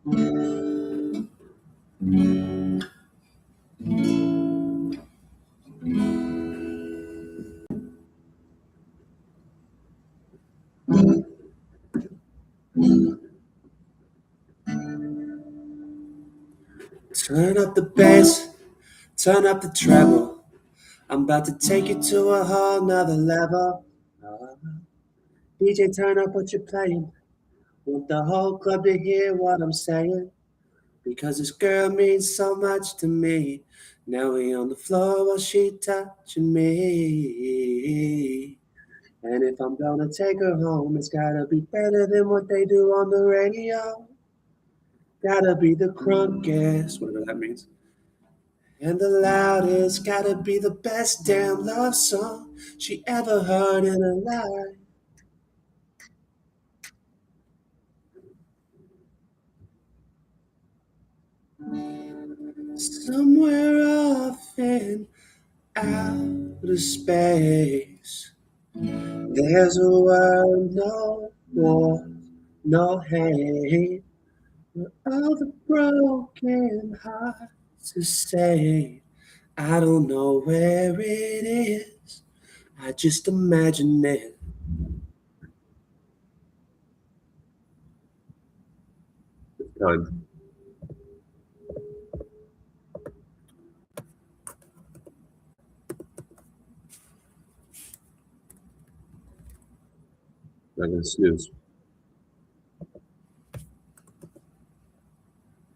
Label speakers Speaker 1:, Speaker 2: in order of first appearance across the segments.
Speaker 1: Turn up the bass, turn up the treble. I'm about to take you to a whole nother level. DJ, turn up what you're playing. Want the whole club to hear what I'm saying. Because this girl means so much to me. Now we on the floor while she touching me. And if I'm gonna take her home, it's gotta be better than what they do on the radio. Gotta be the crunkest, whatever that means. And the loudest, gotta be the best damn love song she ever heard in her life. Somewhere off in outer space, there's a world, no war, no hate, where all the broken hearts are saved. I don't know where it is, I just imagine it. Time. Not gonna snooze.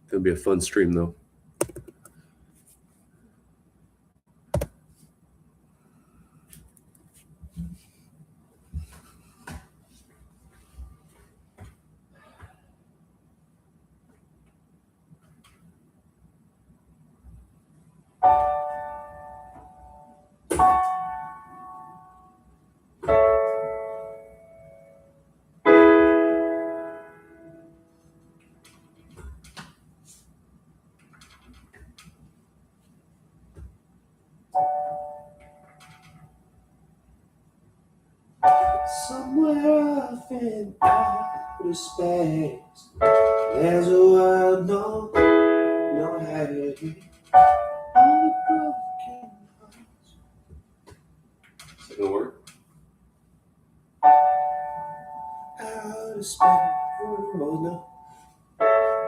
Speaker 1: It'll be a fun stream though. Somewhere off in outer space, there's a world, no hate, all the broken hearts. Is it gonna work? Outer space, oh no,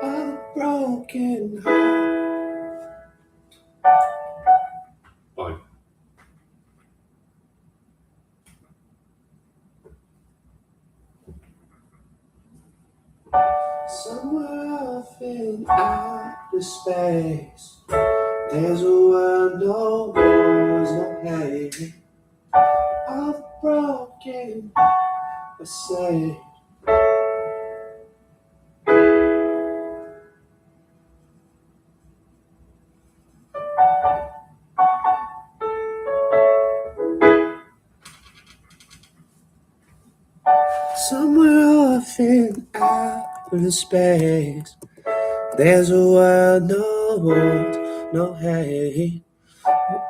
Speaker 1: all the broken hearts. Fine. Somewhere off in outer space, there's a world, no wars, no hate, all the broken are saved. Somewhere off in outer space, there's a world, no wars, no hate,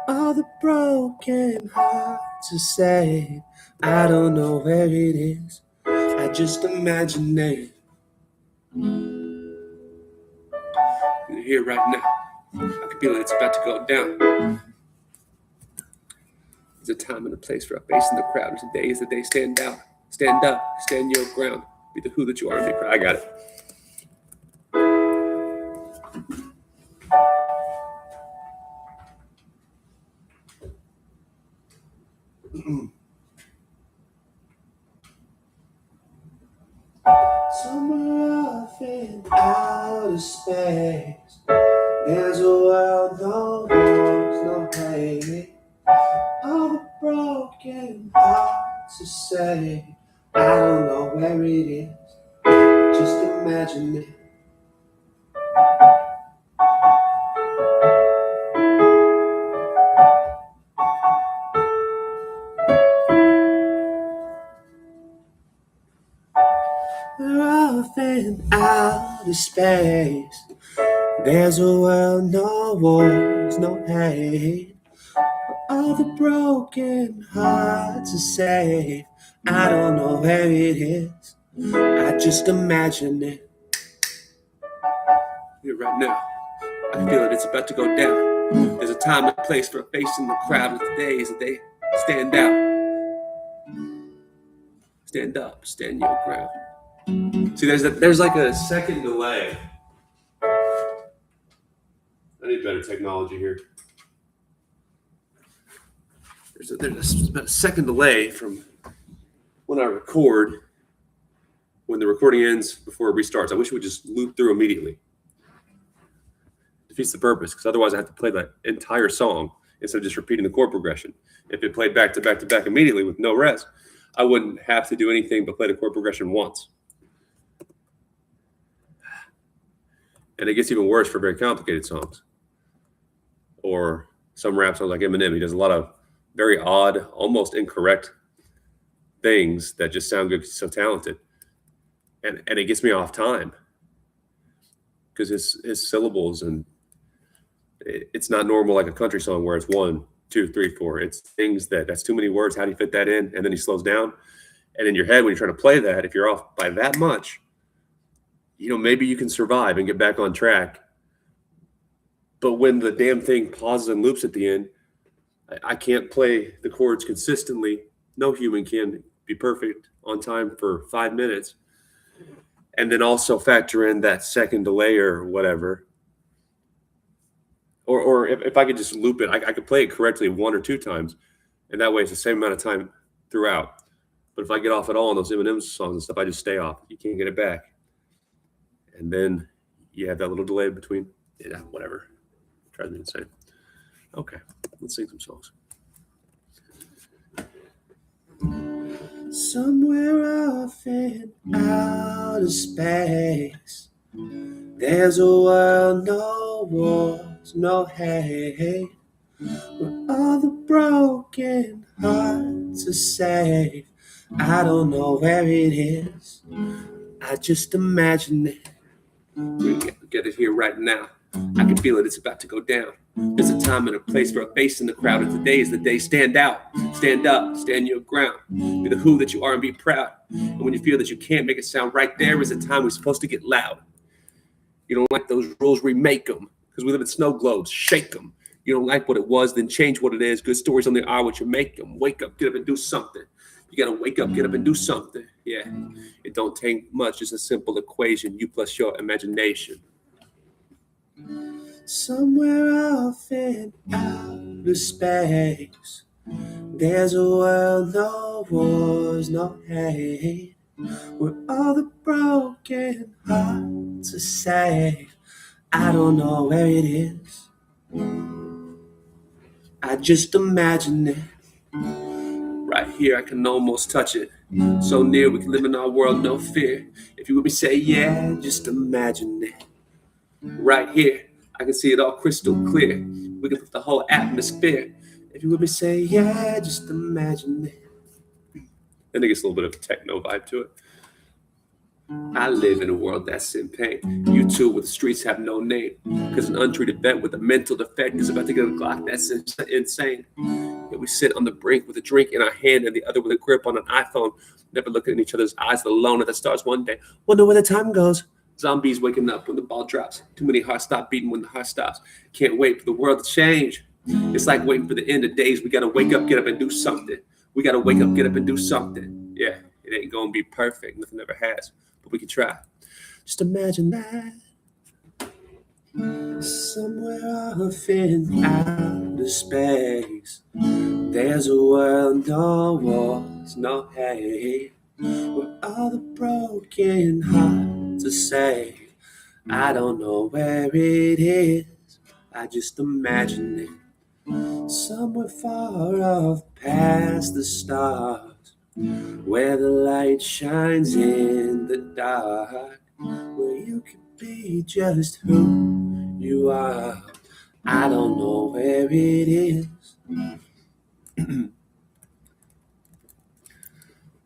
Speaker 1: all the broken hearts are saved. I don't know where it is, I just imagine it. You're here right now. I can feel it, it's about to go down. There's a time and a place for a face in the crowd. Today is the day, stand out, stand up, stand your ground. Be the who that you are and be proud. I got it. Somewhere off in outer space, there's a world, no wars, no hate, all the broken hearts are saved. I don't know where it is, just imagine it. We're off in outer space, there's a world, no wars, no hate, all the broken hearts are saved. I don't know where it is, I just imagine it. Here right now. I can feel it, it's about to go down. There's a time and a place for a face in the crowd of the days that they stand out. Stand up, stand your ground. See, there's like a second delay. I need better technology here. There's about a second delay from when I record, when the recording ends before it restarts. I wish it would just loop through immediately. Defeats the purpose, because otherwise I have to play that entire song instead of just repeating the chord progression. If it played back to back to back immediately with no rest, I wouldn't have to do anything but play the chord progression once. And it gets even worse for very complicated songs. Or some rap songs like Eminem. He does a lot of very odd, almost incorrect things that just sound good because he's so talented. And it gets me off time. Because his syllables, and it's not normal like a country song where it's 1, 2, 3, 4. It's things that's too many words. How do you fit that in? And then he slows down. And in your head, when you're trying to play that, if you're off by that much, maybe you can survive and get back on track. But when the damn thing pauses and loops at the end, I can't play the chords consistently. No human can be perfect on time for 5 minutes. And then also factor in that second delay or whatever. Or if I could just loop it, I could play it correctly 1 or 2 times. And that way it's the same amount of time throughout. But if I get off at all on those Eminem songs and stuff, I just stay off. You can't get it back. And then you have that little delay between. Yeah, whatever. Drives me insane. Okay, let's sing some songs. Somewhere off in outer space, there's a world, no wars, no hate, where all the broken hearts are safe. I don't know where it is, I just imagine it. We get it here right now. I can feel it, it's about to go down. There's a time and a place for a face in the crowd, and today is the day. Stand out, stand up, stand your ground. Be the who that you are and be proud. And when you feel that you can't make it sound right, there is a time we're supposed to get loud. You don't like those rules, remake them. Because we live in snow globes, shake them. You don't like what it was, then change what it is. Good stories only are what you make them. Wake up, get up and do something. You got to wake up, get up and do something. Yeah, it don't take much, it's a simple equation. You plus your imagination. Somewhere off in outer space, there's a world, no wars, no hate, where all the broken hearts are safe. I don't know where it is, I just imagine it. Right here, I can almost touch it. So near, we can live in our world, no fear. If you would be say, yeah, just imagine it. Right here, I can see it all crystal clear. We can put the whole atmosphere. If you would be say, yeah, just imagine it. Then it gets a little bit of a techno vibe to it. I live in a world that's in pain. You too, where the streets have no name. Because an untreated vet with a mental defect is about to get a Glock that's insane. Yet we sit on the brink with a drink in our hand and the other with a grip on an iPhone. Never looking in each other's eyes, alone at the stars one day. Wonder where the time goes. Zombies waking up when the ball drops. Too many hearts stop beating when the heart stops. Can't wait for the world to change. It's like waiting for the end of days. We got to wake up, get up, and do something. We got to wake up, get up, and do something. Yeah, it ain't going to be perfect. Nothing ever has. But we can try. Just imagine that. Somewhere off in outer space, there's a world, no wars, no hate, where all the broken hearts are safe. I don't know where it is, I just imagine it. Somewhere far off past the stars, where the light shines in the dark, where you can be just who you are. I don't know where it is.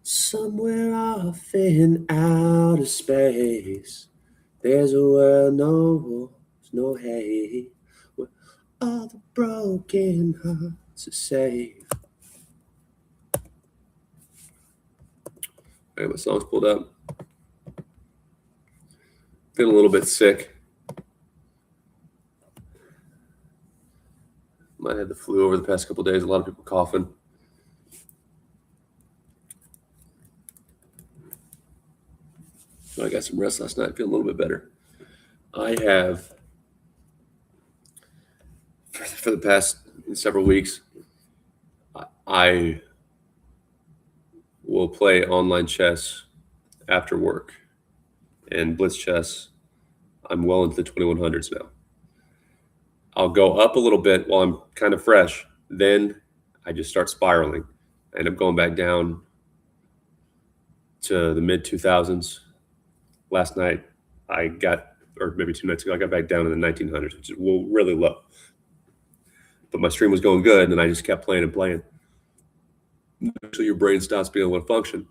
Speaker 1: Somewhere off in outer space, there's a world, no wars, no hate, where all the broken hearts are safe. I got my songs pulled up. Feeling a little bit sick. I had the flu over the past couple of days. A lot of people coughing. I got some rest last night, feeling a little bit better. I have, for the past several weeks, I will play online chess after work. And Blitz chess, I'm well into the 2100s now. I'll go up a little bit while I'm kind of fresh. Then I just start spiraling. I end up going back down to the mid 2000s. Last night, or maybe 2 nights ago, I got back down in the 1900s, which is really low. But my stream was going good, and I just kept playing and playing until your brain stops being able to function.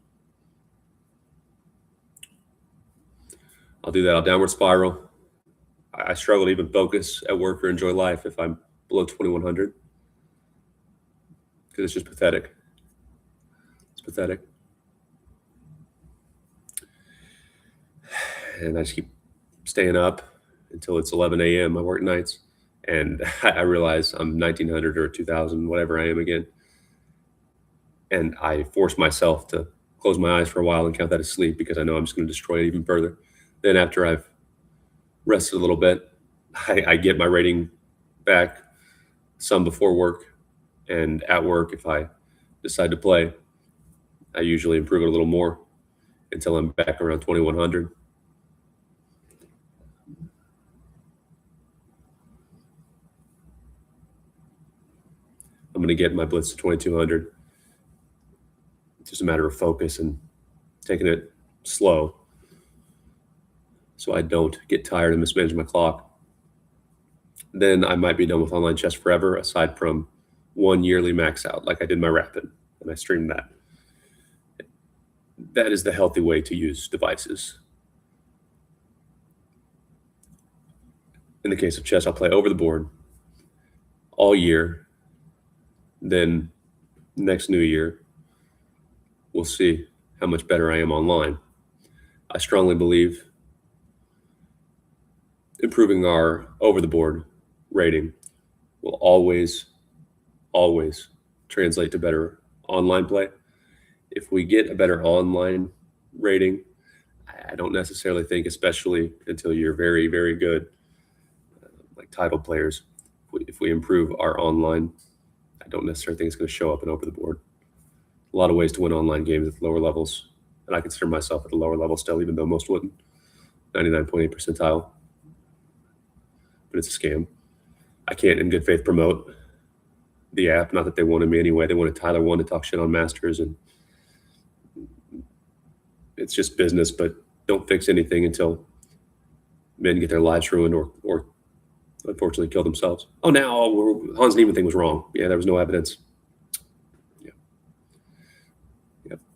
Speaker 1: I'll do that. I'll downward spiral. I struggle to even focus at work or enjoy life if I'm below 2100 because it's just pathetic. It's pathetic. And I just keep staying up until it's 11 a.m. I work nights, and I realize I'm 1900 or 2000, whatever I am again. And I force myself to close my eyes for a while and count that as sleep because I know I'm just going to destroy it even further. Then after I've rested a little bit, I get my rating back some before work. And at work, if I decide to play, I usually improve it a little more until I'm back around 2100. I'm going to get my Blitz to 2200. It's just a matter of focus and taking it slow so I don't get tired and mismanage my clock. Then I might be done with online chess forever, aside from one yearly max out, like I did my Rapid, and I streamed that. That is the healthy way to use devices. In the case of chess, I'll play over the board all year. Then next new year, we'll see how much better I am online. I strongly believe improving our over-the-board rating will always translate to better online play. If we get a better online rating, I don't necessarily think, especially until you're very, very good, like title players, if we improve our online, I don't necessarily think it's going to show up and over the board. A lot of ways to win online games at the lower levels, and I consider myself at the lower level still, even though most wouldn't. 99.8 percentile. But it's a scam. I can't in good faith promote the app. Not that they wanted me anyway. They wanted Tyler One to talk shit on Masters, and it's just business, but don't fix anything until men get their lives ruined or unfortunately kill themselves. Oh, now Hans Niemann thing was wrong. Yeah, there was no evidence. Yeah,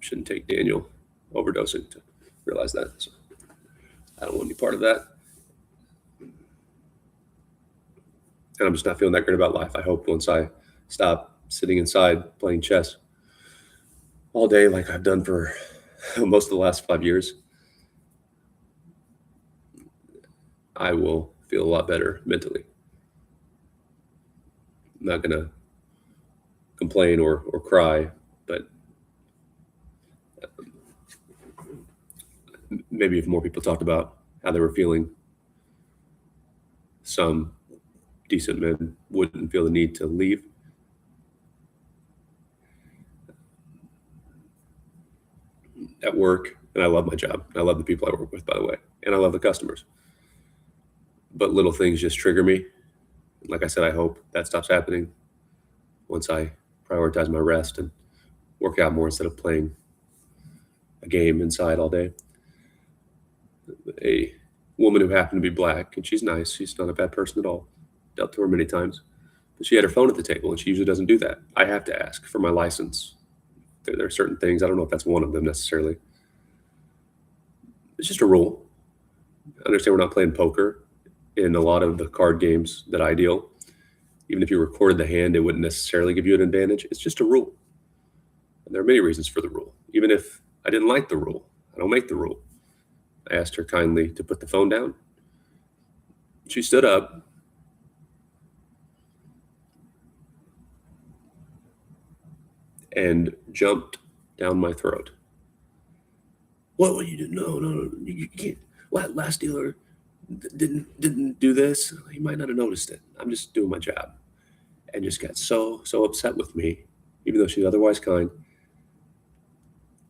Speaker 1: shouldn't take Daniel overdosing to realize that. So I don't want any part of that. And I'm just not feeling that great about life. I hope once I stop sitting inside playing chess all day like I've done for most of the last 5 years, I will feel a lot better mentally. I'm not going to complain or cry, but maybe if more people talked about how they were feeling, some decent men wouldn't feel the need to leave. At work, and I love my job. I love the people I work with, by the way, and I love the customers. But little things just trigger me. Like I said, I hope that stops happening once I prioritize my rest and work out more instead of playing a game inside all day. A woman who happened to be black, and she's nice. She's not a bad person at all. Dealt to her many times. But she had her phone at the table, and she usually doesn't do that. I have to ask for my license. There are certain things. I don't know if that's one of them necessarily. It's just a rule. I understand we're not playing poker in a lot of the card games that I deal. Even if you recorded the hand, it wouldn't necessarily give you an advantage. It's just a rule. And there are many reasons for the rule. Even if I didn't like the rule, I don't make the rule. I asked her kindly to put the phone down. She stood up. and jumped down my throat. What you did? No, you can't. Last dealer didn't do this. He might not have noticed it. I'm just doing my job, and just got so upset with me, even though she's otherwise kind.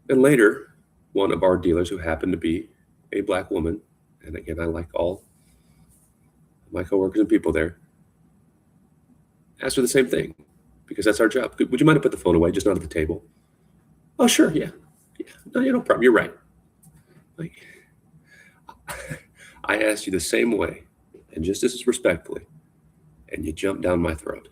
Speaker 1: And later, one of our dealers, who happened to be a black woman, and again, I like all my coworkers and people there, asked her the same thing, because that's our job. Would you mind to put the phone away, just not at the table? Oh, sure, yeah. No, no problem. You're right. Like, I asked you the same way, and just as respectfully, and you jumped down my throat.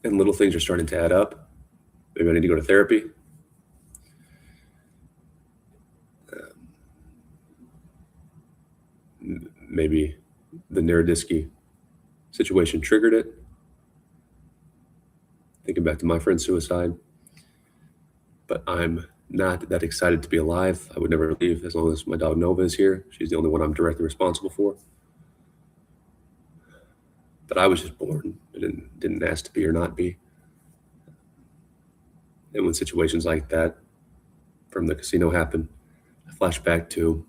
Speaker 1: And little things are starting to add up. Maybe I need to go to therapy. Maybe the Narodisky situation triggered it. Thinking back to my friend's suicide. But I'm not that excited to be alive. I would never leave as long as my dog Nova is here. She's the only one I'm directly responsible for. But I was just born. I didn't ask to be or not be. And when situations like that from the casino happen, I flash back to,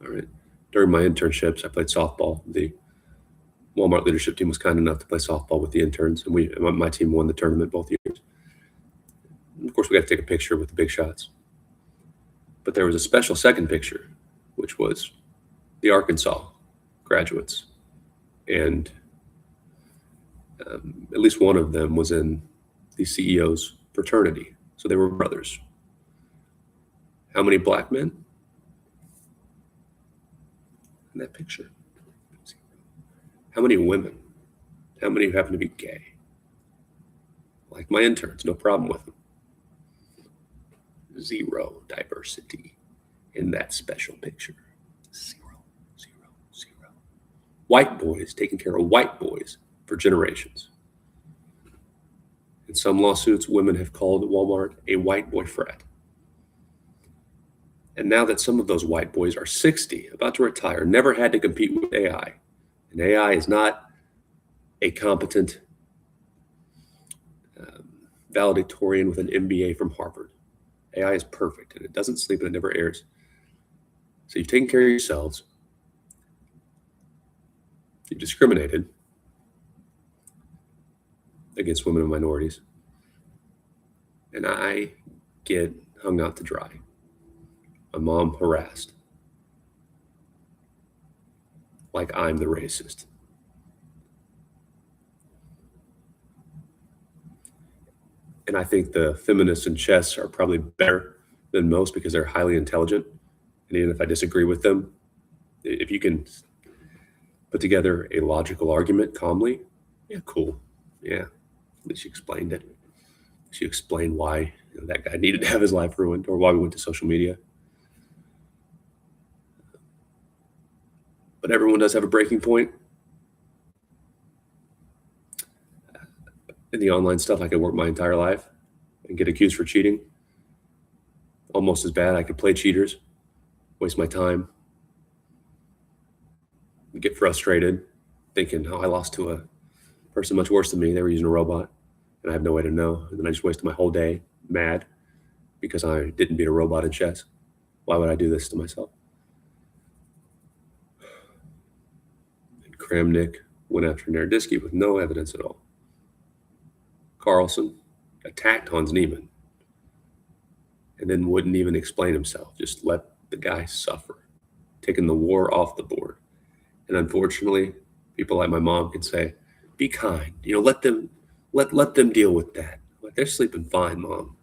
Speaker 1: all right, during my internships, I played softball. The Walmart leadership team was kind enough to play softball with the interns, and my team won the tournament both years. And of course, we got to take a picture with the big shots. But there was a special second picture, which was the Arkansas graduates. And at least one of them was in the CEO's fraternity. So they were brothers. How many black men in that picture? How many women? How many happen to be gay? Like my interns, no problem with them. Zero diversity in that special picture. Zero. White boys taking care of white boys for generations. In some lawsuits, women have called Walmart a white boy frat. And now that some of those white boys are 60, about to retire, never had to compete with AI. And AI is not a competent valedictorian with an MBA from Harvard. AI is perfect, and it doesn't sleep, and it never errs. So you've taken care of yourselves. You've discriminated against women and minorities. And I get hung out to dry. My mom harassed. Like I'm the racist. And I think the feminists in chess are probably better than most because they're highly intelligent. And even if I disagree with them, if you can put together a logical argument calmly, yeah, cool. Yeah, at least she explained it. She explained why that guy needed to have his life ruined, or why we went to social media. But everyone does have a breaking point. In the online stuff, I could work my entire life and get accused for cheating. Almost as bad. I could play cheaters, waste my time, get frustrated, thinking, oh, I lost to a person much worse than me. They were using a robot, and I have no way to know. And then I just wasted my whole day mad because I didn't beat a robot in chess. Why would I do this to myself? And Kramnik went after Narodisky with no evidence at all. Carlson attacked Hans Niemann and then wouldn't even explain himself. Just let the guy suffer, taking the war off the board. And unfortunately, people like my mom can say, be kind, let them deal with that. Like, they're sleeping fine, Mom.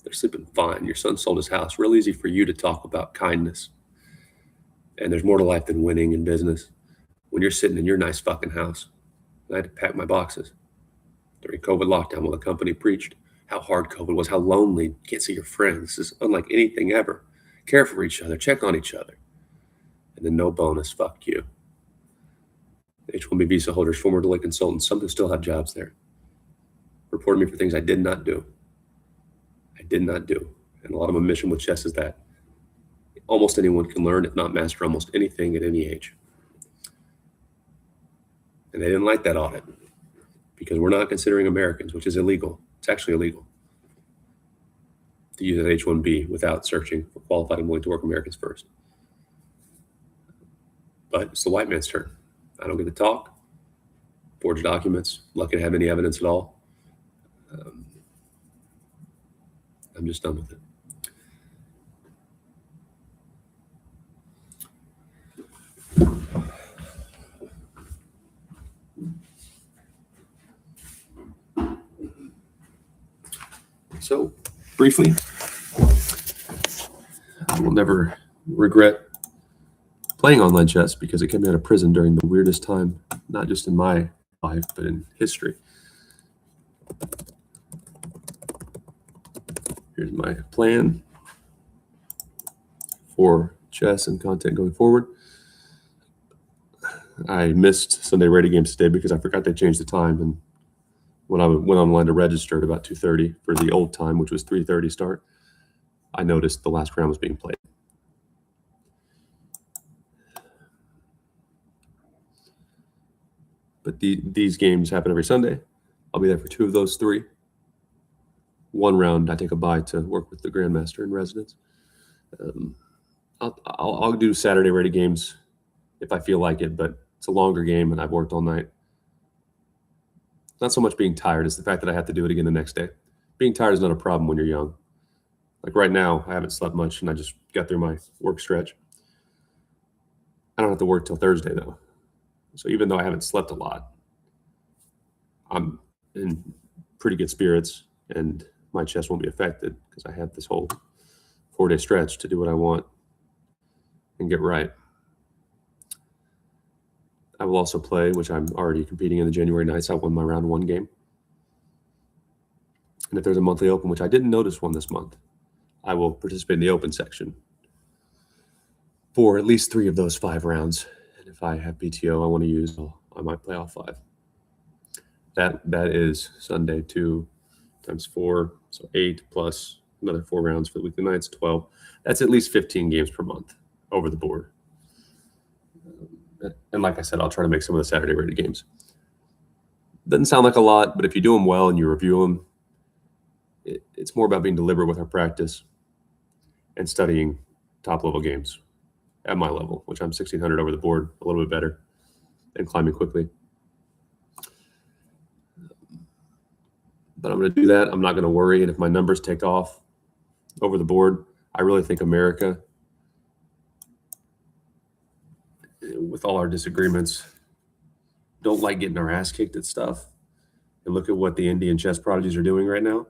Speaker 1: They're sleeping fine. Your son sold his house. Real easy for you to talk about kindness. And there's more to life than winning in business. When you're sitting in your nice fucking house, I had to pack my boxes during COVID lockdown while the company preached how hard COVID was, how lonely, you can't see your friends. This is unlike anything ever. Care for each other, check on each other. And then no bonus, fuck you. H-1B visa holders, former Deloitte consultants, some who still have jobs there, reported me for things I did not do. And a lot of my mission with chess is that almost anyone can learn, if not master, almost anything at any age. And they didn't like that audit because we're not considering Americans, which is illegal. It's actually illegal to use an H-1B without searching for qualified and willing to work Americans first. But it's the white man's turn. I don't get to talk, forge documents, lucky to have any evidence at all. I'm just done with it. So, briefly, I will never regret playing online chess because it kept me out of prison during the weirdest time, not just in my life, but in history. Here's my plan for chess and content going forward. I missed Sunday rating games today because I forgot they changed the time, and when I went online to register at about 2:30 for the old time, which was 3:30 start, I noticed the last round was being played. But these games happen every Sunday. I'll be there for 2 of those 3. 1 round, I take a bye to work with the Grandmaster in residence. I'll do Saturday rated games if I feel like it, but it's a longer game and I've worked all night. Not so much being tired, it's the fact that I have to do it again the next day. Being tired is not a problem when you're young. Like right now, I haven't slept much and I just got through my work stretch. I don't have to work till Thursday though. So even though I haven't slept a lot, I'm in pretty good spirits and my chest won't be affected because I have this whole 4-day stretch to do what I want and get right. I will also play, which I'm already competing in the January nights. I won my round 1 game. And if there's a monthly open, which I didn't notice one this month, I will participate in the open section for at least 3 of those 5 rounds. And if I have PTO I want to use, I might play all 5. That is Sunday 2 times 4, so 8 plus another 4 rounds for the weekly nights, 12. That's at least 15 games per month over the board. And like I said, I'll try to make some of the Saturday rated games. Doesn't sound like a lot, but if you do them well and you review them, it's more about being deliberate with our practice and studying top-level games at my level, which I'm 1,600 over the board, a little bit better, and climbing quickly. But I'm going to do that. I'm not going to worry. And if my numbers take off over the board, I really think America, with all our disagreements, don't like getting our ass kicked at stuff. And look at what the Indian chess prodigies are doing right now.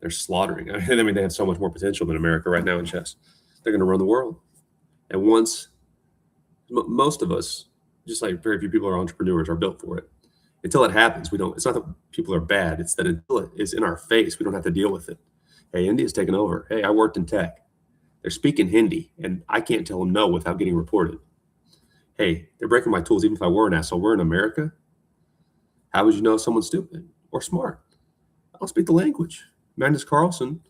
Speaker 1: They're slaughtering. I mean, they have so much more potential than America right now in chess. They're going to run the world. And once, most of us, just like very few people are entrepreneurs, are built for it. Until it happens, we don't. It's not that people are bad. It's that until it is in our face, we don't have to deal with it. Hey, India's taken over. Hey, I worked in tech. They're speaking Hindi, and I can't tell them no without getting reported. Hey, they're breaking my tools even if I were an asshole. We're in America. How would you know someone's stupid or smart? I don't speak the language. Magnus Carlsen,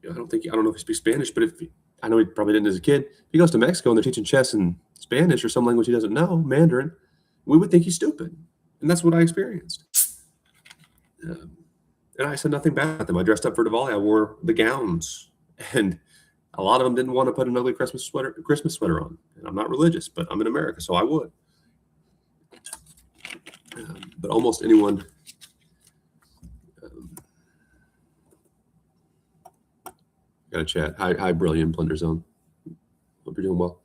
Speaker 1: I don't know if he speaks Spanish, but I know he probably didn't as a kid. If he goes to Mexico and they're teaching chess in Spanish or some language he doesn't know, Mandarin, we would think he's stupid. And that's what I experienced. And I said nothing bad about them. I dressed up for Diwali. I wore the gowns. And a lot of them didn't want to put an ugly Christmas sweater on. And I'm not religious, but I'm in America, so I would. But almost anyone got a chat. Hi, Brilliant Blender Zone. Hope you're doing well.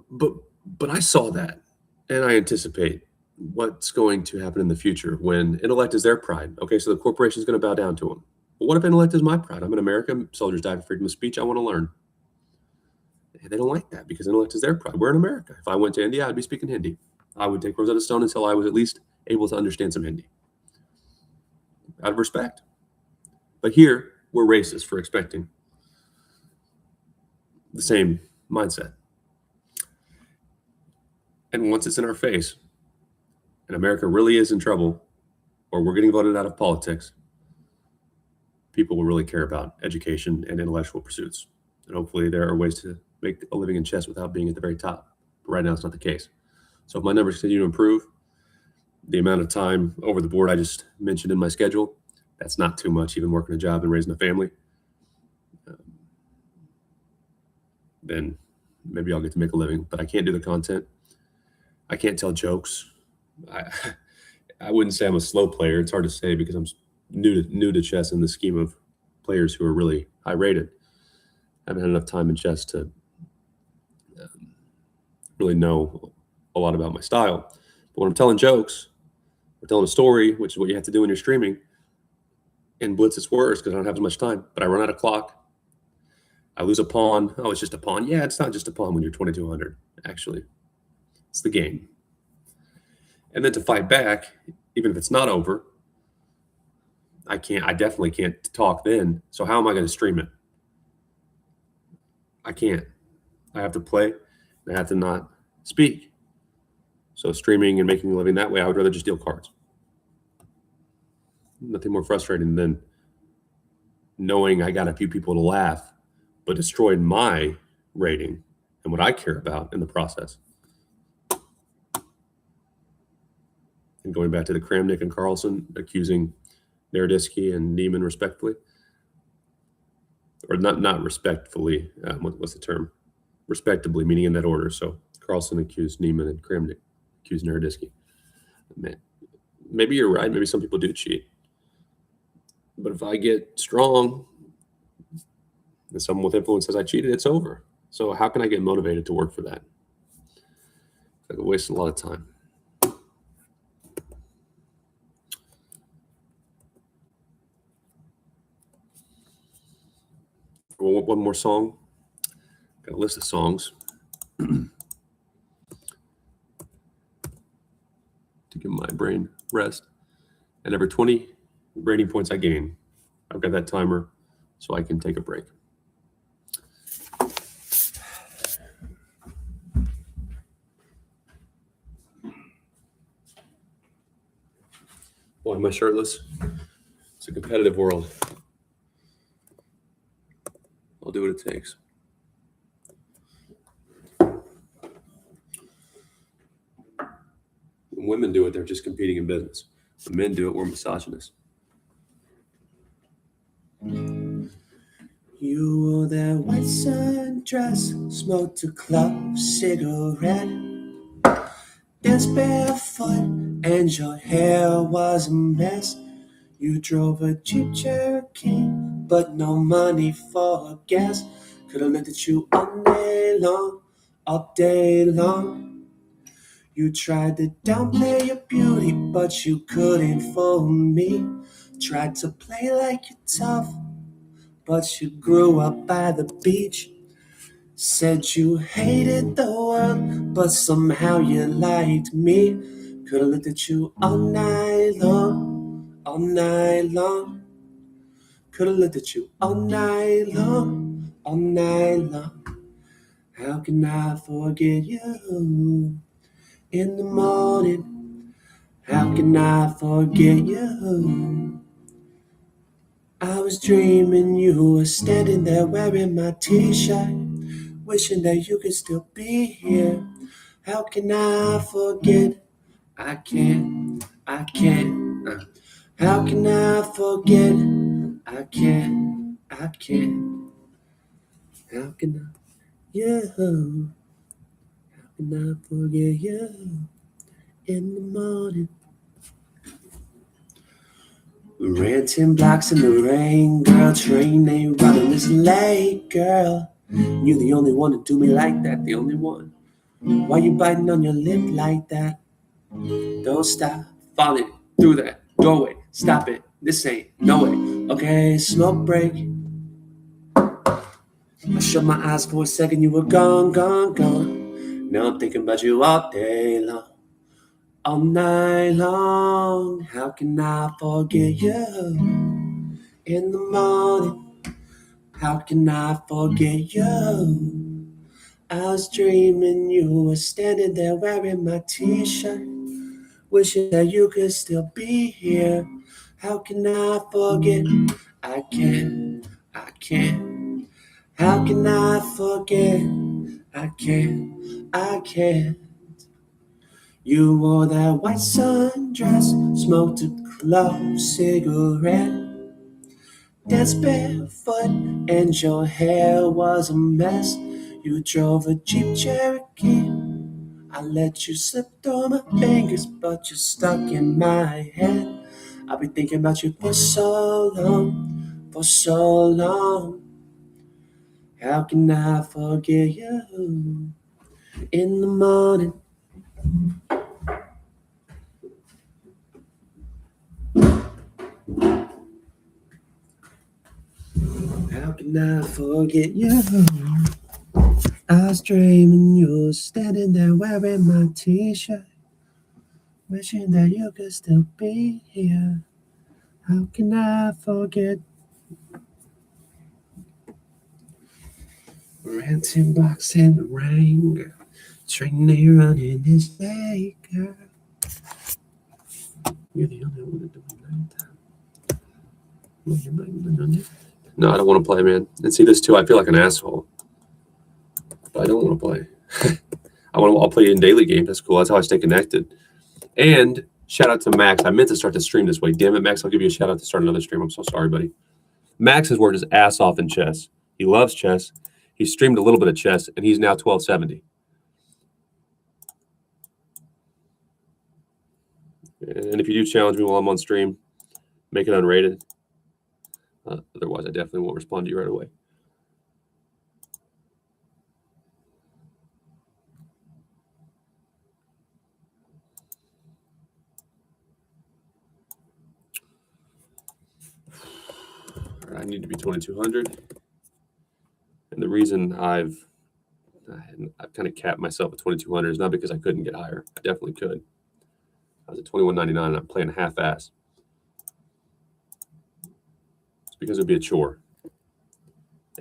Speaker 1: But I saw that, and I anticipate what's going to happen in the future when intellect is their pride. Okay, so the corporation is going to bow down to them. But what if intellect is my pride? I'm in America. Soldiers die for freedom of speech. I want to learn. And they don't like that because intellect is their pride. We're in America. If I went to India, I'd be speaking Hindi. I would take Rosetta Stone until I was at least able to understand some Hindi. Out of respect. But here, we're racist for expecting the same mindset. And once it's in our face, and America really is in trouble, or we're getting voted out of politics, people will really care about education and intellectual pursuits. And hopefully there are ways to make a living in chess without being at the very top Right now, it's not the case. So if my numbers continue to improve, the amount of time over the board I just mentioned in my schedule, that's not too much, even working a job and raising a family. Then maybe I'll get to make a living, but I can't do the content. I can't tell jokes. I wouldn't say I'm a slow player. It's hard to say because I'm new to chess in the scheme of players who are really high rated. I haven't had enough time in chess to really know a lot about my style. But when I'm telling jokes or telling a story, which is what you have to do when you're streaming, and Blitz is worse because I don't have as much time, but I run out of clock. I lose a pawn. Oh, it's just a pawn. Yeah, it's not just a pawn when you're 2200, actually. It's the game. And then to fight back, even if it's not over, I definitely can't talk then. So how am I going to stream it? I can't. I have to play. I have to not speak. So streaming and making a living that way, I would rather just deal cards. Nothing more frustrating than knowing I got a few people to laugh, but destroyed my rating and what I care about in the process. And going back to the Kramnik and Carlson accusing Naroditsky and Neiman respectfully, or not respectfully, what's the term? Respectably, meaning in that order. So Carlson accused Neiman and Kramnik accused Naroditsky. Man, maybe you're right. Maybe some people do cheat. But if I get strong and someone with influence says I cheated, it's over. So how can I get motivated to work for that? I could waste a lot of time. One more song. Got a list of songs to give my brain rest. And every 20 rating points I gain, I've got that timer so I can take a break. Why am I shirtless? It's a competitive world. I'll do what it takes. When women do it, they're just competing in business. When men do it, we're misogynists. You wore that white sundress, smoked a club cigarette, danced barefoot, and your hair was a mess. You drove a Jeep Cherokee, but no money for gas. Could've looked at you all day long. You tried to downplay your beauty, but you couldn't fool me. Tried to play like you're tough, but you grew up by the beach. Said you hated the world, but somehow you liked me. Could've looked at you all night long, all night long. Could've looked at you all night long, all night long. How can I forget you in the morning? How can I forget you? I was dreaming you were standing there wearing my t-shirt, wishing that you could still be here. How can I forget? I can't. How can I forget? I can't. How can I? Yeah. How can I forget you in the morning? We ran 10 blocks in the rain, girl. Train ain't running this late, girl. You're the only one to do me like that, the only one. Why you biting on your lip like that? Don't stop falling through that doorway. Stop it. This ain't no way. Okay, smoke break. I shut my eyes for a second. You were gone, gone, gone. Now I'm thinking about you all day long, all night long. How can I forget you in the morning? How can I forget you? I was dreaming you were standing there wearing my t-shirt, wishing that you could still be here. How can I forget? I can't. How can I forget? I can't. I can't. You wore that white sundress, smoked a clove cigarette, danced barefoot, and your hair was a mess. You drove a Jeep Cherokee. I let you slip through my fingers, but you're stuck in my head. I've been thinking about you for so long, for so long. How can I forget you? In the morning, how can I forget you? I was dreaming you were standing there wearing my t-shirt, wishing that you could still be here. How can I forget? Renting blocks in the rain, girl. Train they running this day, girl. You're the only one that doing nighttime. No, I don't want to play, man. And see this too. I feel like an asshole, but I don't want to play. I'll play in daily games. That's cool. That's how I stay connected. And shout out to Max. I meant to start the stream this way. Damn it, Max. I'll give you a shout out to start another stream. I'm so sorry, buddy. Max has worked his ass off in chess. He loves chess. He streamed a little bit of chess, and he's now 1270. And if you do challenge me while I'm on stream, make it unrated. Otherwise, I definitely won't respond to you right away. I need to be 2200. And the reason I've kind of capped myself at 2200 is not because I couldn't get higher. I definitely could. I was at 2199 and I'm playing half-ass. It's because it would be a chore.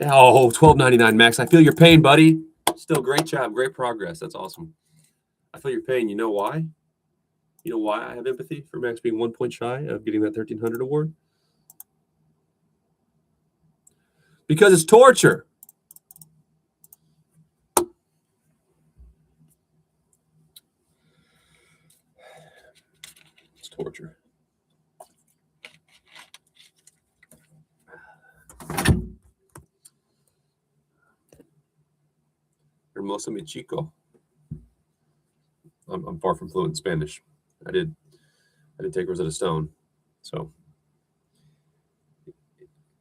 Speaker 1: Oh, 1299, Max. I feel your pain, buddy. Still, great job. Great progress. That's awesome. I feel your pain. You know why? You know why I have empathy for Max being 1 point shy of getting that 1300 award? Because it's torture. It's torture. Hermoso mi chico. I'm far from fluent in Spanish. I did take Rosetta Stone, so,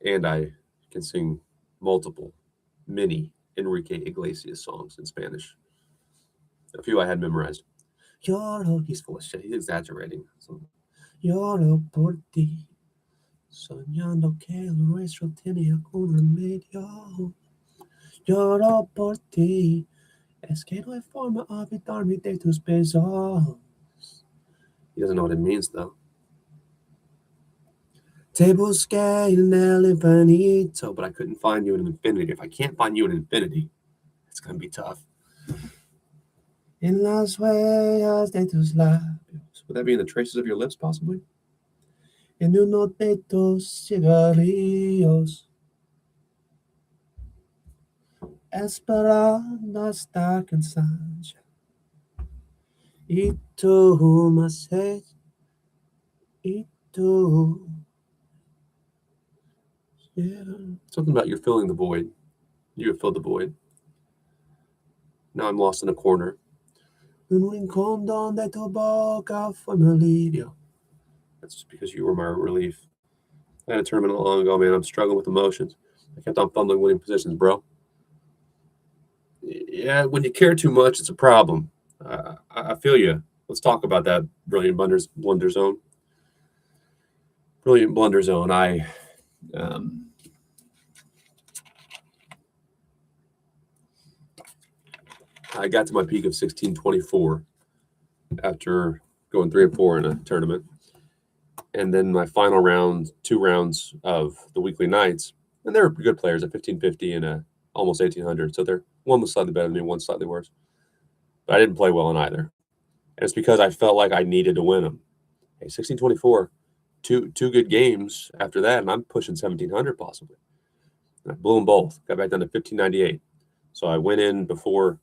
Speaker 1: and I can sing many Enrique Iglesias songs in Spanish. A few I had memorized. Lloro, he's full of shit. He's exaggerating. So, lloro por ti, soñando que lo nuestro tiene algún remedio. Lloro por ti, es que no hay forma de olvidarme de tus besos. He doesn't know what it means, though. Te busqué en el infinito, but I couldn't find you in an infinity. If I can't find you in infinity, it's going to be tough. En las huellas de tus labios. Would that be in the traces of your lips, possibly? En uno de tus cigarrillos. Esperando hasta cansancio. Y tú más y tú. Yeah. Something about you're filling the void. You have filled the void. Now I'm lost in a corner. Un rincón donde tu boca fue mi alivio. That's just because you were my relief. I had a tournament long ago, man. I'm struggling with emotions. I kept on fumbling winning positions, bro. Yeah, when you care too much, it's a problem. I feel you. Let's talk about that brilliant blunder zone. Brilliant blunder zone. I got to my peak of 1624 after going 3-4 in a tournament. And then my final round, 2 rounds of the weekly nights, and they were good players at 1550 and almost 1800. So one was slightly better than me, one slightly worse. But I didn't play well in either. And it's because I felt like I needed to win them. Hey, 1624, two good games after that, and I'm pushing 1700 possibly. And I blew them both. Got back down to 1598. So I went in before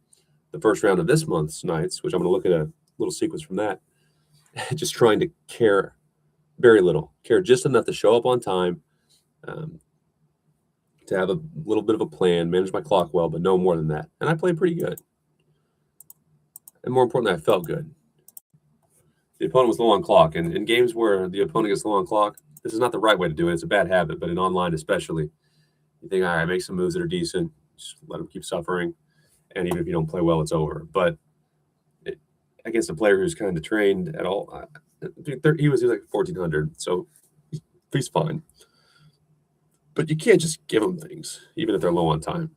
Speaker 1: the first round of this month's nights, which I'm going to look at a little sequence from that, just trying to care very little, care just enough to show up on time, to have a little bit of a plan, manage my clock well, but no more than that. And I played pretty good. And more importantly, I felt good. The opponent was low on clock. And in games where the opponent gets low on clock, this is not the right way to do it. It's a bad habit, but in online especially, you think, all right, make some moves that are decent, just let them keep suffering. And even if you don't play well, it's over. But against a player who's kind of trained at all, he was like 1,400, so he's fine. But you can't just give them things, even if they're low on time.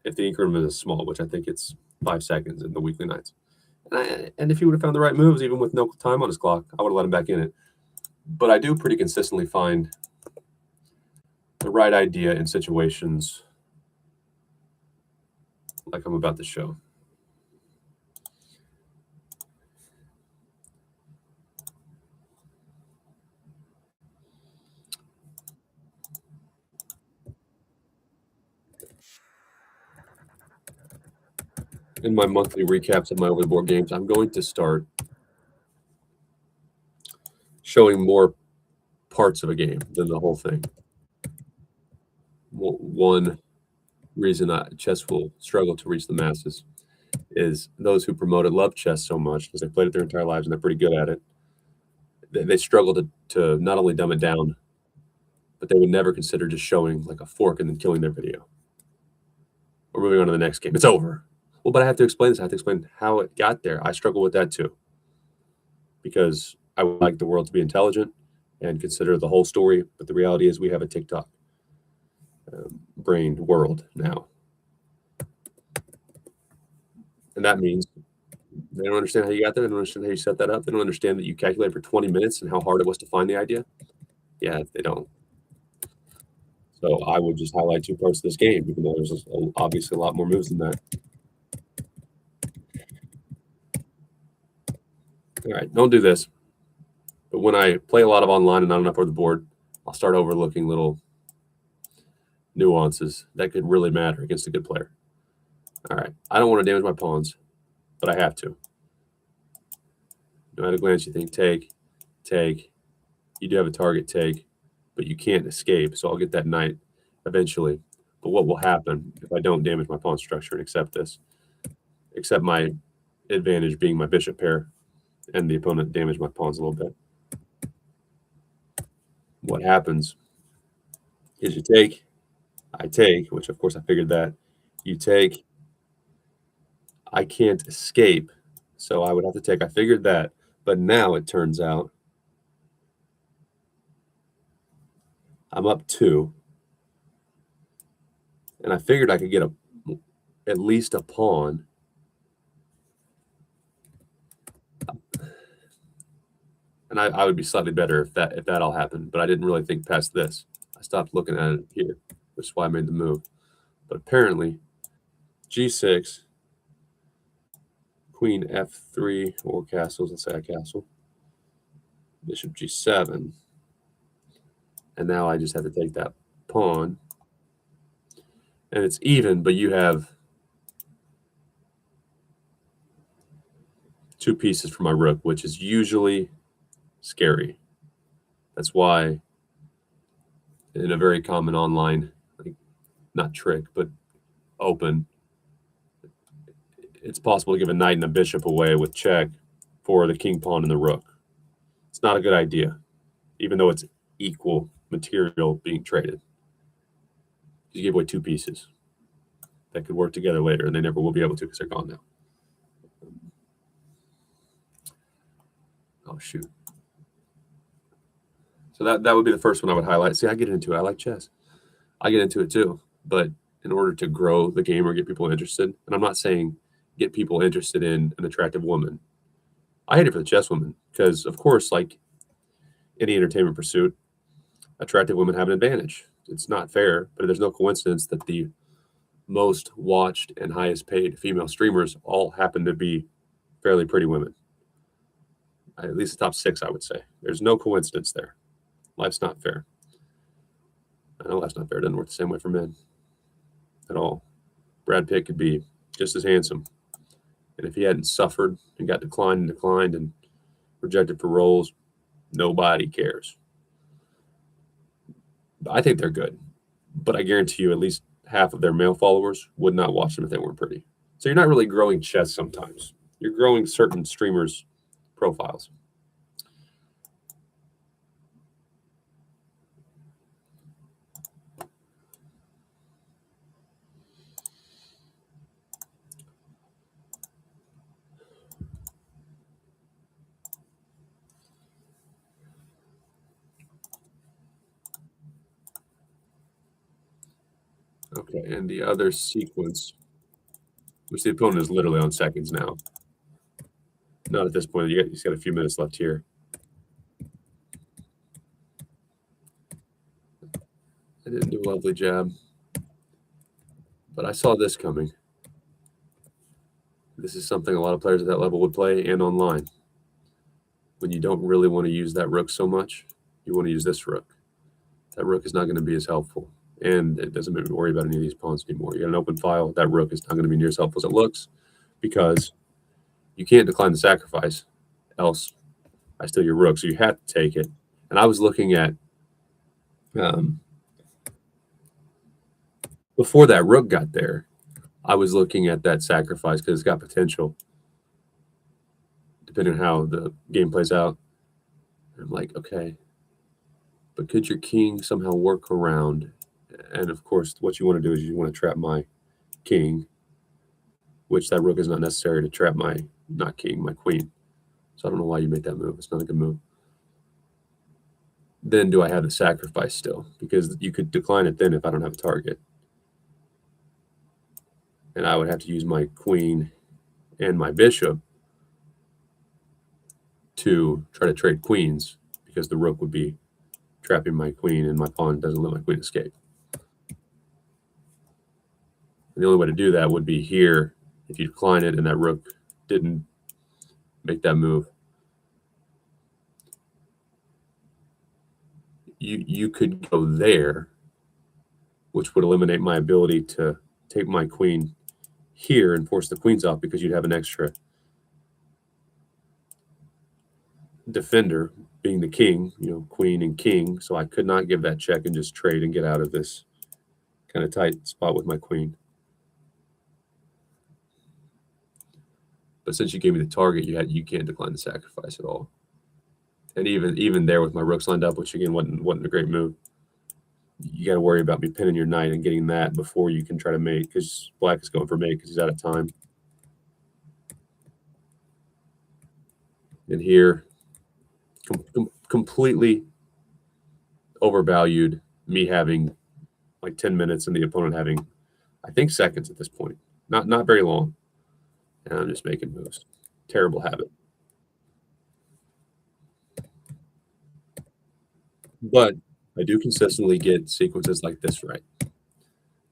Speaker 1: If the increment is small, which I think it's 5 seconds in the weekly nights. And if he would have found the right moves, even with no time on his clock, I would have let him back in it. But I do pretty consistently find the right idea in situations like I'm about to show. In my monthly recaps of my over the board games, I'm going to start showing more parts of a game than the whole thing. One reason chess will struggle to reach the masses is those who promote it love chess so much because they played it their entire lives and they're pretty good at it. They struggle to not only dumb it down, but they would never consider just showing like a fork and then killing their video. Or moving on to the next game. It's over. Well, but I have to explain this. I have to explain how it got there. I struggle with that too. Because I would like the world to be intelligent and consider the whole story. But the reality is we have a TikTok brained world now. And that means they don't understand how you got there. They don't understand how you set that up. They don't understand that you calculated for 20 minutes and how hard it was to find the idea. Yeah, they don't. So I would just highlight 2 parts of this game, even though there's obviously a lot more moves than that. All right, don't do this. But when I play a lot of online and not enough over the board, I'll start overlooking little nuances that could really matter against a good player. All right, I don't want to damage my pawns, but I have to. At a glance, you think, take. You do have a target, take, but you can't escape, so I'll get that knight eventually. But what will happen if I don't damage my pawn structure and accept this? Accept my advantage being my bishop pair, and the opponent damage my pawns a little bit. What happens is you take, I take, which of course I figured that. You take, I can't escape, so I would have to take. I figured that, but now it turns out I'm up 2, and I figured I could get at least a pawn. And I would be slightly better if that all happened, but I didn't really think past this. I stopped looking at it here, which is why I made the move. But apparently, G6, Queen F3, or castles, let's say a castle, Bishop G7, and now I just have to take that pawn. And it's even, but you have 2 pieces for my rook, which is usually scary. That's why in a very common online, like, not trick, but open, it's possible to give a knight and a bishop away with check for the king, pawn, and the rook. It's not a good idea, even though it's equal material being traded. You give away 2 pieces that could work together later, and they never will be able to because they're gone now. Oh, shoot. So that would be the first one I would highlight. See, I get into it. I like chess. I get into it too. But in order to grow the game or get people interested, and I'm not saying get people interested in an attractive woman. I hate it for the chess woman because, of course, like any entertainment pursuit, attractive women have an advantage. It's not fair, but there's no coincidence that the most watched and highest paid female streamers all happen to be fairly pretty women. At least the top 6, I would say. There's no coincidence there. Life's not fair. I know life's not fair. It doesn't work the same way for men at all. Brad Pitt could be just as handsome,
Speaker 2: And if he hadn't suffered and got declined and rejected for roles, nobody cares. I think they're good, but I guarantee you at least half of their male followers would not watch them if they weren't pretty. So you're not really growing chess sometimes. You're growing certain streamers' profiles. Okay, and the other sequence, which the opponent is literally on seconds now. Not at this point. He's got a few minutes left here. I didn't do a lovely jab, but I saw this coming. This is something a lot of players at that level would play and online. When you don't really want to use that rook so much, you want to use this rook. That rook is not going to be as helpful, and it doesn't make me worry about any of these pawns anymore. You got an open file. That rook is not going to be near as helpful as it looks because you can't decline the sacrifice, else I steal your rook, so you have to take it. And I was looking at before that rook got there, I was looking at that sacrifice because it's got potential, depending on how the game plays out. I'm like, okay, but could your king somehow work around? And of course, what you want to do is you want to trap my king, which that rook is not necessary to trap my, not king, my queen. So I don't know why you made that move. It's not a good move. Then do I have the sacrifice still? Because you could decline it then if I don't have a target. And I would have to use my queen and my bishop to try to trade queens because the rook would be trapping my queen and my pawn doesn't let my queen escape. And the only way to do that would be here if you decline it and that rook didn't make that move. You could go there, which would eliminate my ability to take my queen here and force the queens off because you'd have an extra defender being the king, queen and king. So I could not give that check and just trade and get out of this kind of tight spot with my queen. But since you gave me the target, you can't decline the sacrifice at all. And even there with my rooks lined up, which again wasn't a great move, you got to worry about me pinning your knight and getting that before you can try to mate, because black is going for mate because he's out of time. And here, completely overvalued me having like 10 minutes and the opponent having, I think, seconds at this point. Not very long. And I'm just making moves. Terrible habit. But I do consistently get sequences like this right.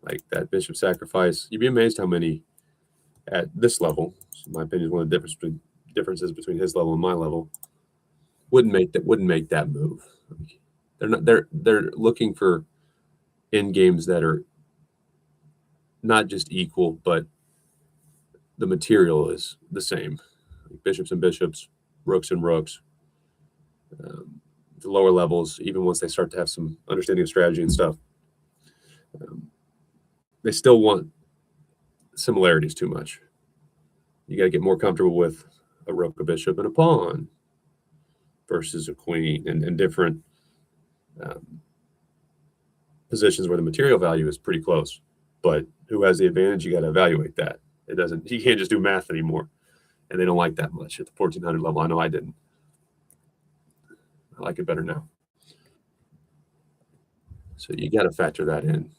Speaker 2: Like that bishop sacrifice. You'd be amazed how many at this level, in my opinion, is one of the differences between his level and my level, wouldn't make that move. They're looking for end games that are not just equal, but the material is the same. Bishops and bishops, rooks and rooks. The lower levels, even once they start to have some understanding of strategy and stuff, they still want similarities too much. You got to get more comfortable with a rook, a bishop, and a pawn versus a queen, and different positions where the material value is pretty close. But who has the advantage? You got to evaluate that. You can't just do math anymore. And they don't like that much at the 1400 level. I know I didn't. I like it better now. So you got to factor that in.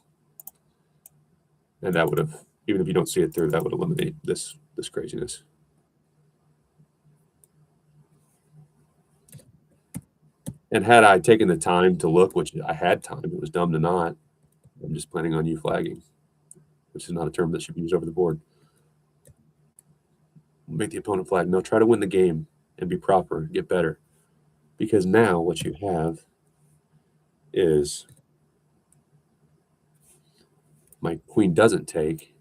Speaker 2: And that would have, even if you don't see it through, that would eliminate this craziness. And had I taken the time to look, which I had time, it was dumb to not. I'm just planning on you flagging, which is not a term that should be used over the board. Make the opponent flag. No, try to win the game and be proper, get better. Because now what you have is my queen doesn't take.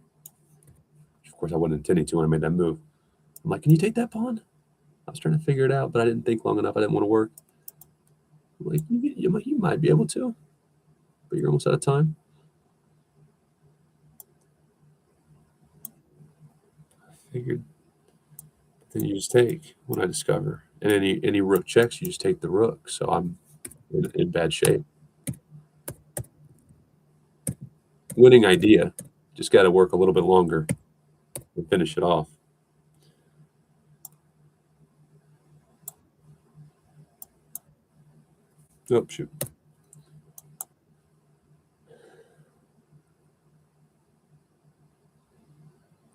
Speaker 2: Of course, I wasn't intending to when I made that move. I'm like, can you take that pawn? I was trying to figure it out, but I didn't think long enough. I didn't want to work. I'm like, you might be able to, but you're almost out of time. I figured. Then you just take when I discover. And any rook checks, you just take the rook. So I'm in bad shape. Winning idea. Just got to work a little bit longer and finish it off. Oh, shoot.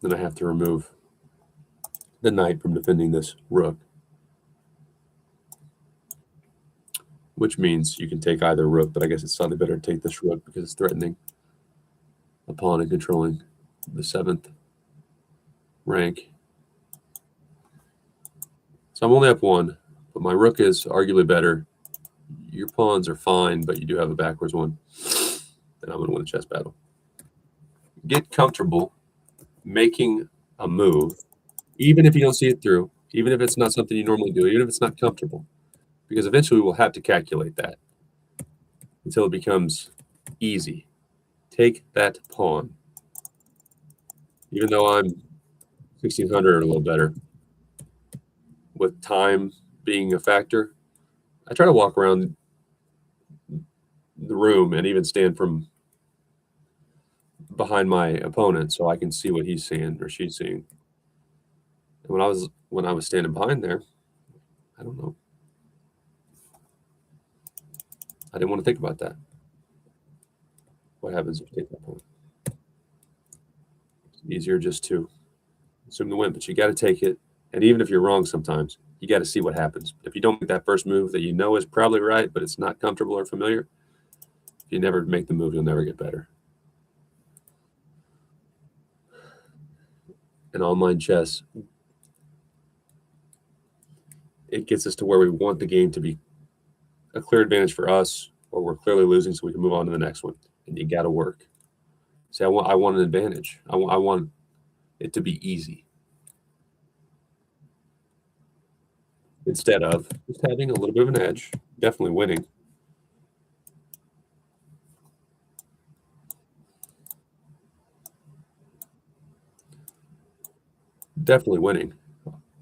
Speaker 2: Then I have to remove the knight from defending this rook, which means you can take either rook, but I guess it's slightly better to take this rook because it's threatening a pawn and controlling the 7th rank. So I'm only up 1, but my rook is arguably better. Your pawns are fine, but you do have a backwards one. Then I'm going to win a chess battle. Get comfortable making a move, even if you don't see it through, even if it's not something you normally do, even if it's not comfortable, because eventually we'll have to calculate that until it becomes easy. Take that pawn. Even though I'm 1600 or a little better, with time being a factor, I try to walk around the room and even stand from behind my opponent so I can see what he's seeing or she's seeing. And when I was standing behind there, I don't know. I didn't want to think about that. What happens if you take that pawn? It's easier just to assume the win, but you got to take it. And even if you're wrong sometimes, you got to see what happens. If you don't make that first move that you know is probably right, but it's not comfortable or familiar, if you never make the move, you'll never get better. In online chess, it gets us to where we want the game to be a clear advantage for us, or we're clearly losing so we can move on to the next one. And you got to work. See, I want an advantage. I want it to be easy instead of just having a little bit of an edge, definitely winning. Definitely winning.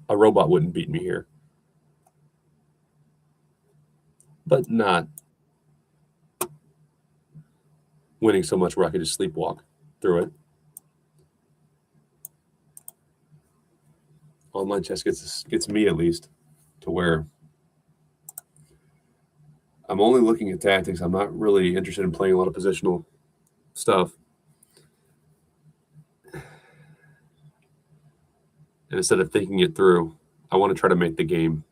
Speaker 2: A robot wouldn't beat me here. But not winning so much where I could just sleepwalk through it. Online chess gets me at least to where I'm only looking at tactics. I'm not really interested in playing a lot of positional stuff. And instead of thinking it through, I want to try to make the game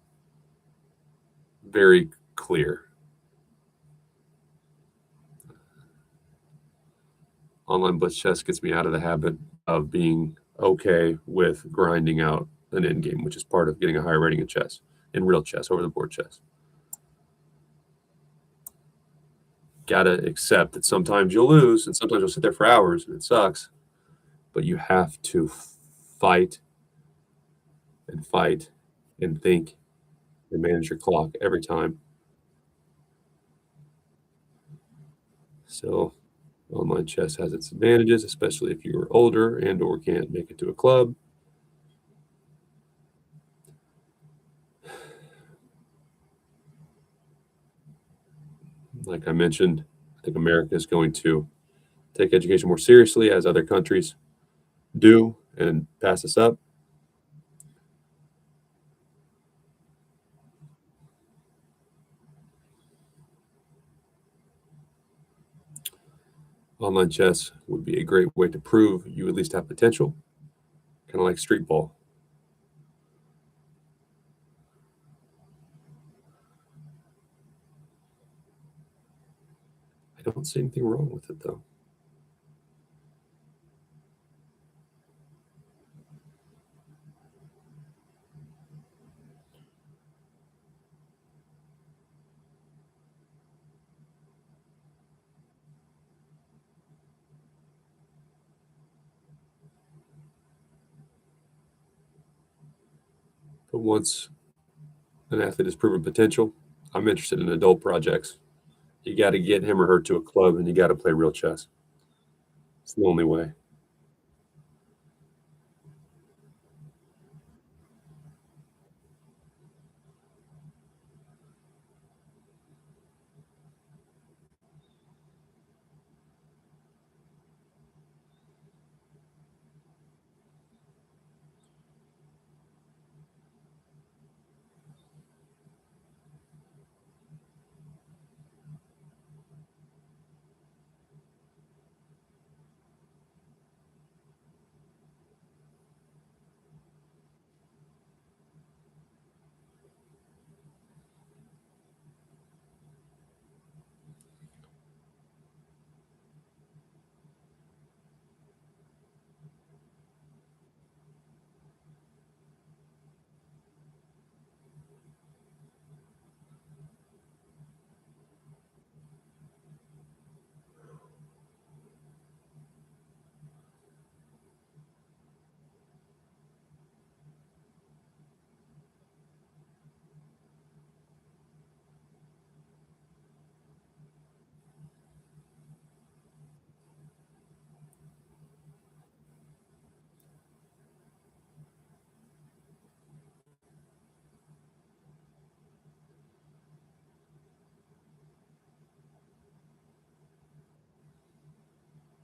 Speaker 2: very clear. Online blitz chess gets me out of the habit of being okay with grinding out an end game, which is part of getting a higher rating in chess, in real chess, over the board chess. Gotta accept that sometimes you'll lose and sometimes you'll sit there for hours and it sucks, but you have to fight and think and manage your clock every time. So online chess has its advantages, especially if you're older and or can't make it to a club. Like I mentioned, I think America is going to take education more seriously as other countries do and pass us up. Online chess would be a great way to prove you at least have potential, kind of like street ball. I don't see anything wrong with it, though. But once an athlete has proven potential, I'm interested in adult projects. You got to get him or her to a club, and you got to play real chess. It's the only way.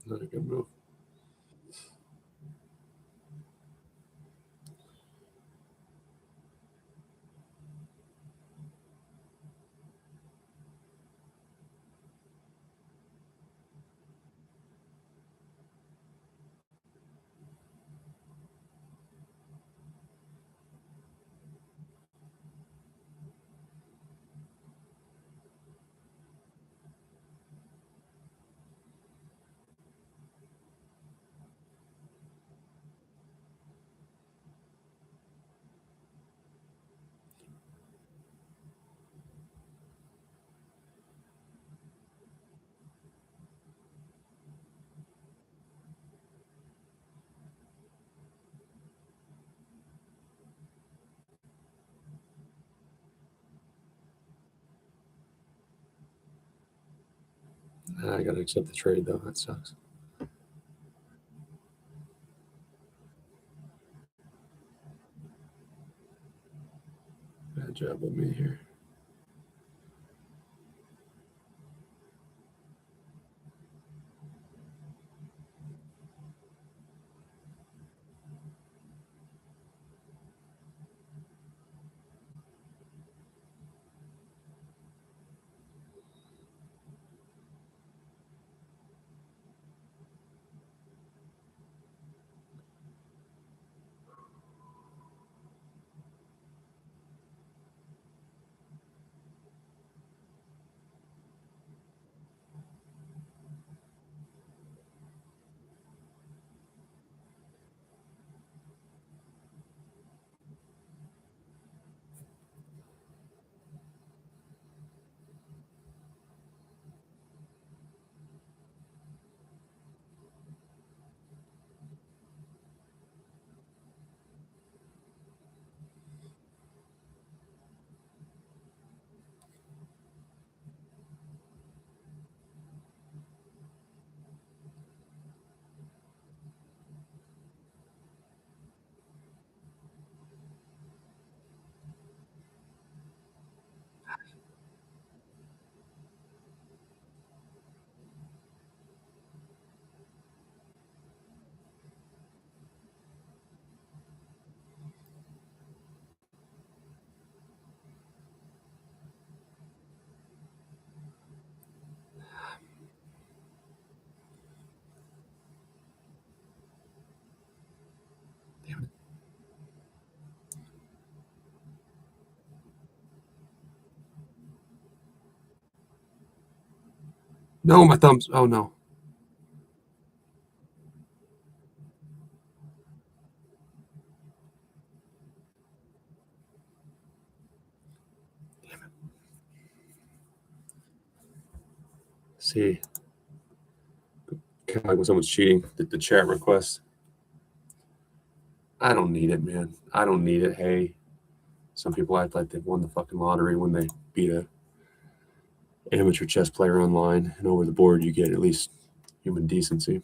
Speaker 2: Not a good move. I got to accept the trade, though. That sucks. Bad job of me here. Damn it. No, my thumbs. Oh, no. See, kind of like when someone's cheating, the chat request. I don't need it, man. I don't need it. Hey, Some people act like they've won the fucking lottery when they beat a amateur chess player online, and over the board you get at least human decency.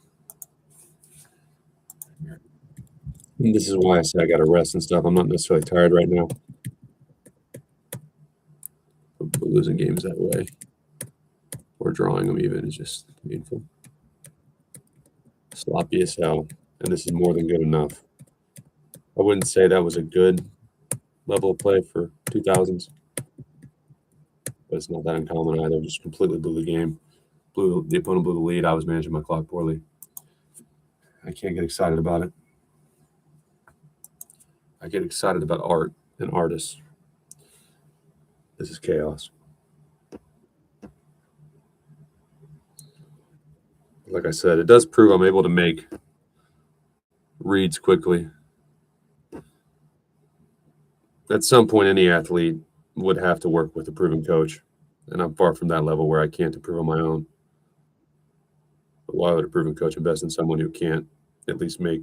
Speaker 2: And this is why I say I got to rest and stuff. I'm not necessarily tired right now. But losing games that way, or drawing them even, is just painful. Sloppy as hell, and this is more than good enough. I wouldn't say that was a good level of play for 2000s, but it's not that uncommon either. Just completely blew the game. The opponent blew the lead. I was managing my clock poorly. I can't get excited about it. I get excited about art and artists. This is chaos. Like I said, it does prove I'm able to make reads quickly. At some point, any athlete would have to work with a proven coach, and I'm far from that level where I can't improve on my own. But why would a proven coach invest in someone who can't at least make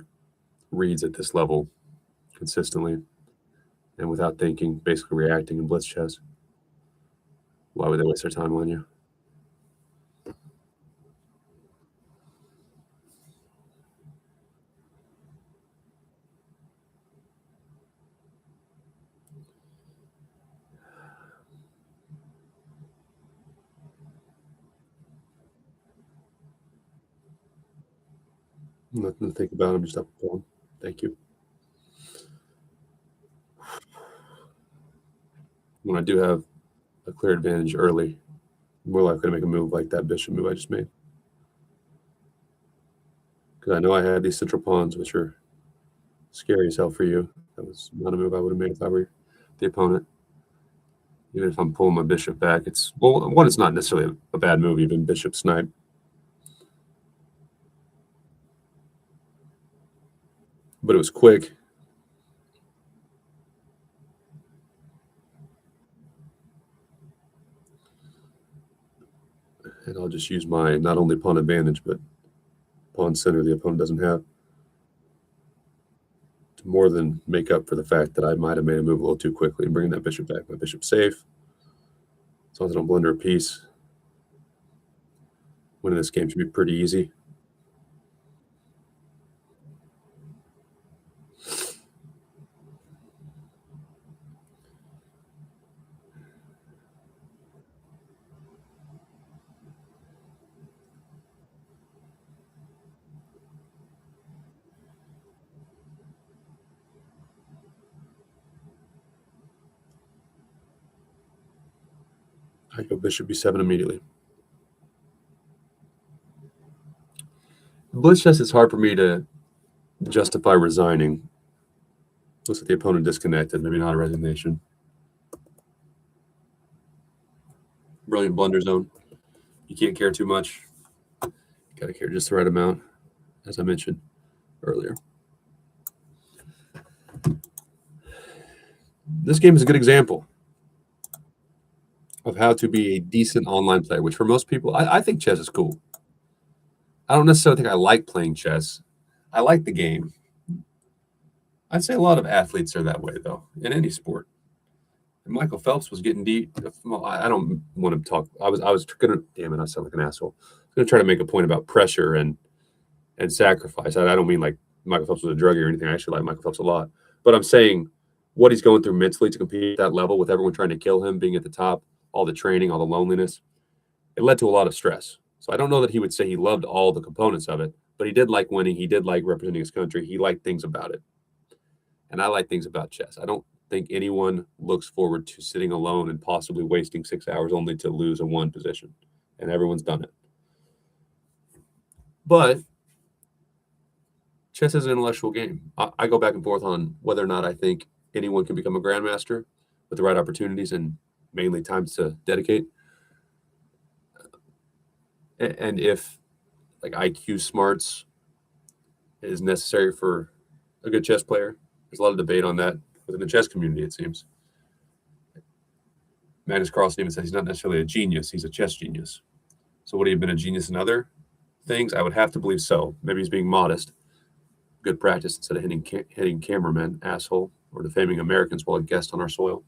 Speaker 2: reads at this level consistently and without thinking, basically reacting in blitz chess? Why would they waste their time on you? Nothing to think about. I'm just up and going. Thank you. When I do have a clear advantage early, I'm more likely to make a move like that bishop move I just made. Because I know I had these central pawns, which are scary as hell for you. That was not a move I would have made if I were the opponent. Even if I'm pulling my bishop back, it's not necessarily a bad move, even bishop snipe. But it was quick. And I'll just use my not only pawn advantage, but pawn center the opponent doesn't have to more than make up for the fact that I might have made a move a little too quickly and bringing that bishop back. My bishop's safe. As long as I don't blunder a piece, winning this game should be pretty easy. I go bishop b7 immediately. Blitz chess, it's hard for me to justify resigning. Looks like the opponent disconnected, maybe not a resignation. Brilliant blunder zone. You can't care too much. You got to care just the right amount, as I mentioned earlier. This game is a good example of how to be a decent online player, which for most people, I think chess is cool. I don't necessarily think I like playing chess. I like the game. I'd say a lot of athletes are that way, though, in any sport. And Michael Phelps was getting deep. Well, I don't want to talk. I was gonna. Damn it! I sound like an asshole. I was gonna try to make a point about pressure and sacrifice. I don't mean like Michael Phelps was a druggie or anything. I actually like Michael Phelps a lot. But I'm saying what he's going through mentally to compete at that level with everyone trying to kill him, being at the top, all the training, all the loneliness, it led to a lot of stress. So I don't know that he would say he loved all the components of it, but he did like winning. He did like representing his country. He liked things about it. And I like things about chess. I don't think anyone looks forward to sitting alone and possibly wasting 6 hours only to lose a one position. And everyone's done it. But chess is an intellectual game. I go back and forth on whether or not I think anyone can become a grandmaster with the right opportunities and mainly time to dedicate. And if like IQ smarts is necessary for a good chess player, there's a lot of debate on that within the chess community, it seems. Magnus Carlsen even says he's not necessarily a genius, he's a chess genius. So would he have been a genius in other things? I would have to believe so. Maybe he's being modest. Good practice instead of hitting cameraman, asshole. or defaming Americans while a guest on our soil.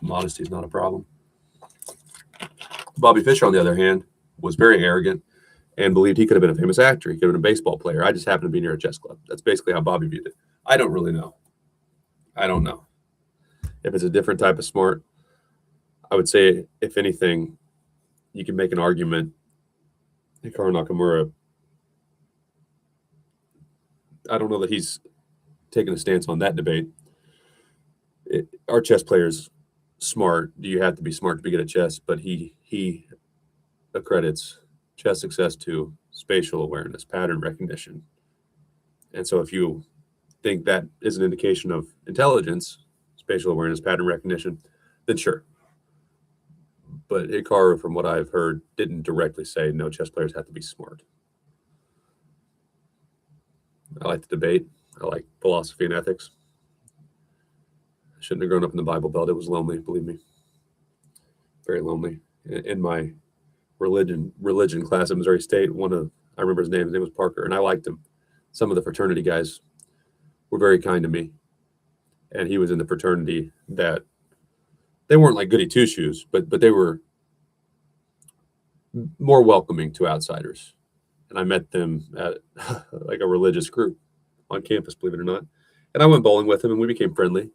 Speaker 2: Modesty is not a problem. Bobby Fischer, on the other hand, was very arrogant and believed he could have been a famous actor. He could have been a baseball player. I just happened to be near a chess club. That's basically how Bobby viewed it. I don't really know. I don't know. If it's a different type of smart, I would say, if anything, you can make an argument. Hikaru Nakamura, I don't know that he's taken a stance on that debate. Our chess players smart. Do you have to be smart to be good at chess? But he accredits chess success to spatial awareness, pattern recognition. And so if you think that is an indication of intelligence, spatial awareness, pattern recognition, then sure. But Hikaru, from what I've heard, didn't directly say no, chess players have to be smart. I like the debate. I like philosophy and ethics. I shouldn't have grown up in the Bible Belt. It was lonely, believe me. Very lonely. In my religion class at Missouri State, I remember his name was Parker, and I liked him. Some of the fraternity guys were very kind to me. And he was in the fraternity that they weren't like goody two-shoes, but they were more welcoming to outsiders. And I met them at like a religious group on campus, believe it or not. And I went bowling with him, and we became friendly,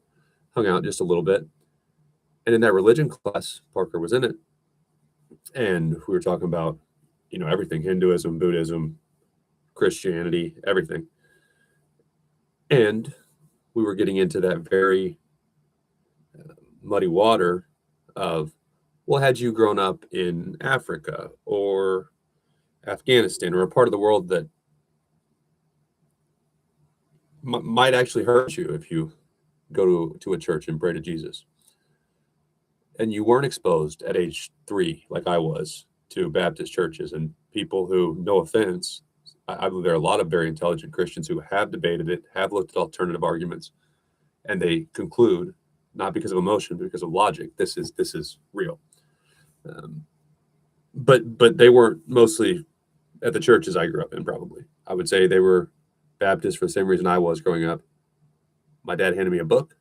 Speaker 2: hung out just a little bit. And in that religion class, Parker was in it. And we were talking about, everything, Hinduism, Buddhism, Christianity, everything. And we were getting into that very muddy water of, well, had you grown up in Africa or Afghanistan or a part of the world that might actually hurt you if you go to a church and pray to Jesus, and you weren't exposed at age 3, like I was, to Baptist churches and people who, no offense, I believe there are a lot of very intelligent Christians who have debated it, have looked at alternative arguments, and they conclude, not because of emotion, but because of logic, this is real. But they weren't mostly at the churches I grew up in, probably. I would say they were Baptist for the same reason I was growing up. My dad handed me a book.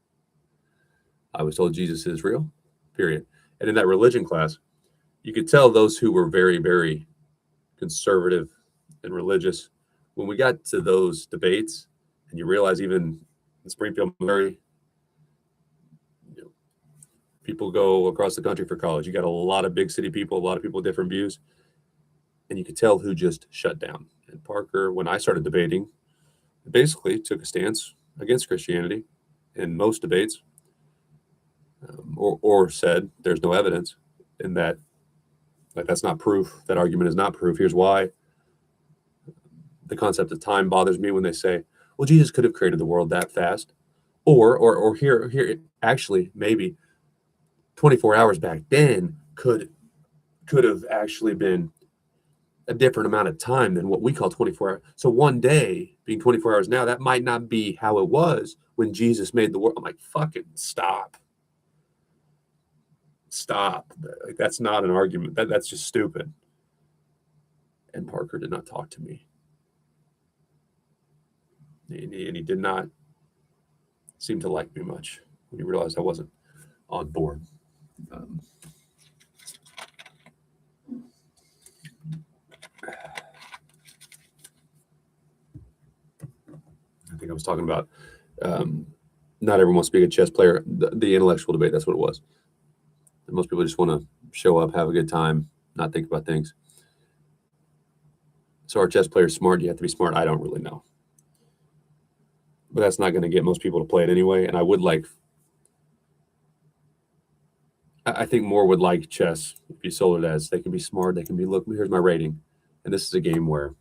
Speaker 2: I was told Jesus is real, period. And in that religion class, you could tell those who were very, very conservative and religious. When we got to those debates, and you realize even in Springfield, Missouri, people go across the country for college. You got a lot of big city people, a lot of people with different views, and you could tell who just shut down. And Parker, when I started debating, basically took a stance against Christianity in most debates, or said there's no evidence, in that, like, that's not proof. That argument is not proof. Here's why. The concept of time bothers me when they say, well, Jesus could have created the world that fast. Or here, actually, maybe 24 hours back then could have actually been a different amount of time than what we call 24 hours. So one day being 24 hours now, that might not be how it was when Jesus made the world. I'm like, fucking stop. Like, that's not an argument. That's just stupid. And Parker did not talk to me. And he did not seem to like me much when he realized I wasn't on board. I think I was talking about not everyone wants to be a chess player. The intellectual debate, that's what it was. And most people just want to show up, have a good time, not think about things. So are chess players smart? Do you have to be smart? I don't really know. But that's not going to get most people to play it anyway. And I think more would like chess if you sold it as they can be smart, they can be, look, here's my rating. And this is a game where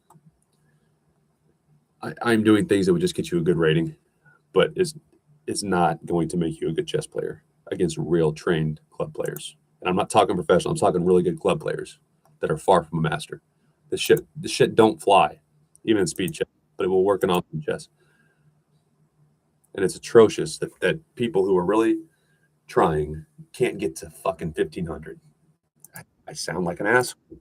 Speaker 2: I'm doing things that would just get you a good rating, but it's not going to make you a good chess player against real trained club players. And I'm not talking professional. I'm talking really good club players that are far from a master. The shit don't fly, even in speed chess, but it will work in offensive chess. And it's atrocious that people who are really trying can't get to fucking 1,500. I sound like an asshole.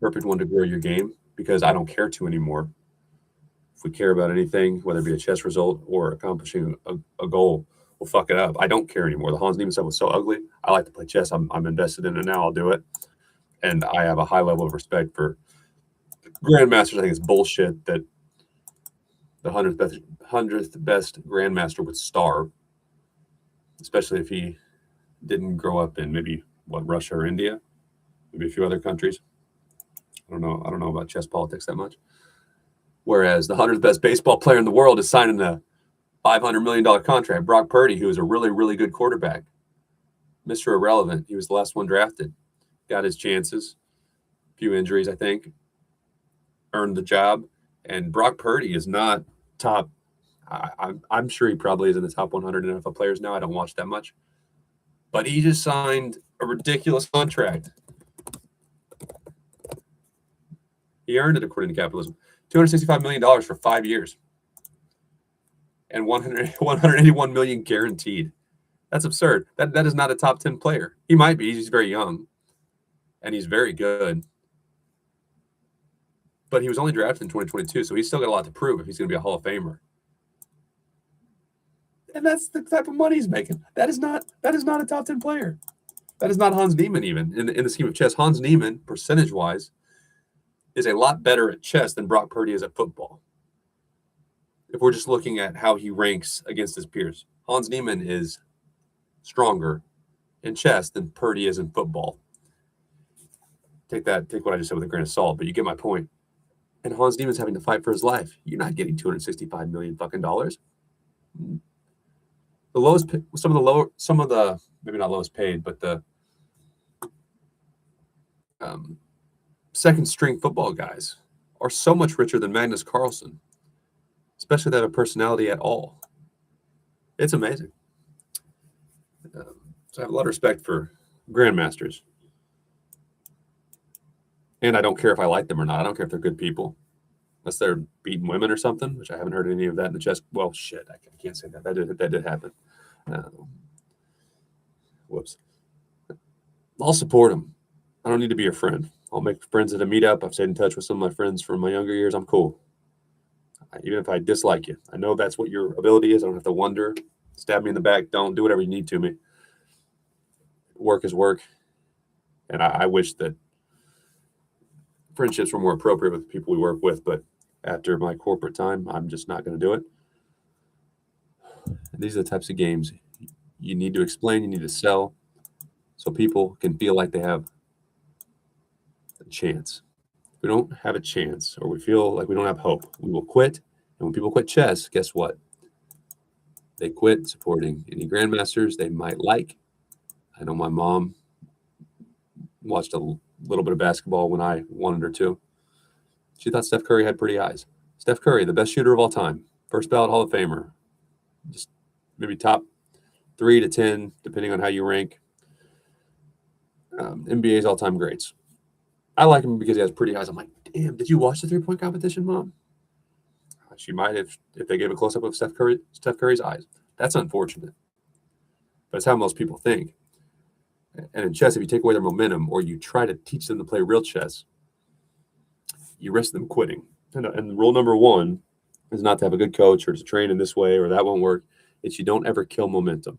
Speaker 2: Perfect one to grow your game, because I don't care to anymore. if we care about anything, whether it be a chess result or accomplishing a goal, we'll fuck it up. I don't care anymore. The Hans Niemann stuff was so ugly. I like to play chess. I'm invested in it now. I'll do it. And I have a high level of respect for grandmasters. I think it's bullshit that the 100th best grandmaster would starve, especially if he didn't grow up in maybe Russia or India, maybe a few other countries. I don't know about chess politics that much. Whereas the 100th best baseball player in the world is signing a $500 million contract. Brock Purdy, who is a really, really good quarterback, Mr. Irrelevant. He was the last one drafted, got his chances, a few injuries, I think, earned the job. And Brock Purdy is not top. I'm sure he probably is in the top 100 NFL players now. I don't watch that much. But he just signed a ridiculous contract. He earned it according to capitalism. $265 million for 5 years. And 181 million guaranteed. That's absurd. That is not a top 10 player. He might be. He's very young. And he's very good. But he was only drafted in 2022, so he's still got a lot to prove if he's going to be a Hall of Famer. And that's the type of money he's making. That is not a top 10 player. That is not Hans Niemann even. In the scheme of chess, Hans Niemann, percentage-wise, is a lot better at chess than Brock Purdy is at football. If we're just looking at how he ranks against his peers, Hans Niemann is stronger in chess than Purdy is in football. Take what I just said with a grain of salt, but you get my point. And Hans Niemann's having to fight for his life. You're not getting $265 million fucking dollars. The lowest, some of the maybe not lowest paid, but the second string football guys are so much richer than Magnus Carlsen, especially that have a personality at all. It's amazing. So I have a lot of respect for grandmasters. And I don't care if I like them or not. I don't care if they're good people. Unless they're beating women or something, which I haven't heard any of that in the chess. Well, shit, I can't say that. That did happen. Whoops. I'll support them. I don't need to be a friend. I'll make friends at a meetup. I've stayed in touch with some of my friends from my younger years. I'm cool. Even if I dislike you. I know that's what your ability is. I don't have to wonder. Stab me in the back. Don't do whatever you need to me. Work is work. And I wish that friendships were more appropriate with the people we work with, but after my corporate time, I'm just not going to do it. And these are the types of games you need to explain, you need to sell, so people can feel like they have a chance. If we don't have a chance, or we feel like we don't have hope, we will quit. And when people quit chess, guess what? They quit supporting any grandmasters they might like. I know my mom watched a little bit of basketball when I wanted her to. She thought Steph Curry had pretty eyes. Steph Curry, the best shooter of all time, first ballot Hall of Famer, just maybe top 3 to 10, depending on how you rank. NBA's all-time greats. I like him because he has pretty eyes. I'm like, damn, did you watch the three-point competition, Mom? She might have if they gave a close-up of Steph Curry's eyes. That's unfortunate. But it's how most people think. And in chess, if you take away their momentum or you try to teach them to play real chess, you risk them quitting. And rule number 1 is not to have a good coach or to train in this way or that won't work. It's you don't ever kill momentum.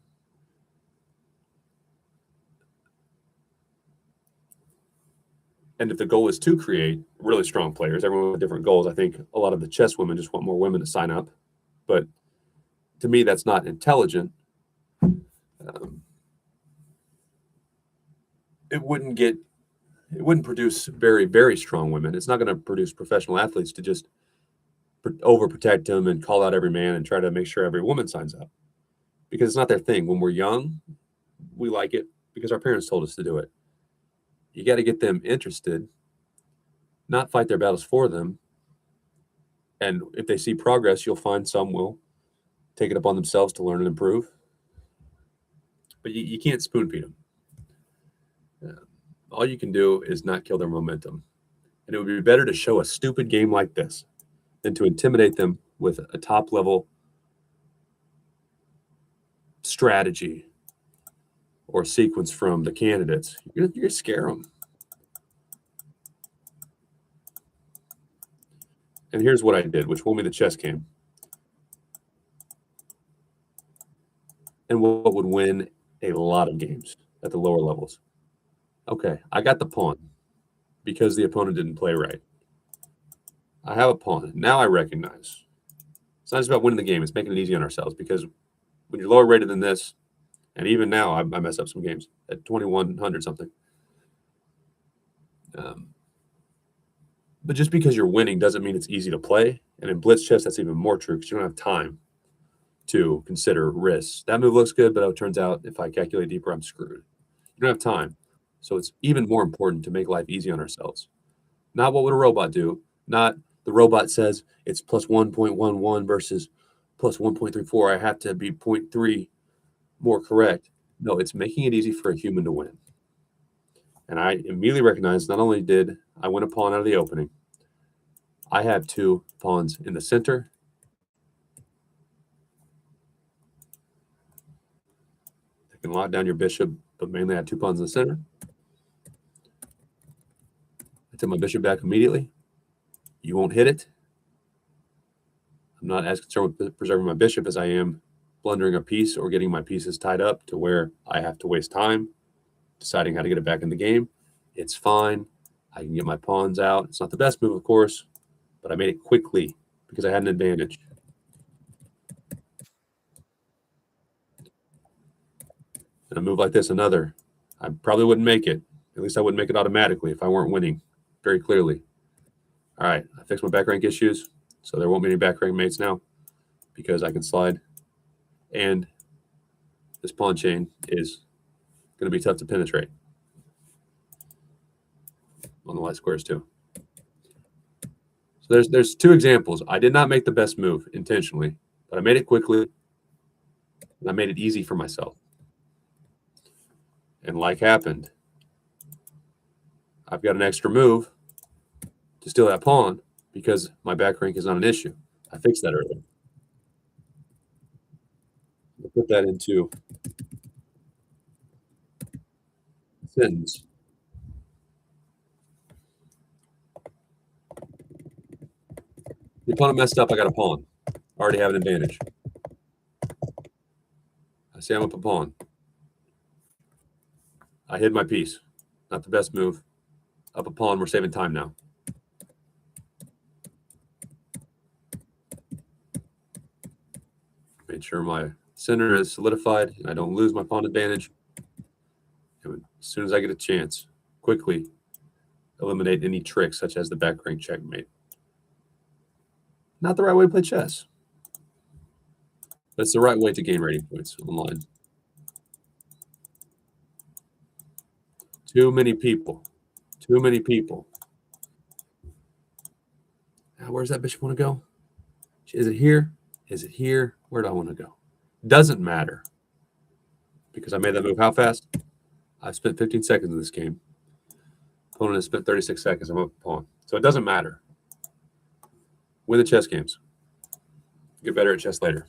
Speaker 2: And if the goal is to create really strong players, everyone with different goals, I think a lot of the chess women just want more women to sign up. But to me, that's not intelligent. It wouldn't produce very, very strong women. It's not going to produce professional athletes to just overprotect them and call out every man and try to make sure every woman signs up, because it's not their thing. When we're young, we like it because our parents told us to do it. You got to get them interested, not fight their battles for them. And if they see progress, you'll find some will take it upon themselves to learn and improve. But you can't spoon feed them. All you can do is not kill their momentum. And it would be better to show a stupid game like this than to intimidate them with a top-level strategy or sequence from the candidates. You're going to scare them. And here's what I did, which won me the chess game. And what would win a lot of games at the lower levels. Okay, I got the pawn because the opponent didn't play right. I have a pawn. Now I recognize it's not just about winning the game, it's making it easy on ourselves because when you're lower rated than this, and even now I mess up some games at 2100 something. But just because you're winning doesn't mean it's easy to play. And in Blitz chess, that's even more true because you don't have time to consider risks. That move looks good, but it turns out if I calculate deeper, I'm screwed. You don't have time. So it's even more important to make life easy on ourselves. Not what would a robot do. Not the robot says it's plus 1.11 versus plus 1.34. I have to be 0.3 more correct. No, it's making it easy for a human to win. And I immediately recognized not only did I win a pawn out of the opening, I have 2 pawns in the center. I can lock down your bishop, but mainly I have 2 pawns in the center. I take my bishop back immediately. You won't hit it. I'm not as concerned with preserving my bishop as I am blundering a piece or getting my pieces tied up to where I have to waste time deciding how to get it back in the game. It's fine. I can get my pawns out. It's not the best move, of course, but I made it quickly because I had an advantage. And a move like this, another, I probably wouldn't make it. At least I wouldn't make it automatically if I weren't winning very clearly. All right, I fixed my back rank issues, so there won't be any back rank mates now because I can slide. And this pawn chain is going to be tough to penetrate on the light squares too. So there's 2 examples. I did not make the best move intentionally, but I made it quickly, and I made it easy for myself. And like happened, I've got an extra move to steal that pawn because my back rank is not an issue. I fixed that earlier. I'll put that into a sentence. The opponent messed up. I got a pawn. I already have an advantage. I say I'm up a pawn. I hid my piece. Not the best move. Up a pawn. We're saving time now. Made sure my center is solidified and I don't lose my pawn advantage. And as soon as I get a chance, quickly eliminate any tricks such as the back rank checkmate. Not the right way to play chess. That's the right way to gain rating points online. Too many people. Too many people. Now, where's that bishop want to go? Is it here? Is it here? Where do I want to go? Doesn't matter. Because I made that move how fast? I've spent 15 seconds in this game. Opponent has spent 36 seconds. I'm up a pawn. So it doesn't matter. Win the chess games. Get better at chess later.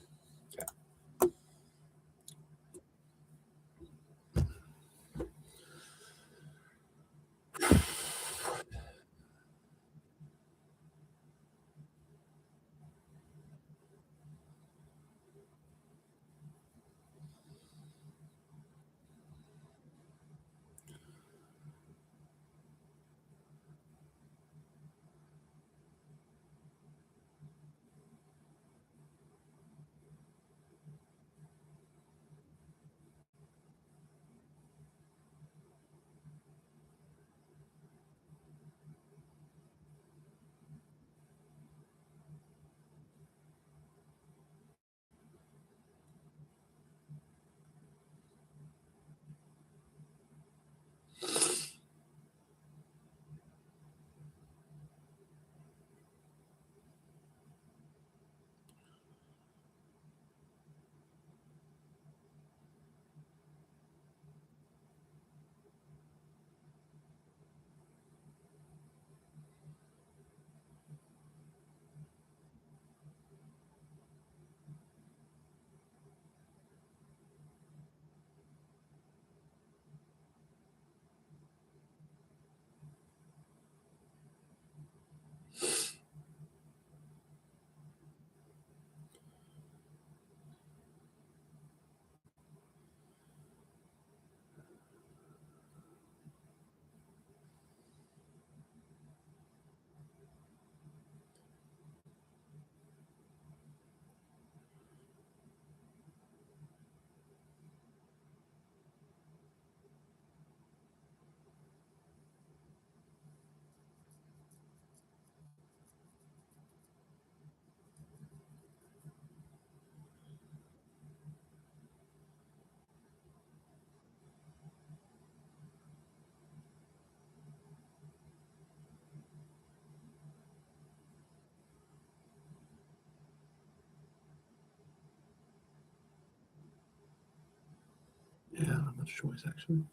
Speaker 2: not much choice, actually.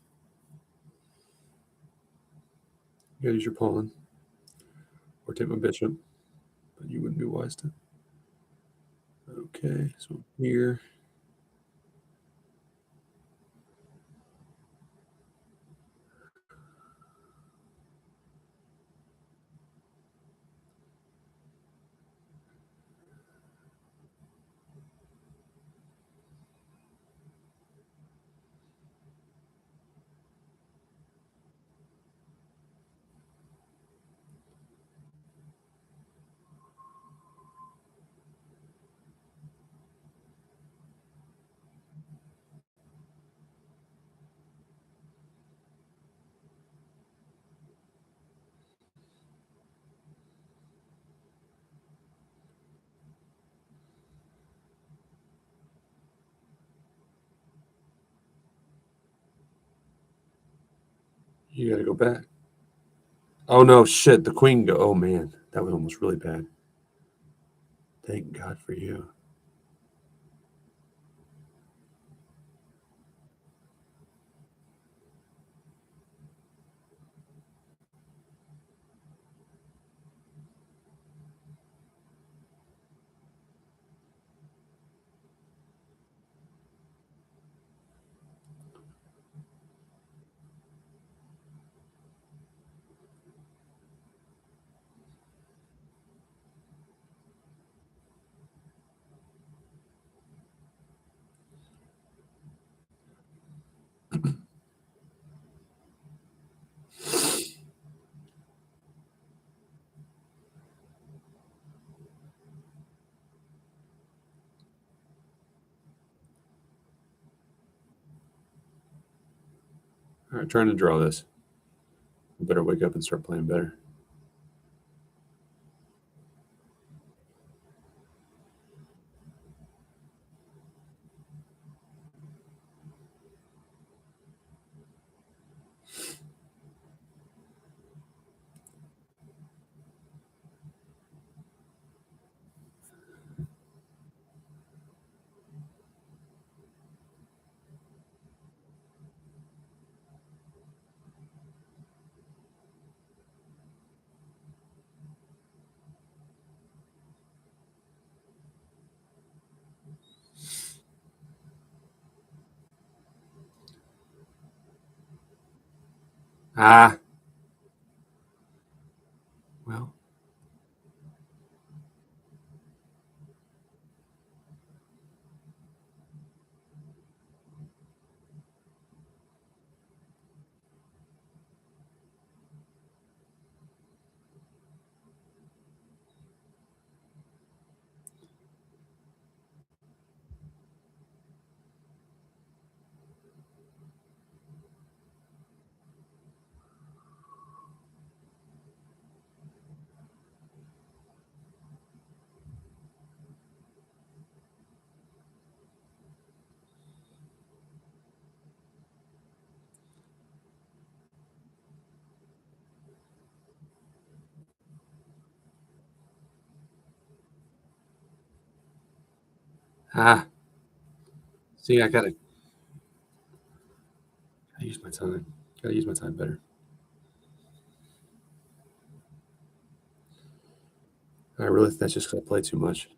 Speaker 2: You gotta use your pawn. Or take my bishop. But you wouldn't be wise to. Okay, so here. You gotta go back. Oh no, shit! The queen go. Oh man, that was almost really bad. Thank God for you. All right, trying to draw this. I better wake up and start playing better. Ah, well. Ah, see, I gotta use my time. Gotta use my time better. I really, that's just because I play too much.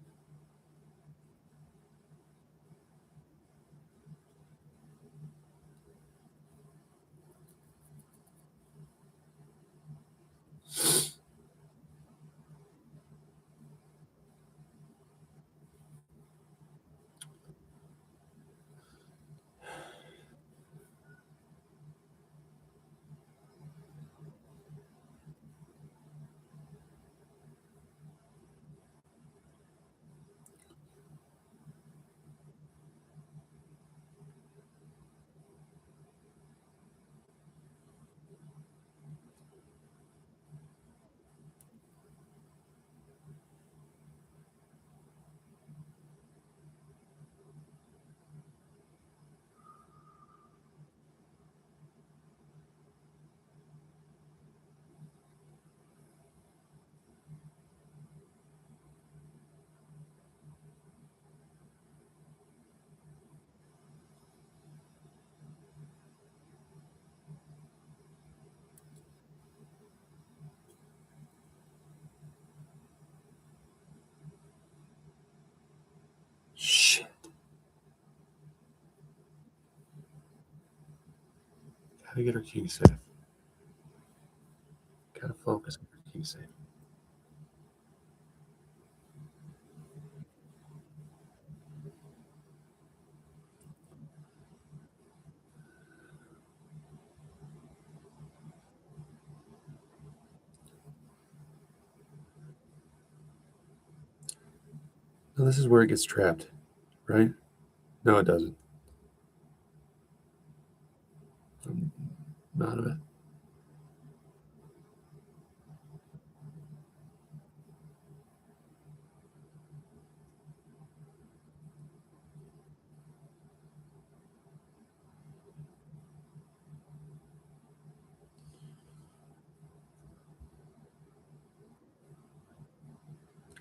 Speaker 2: Gotta get her king safe. Gotta focus on her king safe. Now this is where it gets trapped, right? No, it doesn't. I'm out of it.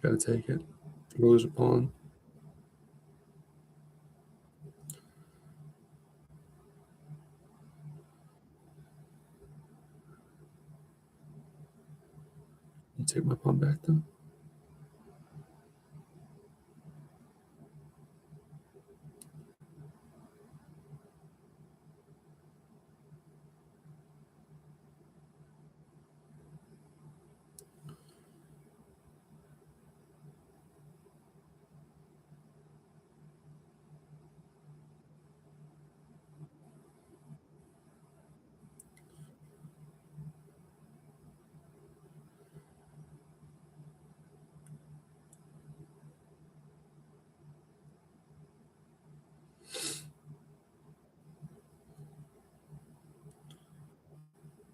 Speaker 2: Gotta take it. Lose a pawn. You take my pawn back though.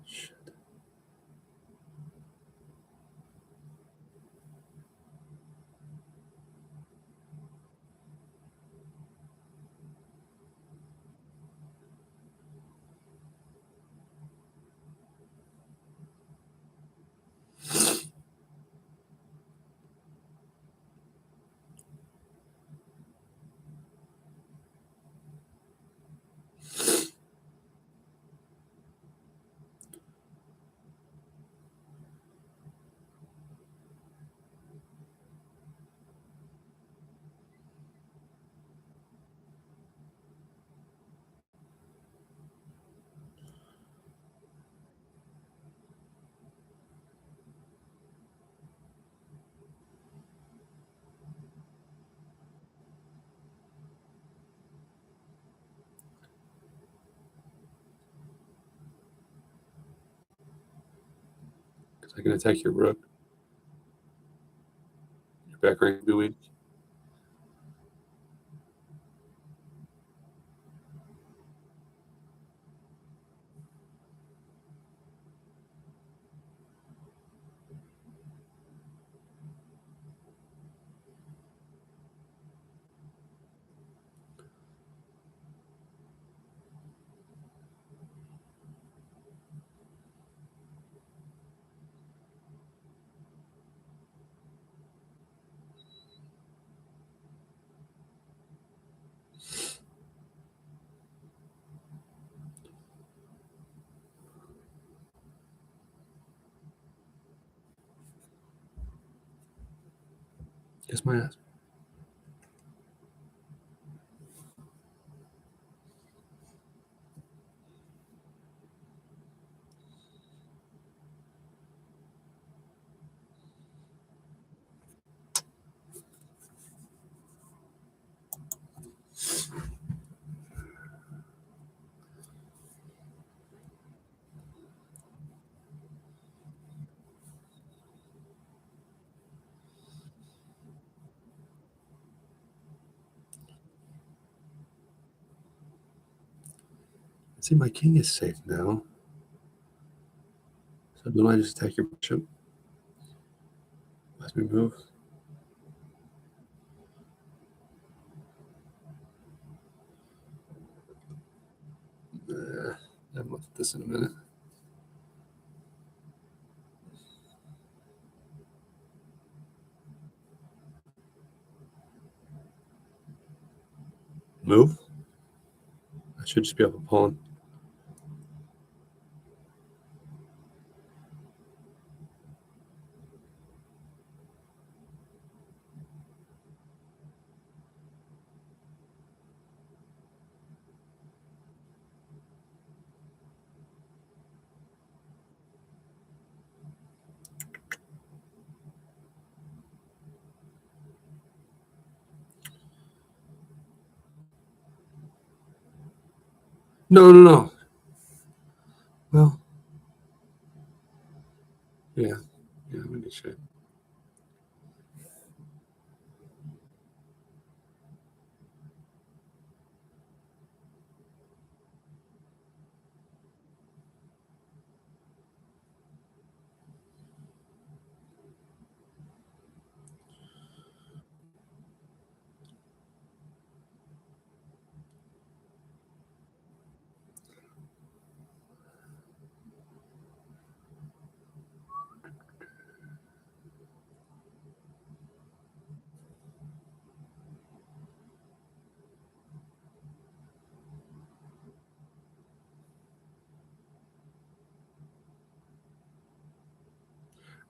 Speaker 2: Shit. Because I can attack your rook. Your back rank will be weak. Kiss my ass. See, my king is safe now. So don't I just attack your bishop? Let me move. I'm look at this in a minute. Move. I should just be up a pawn. No, no, no. Well, yeah, yeah, I'm in good shape.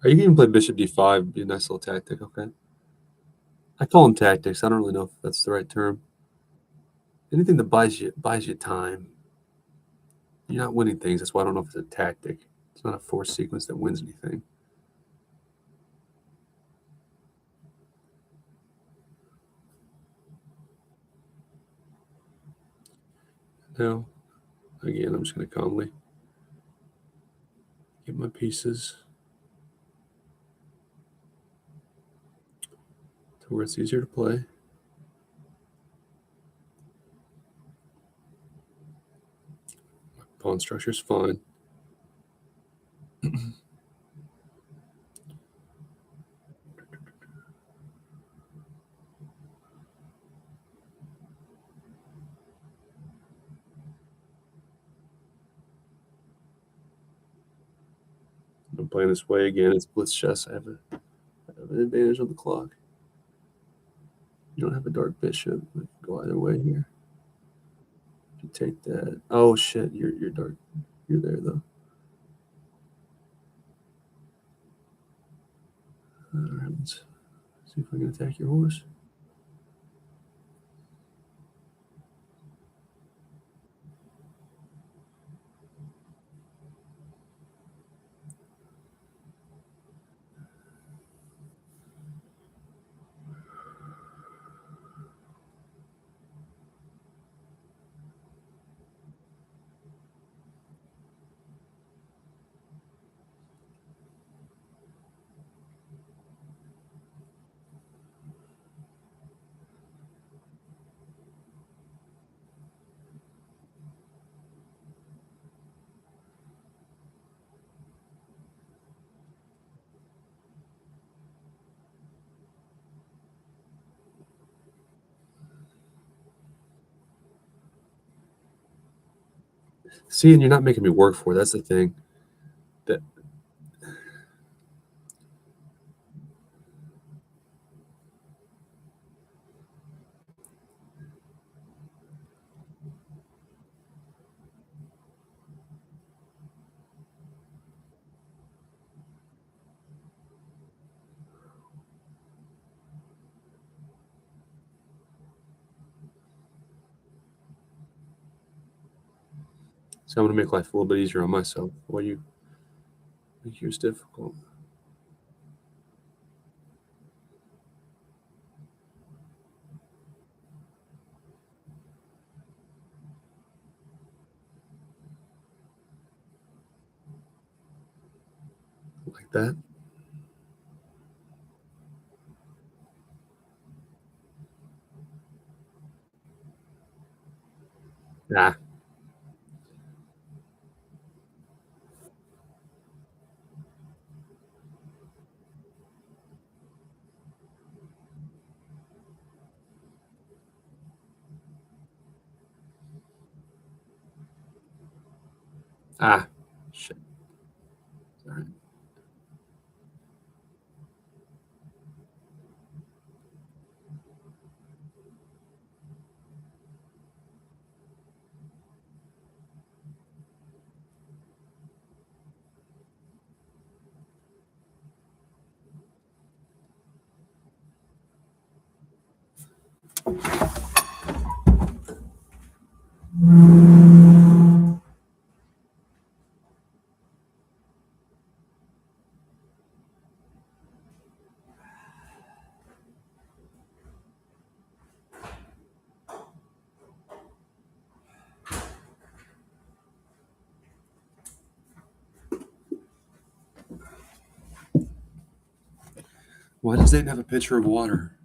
Speaker 2: You can even play bishop d5, be a nice little tactic, okay? I call them tactics. I don't really know if that's the right term. Anything that buys you time. You're not winning things. That's why I don't know if it's a tactic. It's not a force sequence that wins anything. No. Again, I'm just going to calmly get my pieces to where it's easier to play. My pawn structure is fine. I'm playing this way again. It's blitz chess. I have an advantage on the clock. You don't have a dark bishop. We can go either way here. If you take that, oh shit, you're dark. You're there though. All right, let's see if I can attack your horse. See, and you're not making me work for it. That's the thing. That so I'm gonna make life a little bit easier on myself. Why you make yours difficult? Like that. Ah, ah, shit. All right. Why does Dayton have a pitcher of water?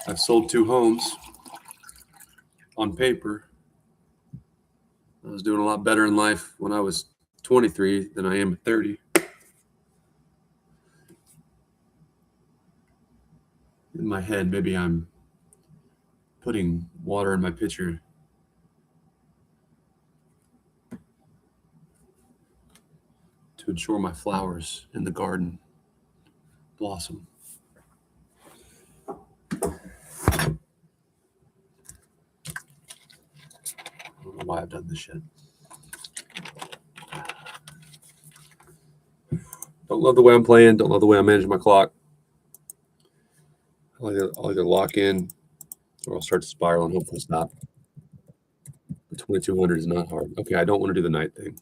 Speaker 2: I've sold 2 homes. On paper, I was doing a lot better in life when I was 23 than I am at 30. In my head, maybe I'm putting water in my pitcher to ensure my flowers in the garden blossom. I don't know why I've done this shit. Don't love the way I'm playing. Don't love the way I'm managing my clock. I'll either lock in or I'll start to spiral and hopefully stop. The 2200 is not hard. Okay, I don't want to do the night thing.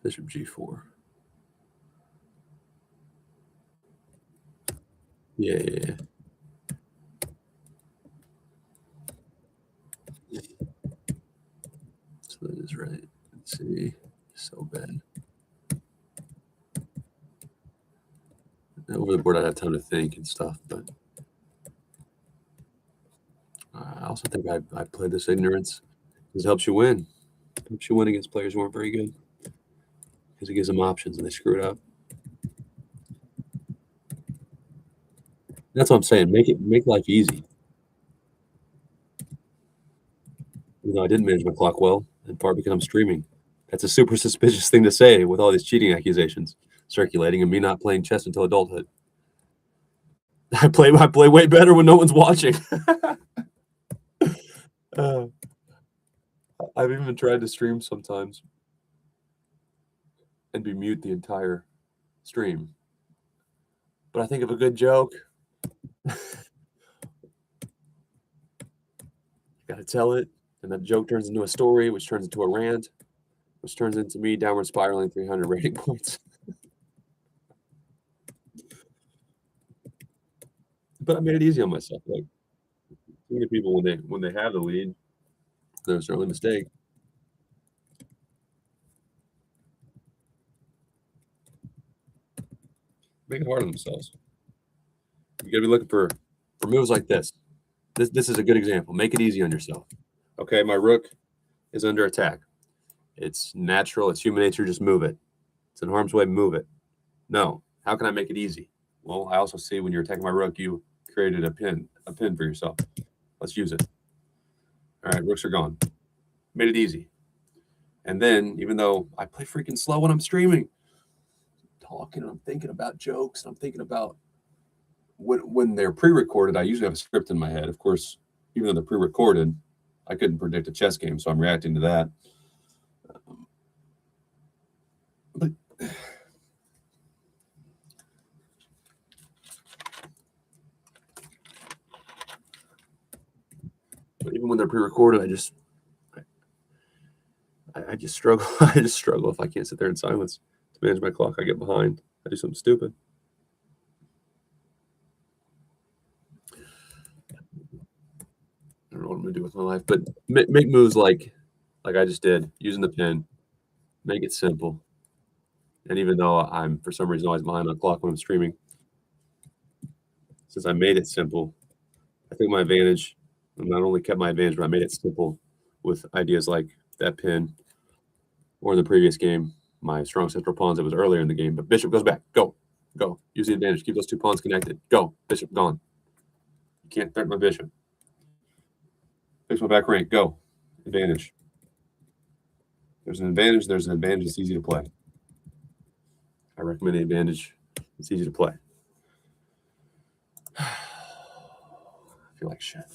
Speaker 2: Bishop G4. Yeah. So that is right. Let's see. So bad. Over the board, I'd have time to think and stuff, but I also think I played this ignorance because it helps you win. It helps you win against players who aren't very good because it gives them options and they screw it up. That's what I'm saying. Make life easy. You know, I didn't manage my clock well, in part because I'm streaming. That's a super suspicious thing to say with all these cheating accusations circulating and me not playing chess until adulthood. I play way better when no one's watching. I've even tried to stream sometimes and be mute the entire stream. But I think of a good joke. Got to tell it, and that joke turns into a story, which turns into a rant, which turns into me downward spiraling 300 rating points. But I made it easy on myself. Like too many people when they have the lead, there's an early mistake. Make it hard on themselves. You gotta be looking for moves like this. This is a good example. Make it easy on yourself. Okay, my rook is under attack. It's natural. It's human nature. Just move it. It's in harm's way. Move it. No. How can I make it easy? Well, I also see when you're attacking my rook, you created a pin for yourself. Let's use it. All right, rooks are gone. Made it easy. And then, even though I play freaking slow when I'm streaming, talking, and I'm thinking about jokes, and I'm thinking about when they're pre-recorded, I usually have a script in my head. Of course, even though they're pre-recorded, I couldn't predict a chess game, so I'm reacting to that. But even when they're pre-recorded, I just struggle. I just struggle if I can't sit there in silence to manage my clock. I get behind. I do something stupid. I don't know what I'm gonna do with my life, but make moves like I just did, using the pin. Make it simple. And even though I'm for some reason always behind on the clock when I'm streaming, since I made it simple, I think my advantage. I not only kept my advantage, but I made it simple with ideas like that pin, or in the previous game, my strong central pawns that was earlier in the game. But bishop goes back. Go. Use the advantage. Keep those 2 pawns connected. Go. Bishop gone. You can't threaten my bishop. Fix my back rank. Go. Advantage. There's an advantage. There's an advantage. It's easy to play. I recommend the advantage. It's easy to play. I feel like shit.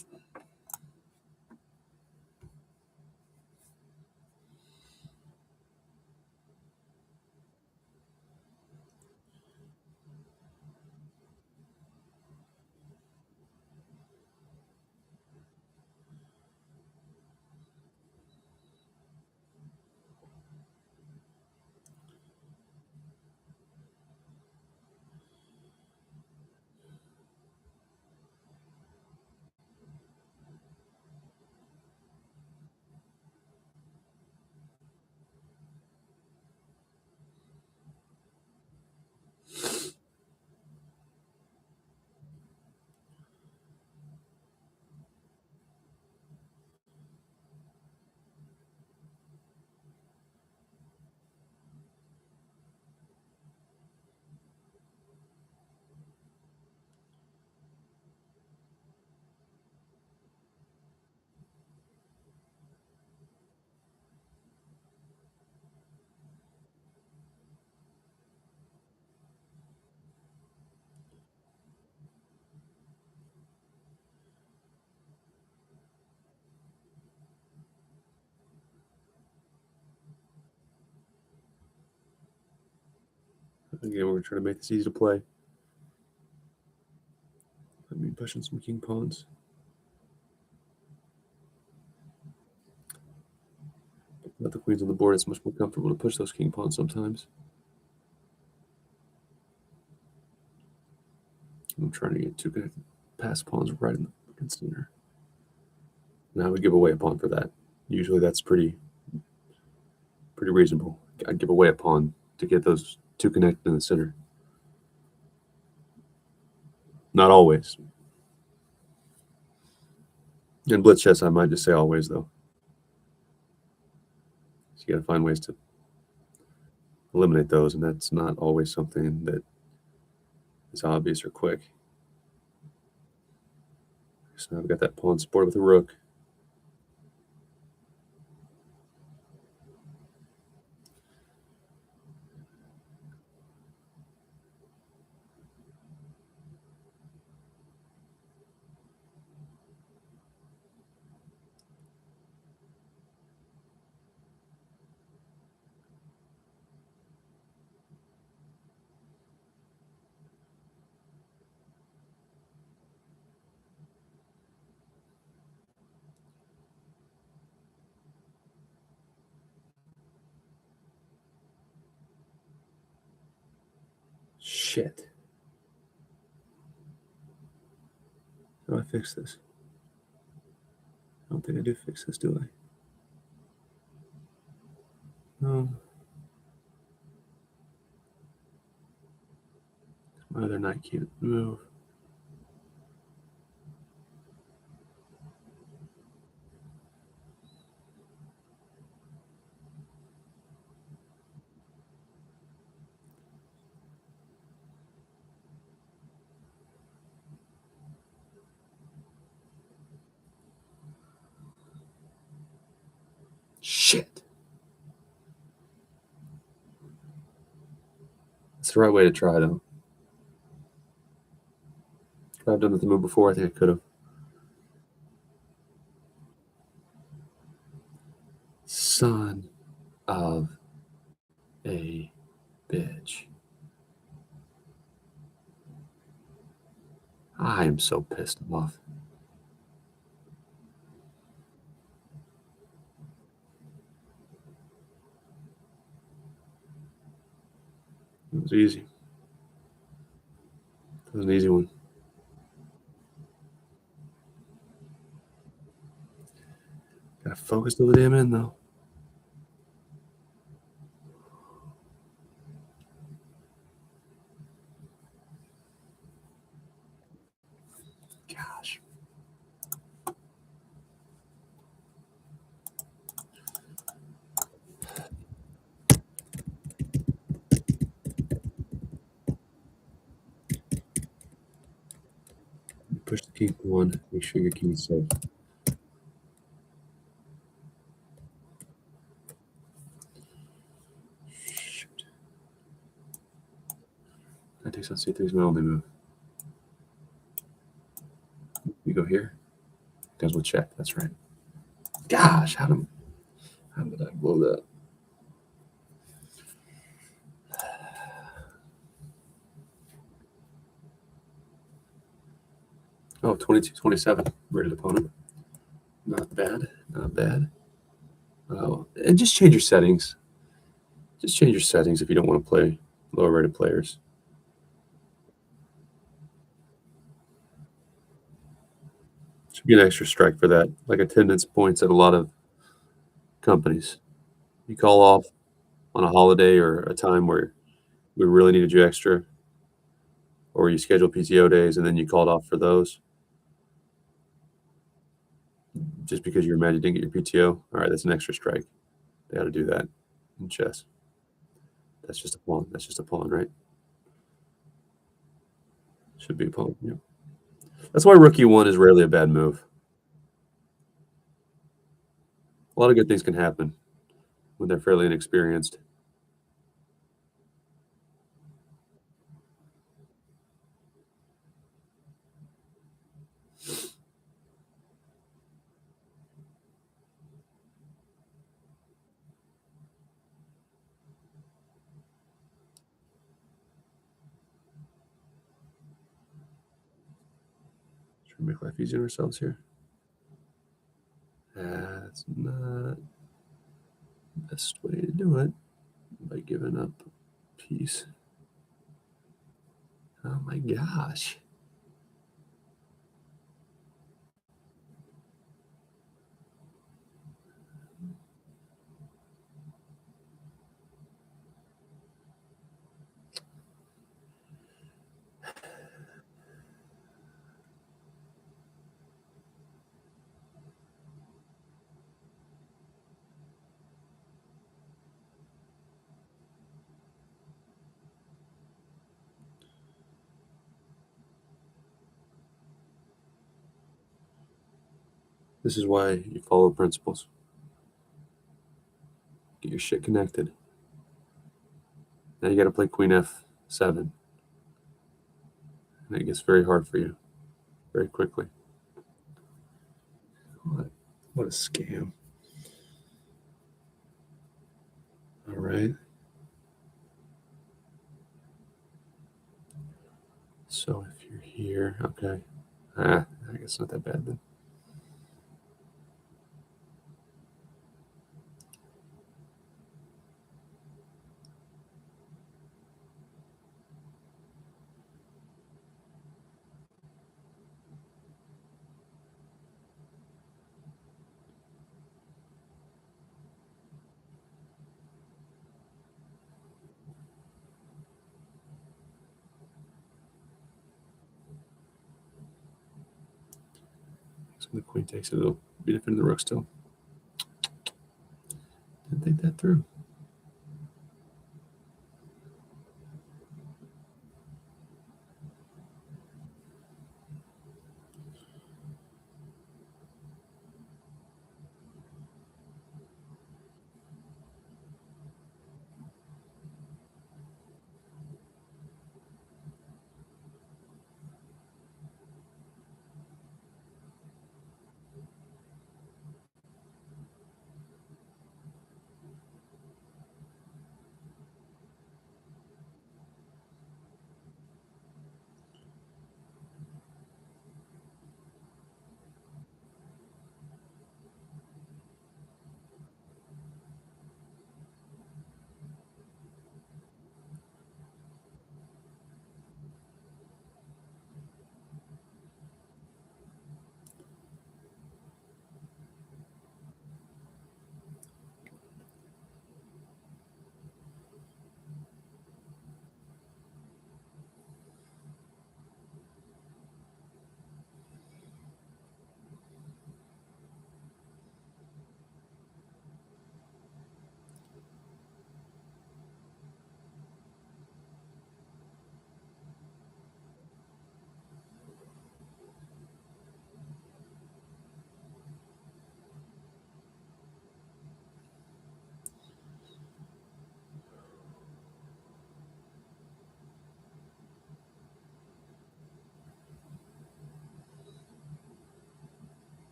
Speaker 2: Again, we're trying to make this easy to play. Let me push in some king pawns. Let the queens on the board. It's much more comfortable to push those king pawns sometimes. I'm trying to get two good pass pawns right in the center. Now I would give away a pawn for that. Usually that's pretty reasonable. I'd give away a pawn to get those two connected in the center. Not always. In blitz chess, I might just say always, though. So you got to find ways to eliminate those, and that's not always something that is obvious or quick. So now I've got that pawn supported with a rook. Shit. How do I fix this? I don't think I do fix this, do I? No. My other knight can't move. Shit. That's the right way to try, though. If I've done the move before, I think I could have. Son of a bitch. I am so pissed off. It was easy. It was an easy one. Gotta focus till the damn end, though. Gosh. Push the king for one. Make sure your king is safe. Shoot. That takes on c3 is my only move. We go here. Guys will check. That's right. Gosh, how did I blow that? Oh, 22-27. Rated opponent. Not bad. Not bad. Oh, and just change your settings. Just change your settings if you don't want to play lower rated players. Should be an extra strike for that, like attendance points at a lot of companies. You call off on a holiday or a time where we really needed you extra, or you schedule PTO days and then you called off for those just because you're mad you didn't get your PTO. All right, that's an extra strike. They got to do that in chess. That's just a pawn. That's just a pawn, right? Should be a pawn. Yeah. That's why rook e1 is rarely a bad move. A lot of good things can happen when they're fairly inexperienced. Try to make life easier on ourselves here. That's not the best way to do it by giving up a piece. Oh my gosh. This is why you follow principles. Get your shit connected. Now you got to play Queen F7. And it gets very hard for you very quickly. What a scam. All right. So if you're here, okay. I guess not that bad then. So when the queen takes it, it'll be defending the rook still. Didn't think that through.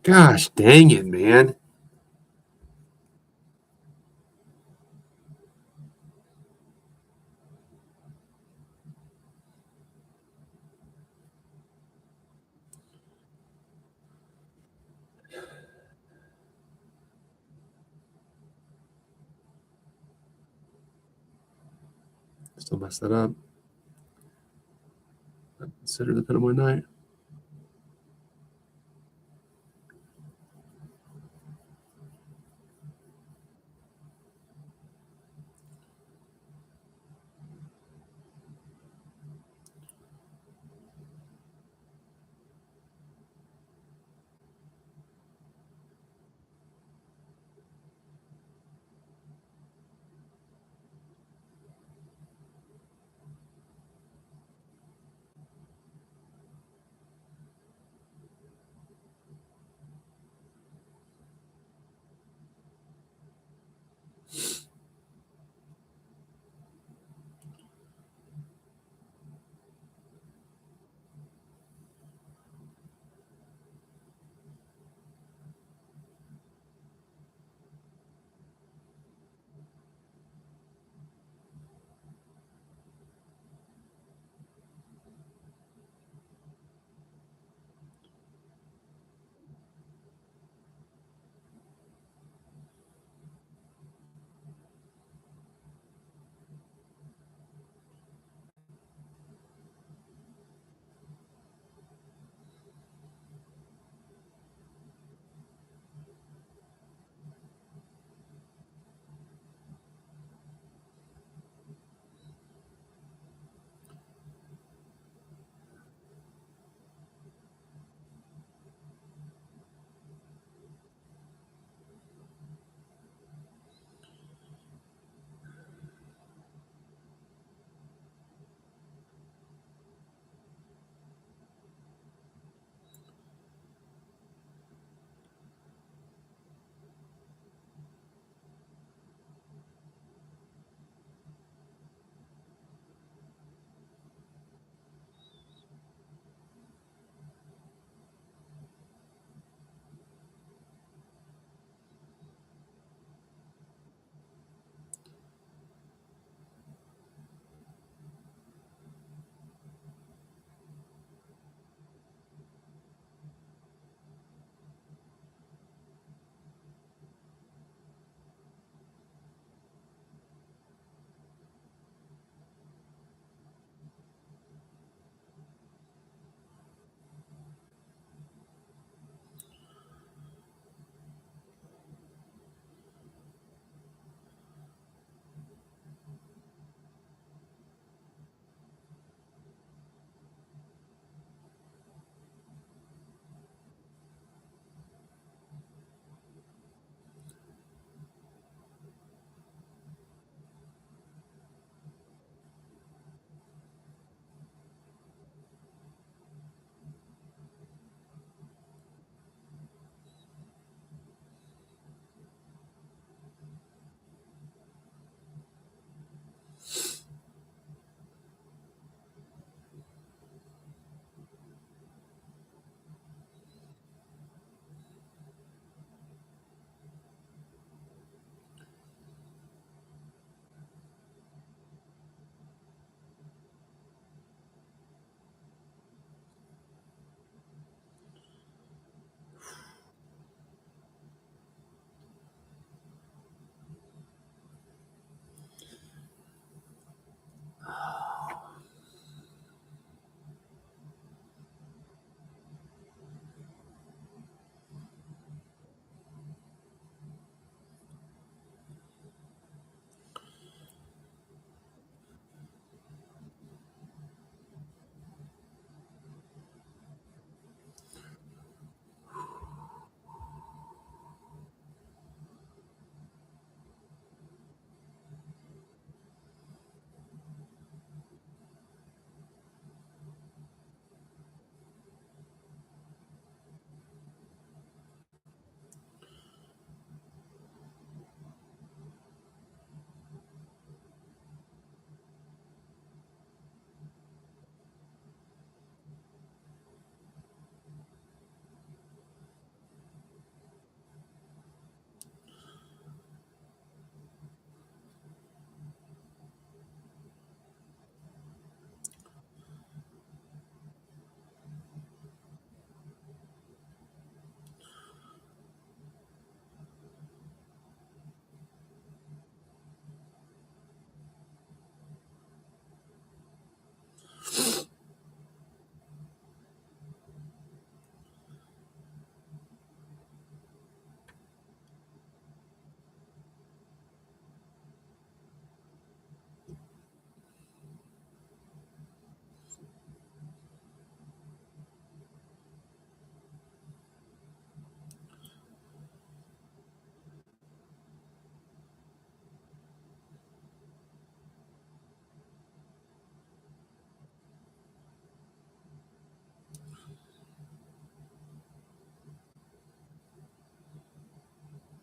Speaker 2: Gosh dang it, man. Still messed that up. Consider the pin of my knight.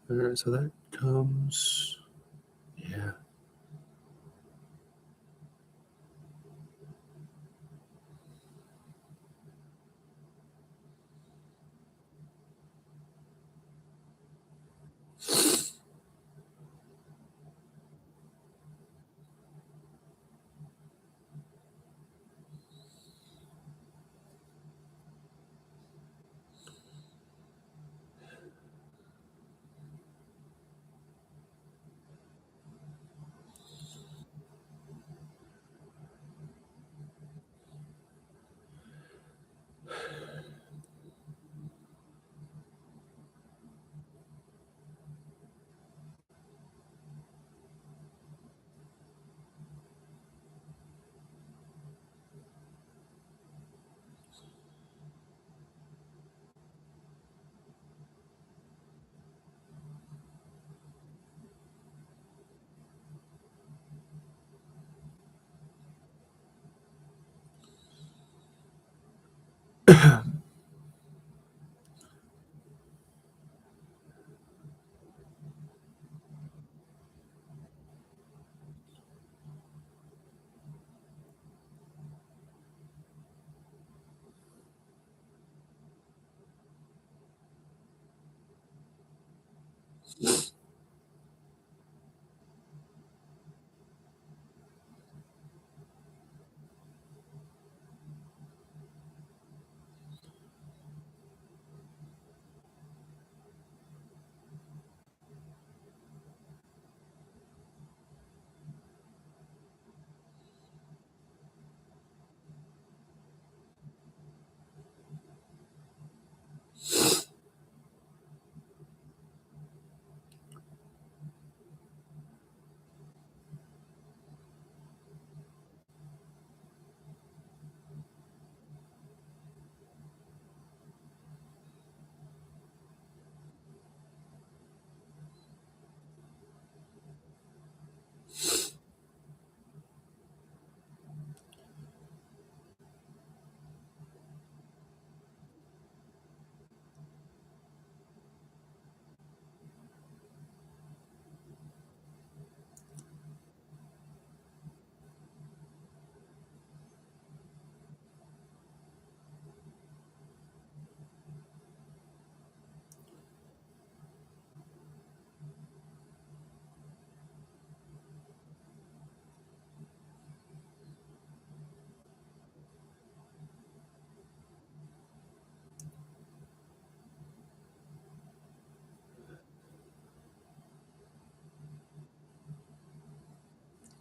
Speaker 2: All right, so that comes, yeah.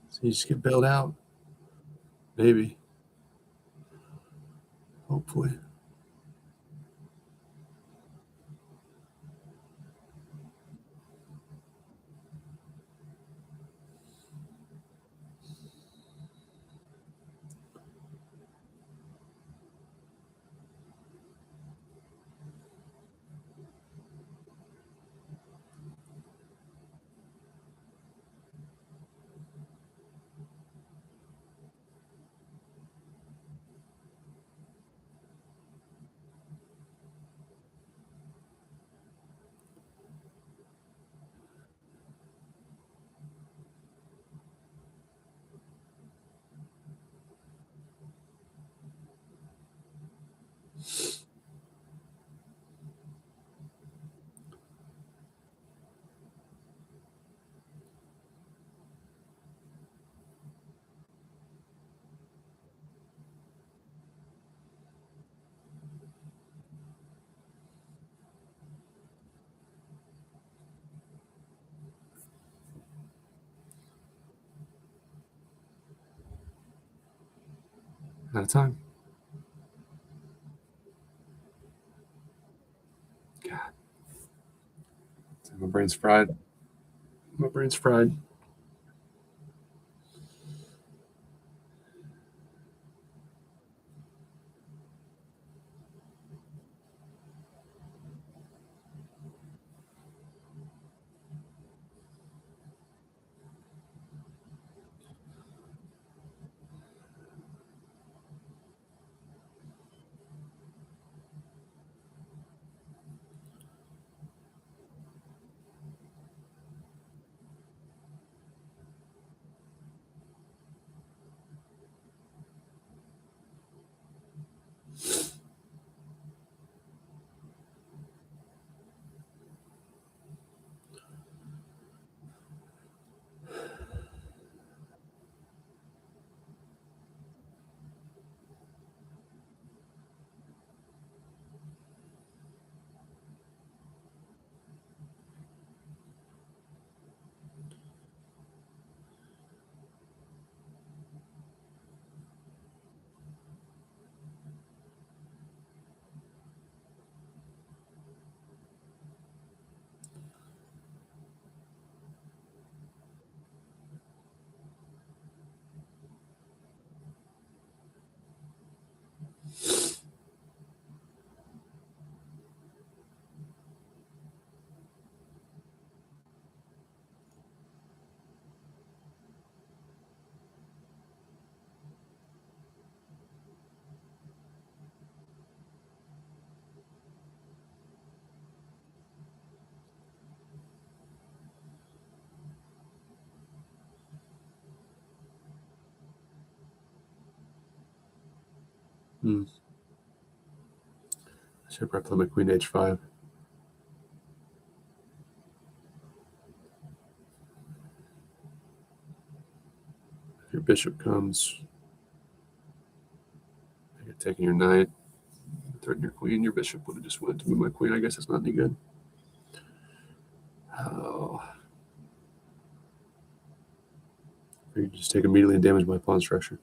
Speaker 2: So you just get bailed out, maybe, hopefully. Out of time. God, my brain's fried. My brain's fried. I should probably play my queen h5. If your bishop comes, you're taking your knight, threaten your queen. Your bishop would have just went to move my queen. I guess that's not any good. Oh. You just take immediately and damage my pawn structure.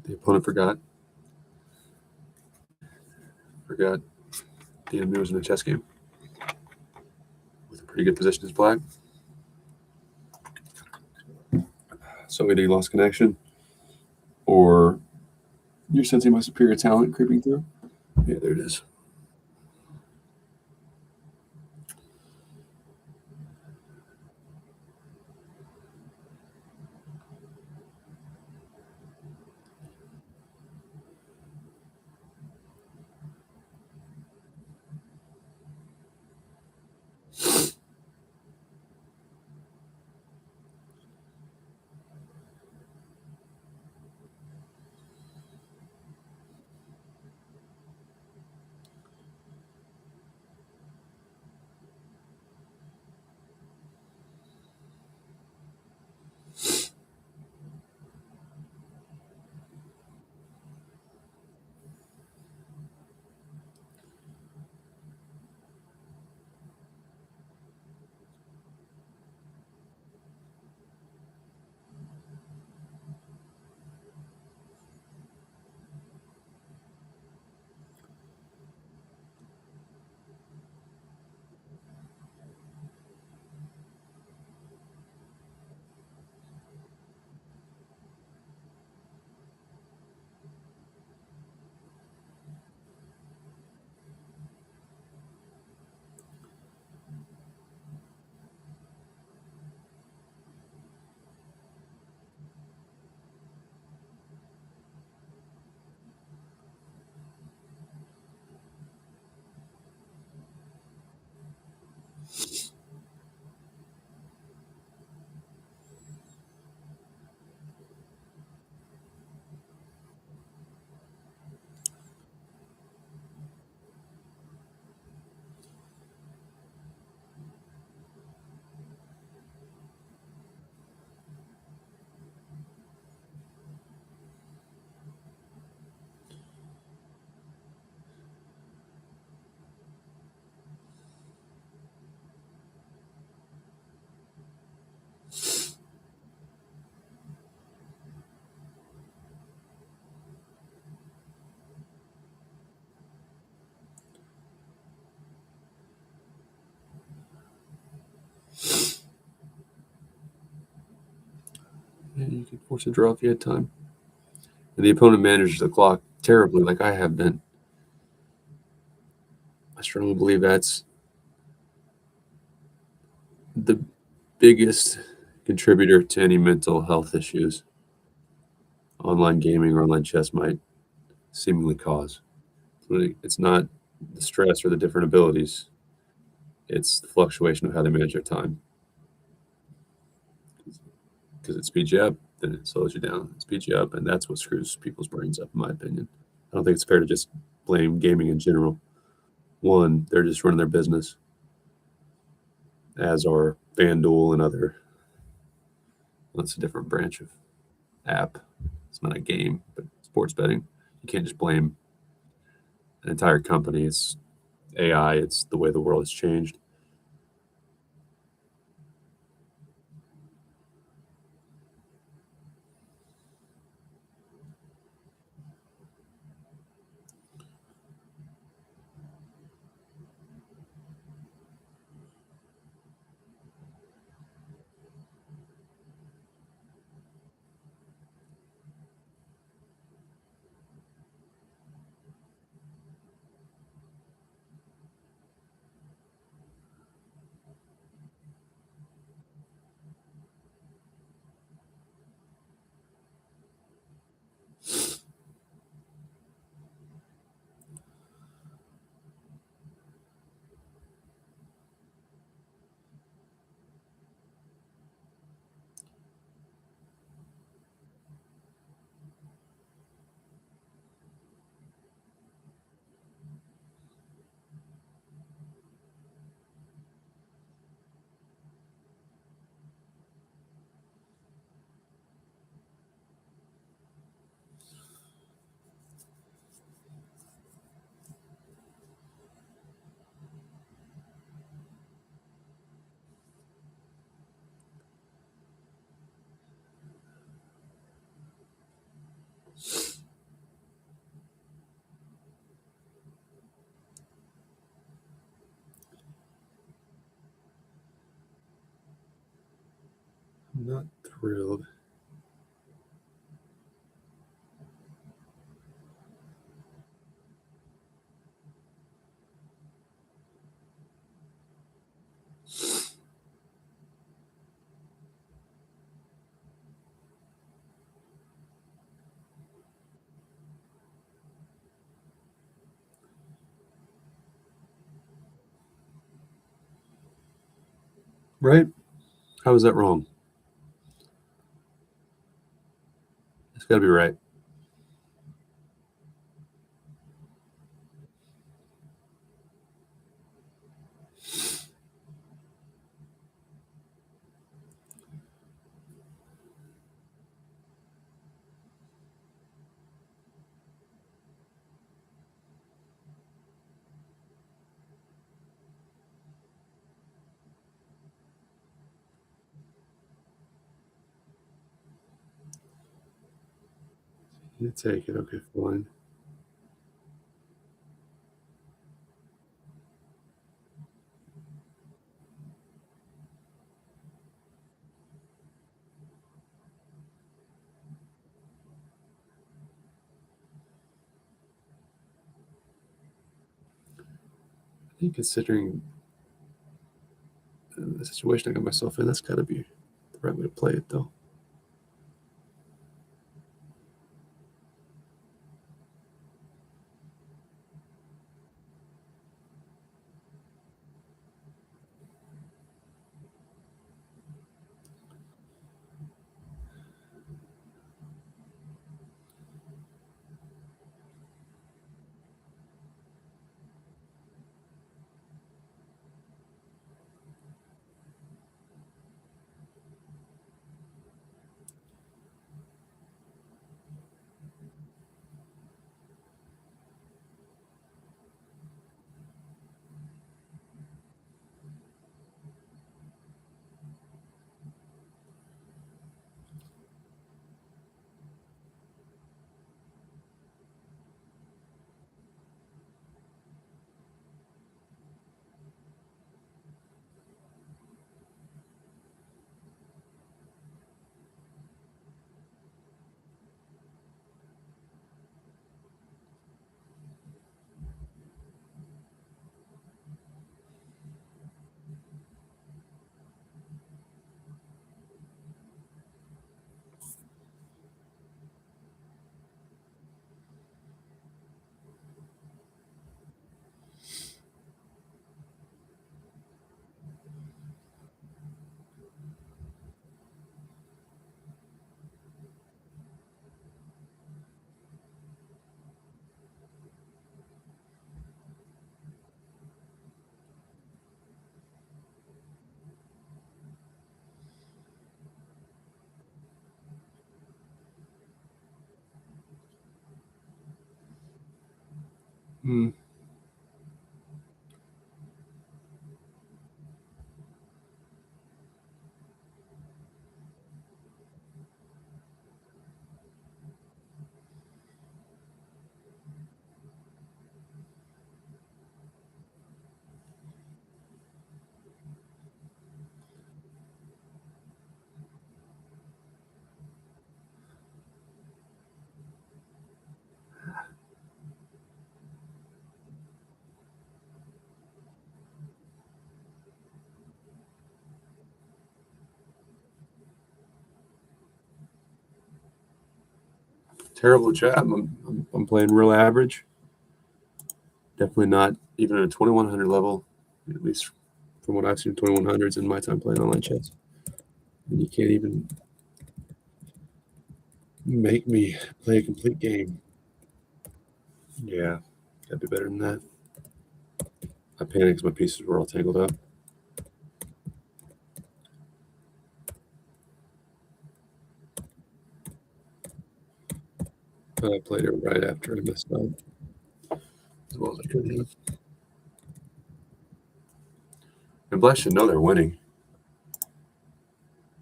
Speaker 2: The opponent forgot the enemy was in a chess game with a pretty good position as black. So either you lost connection or you're sensing my superior talent creeping through. Yeah, there it is. Yeah, you can force a draw if you had time. And the opponent manages the clock terribly, like I have been. I strongly believe that's the biggest contributor to any mental health issues online gaming or online chess might seemingly cause. It's not the stress or the different abilities, it's the fluctuation of how they manage their time. Because it speeds you up, then it slows you down. It speeds you up, and that's what screws people's brains up, in my opinion. I don't think it's fair to just blame gaming in general. One, they're just running their business, as are FanDuel and other. That's a different branch of app. It's not a game, but sports betting. You can't just blame an entire company. It's AI. It's the way the world has changed. Not thrilled. Right? How is that wrong? It's got to be right. You take it. Okay, fine. I think considering the situation I got myself in, that's got to be the right way to play it, though. Hmm. Terrible job. I'm playing real average. Definitely not even at a 2100 level, at least from what I've seen 2100s in my time playing online chess. And you can't even make me play a complete game. Yeah, gotta do better than that. I panicked because my pieces were all tangled up. But I played it right after I messed up as well as I could have. And Bless should know they're winning.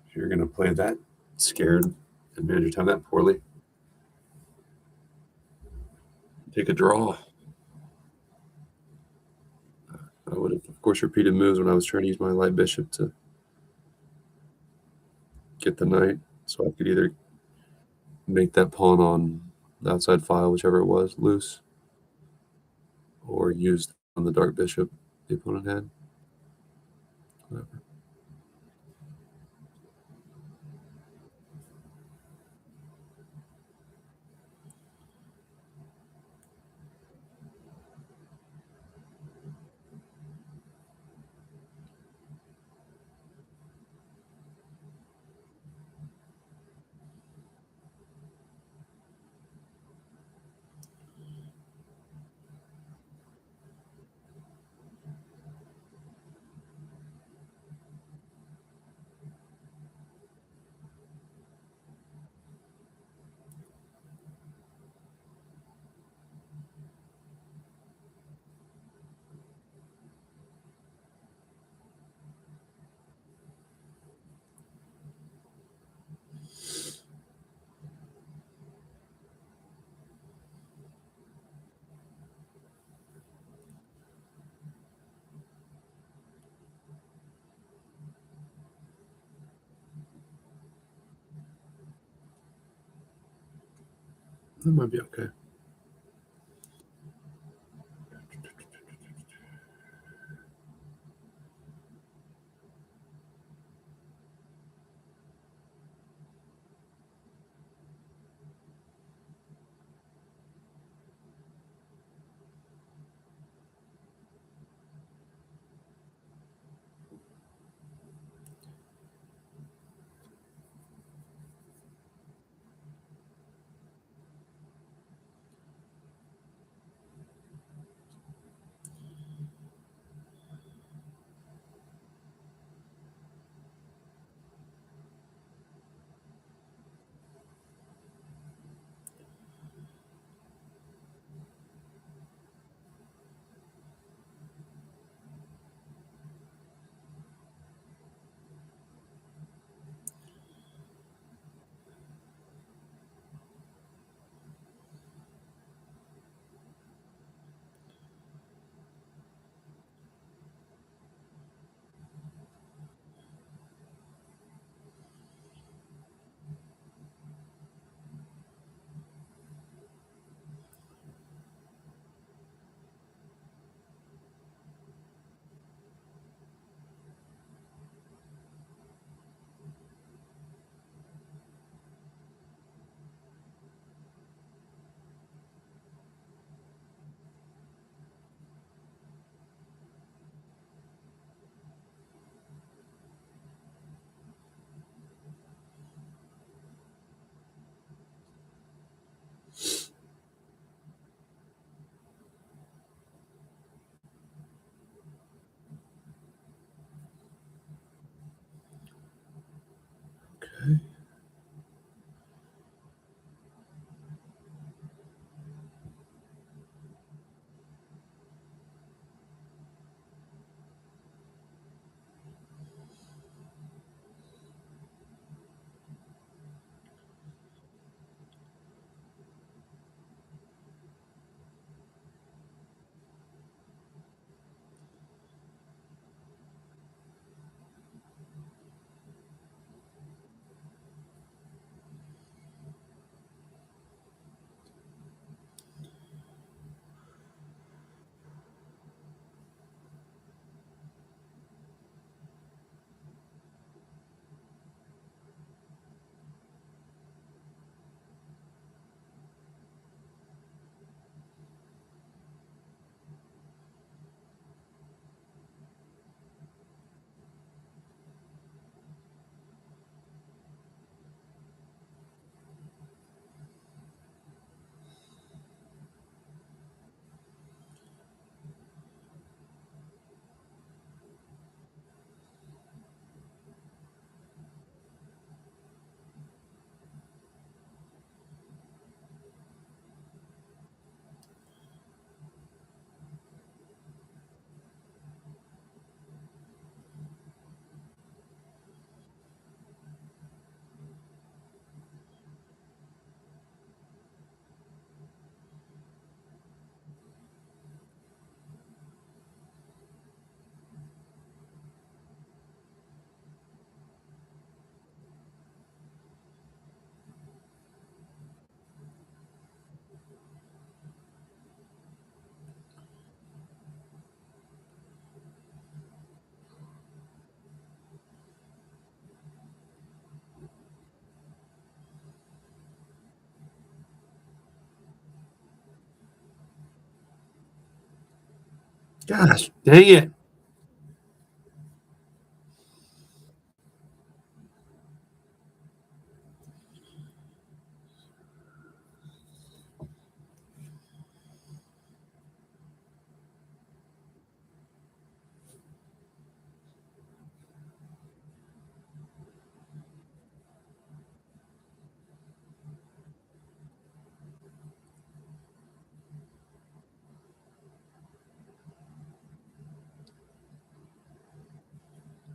Speaker 2: If you're going to play that scared and manage your time that poorly, take a draw. I would have, of course, repeated moves when I was trying to use my light bishop to get the knight, so I could either make that pawn on the outside file, whichever it was, loose, or use on the dark bishop the opponent had. Whatever. That might be okay. Gosh, dang it.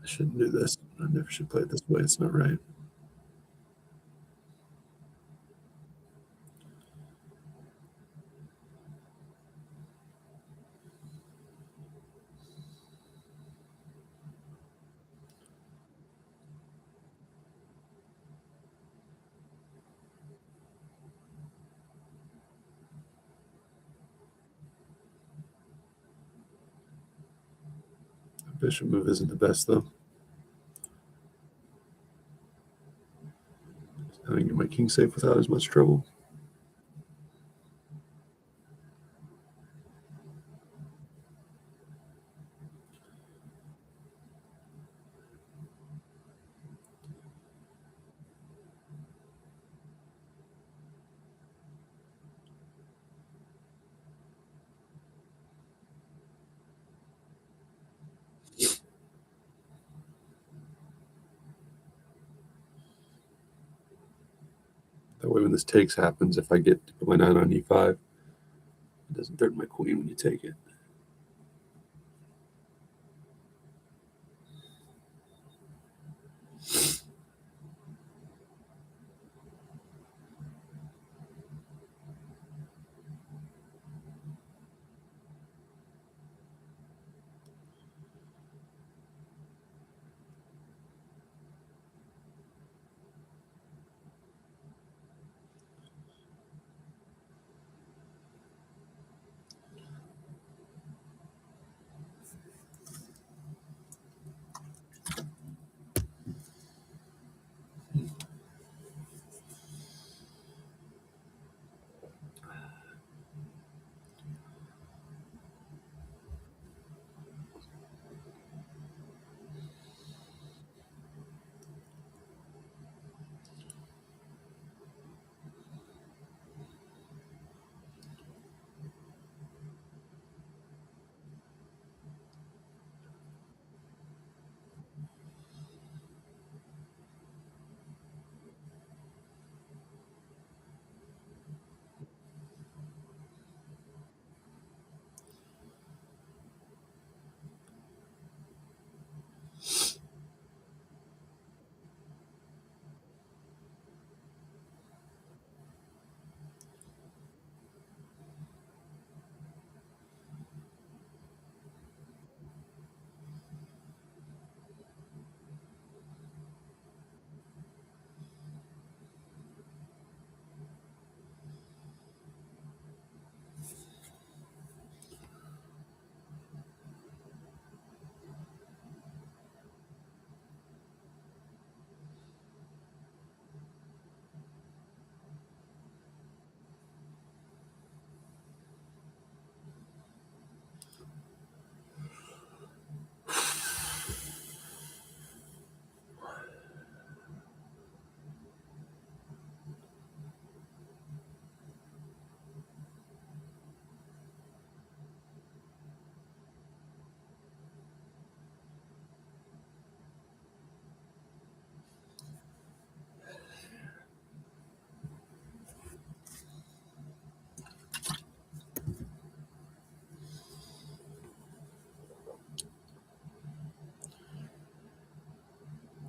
Speaker 2: I shouldn't do this. I never should play it this way. It's not right. Bishop move isn't the best, though. I can get my king safe without as much trouble. That way, when this takes happens, if I get to put my knight on e5, it doesn't threaten my queen when you take it.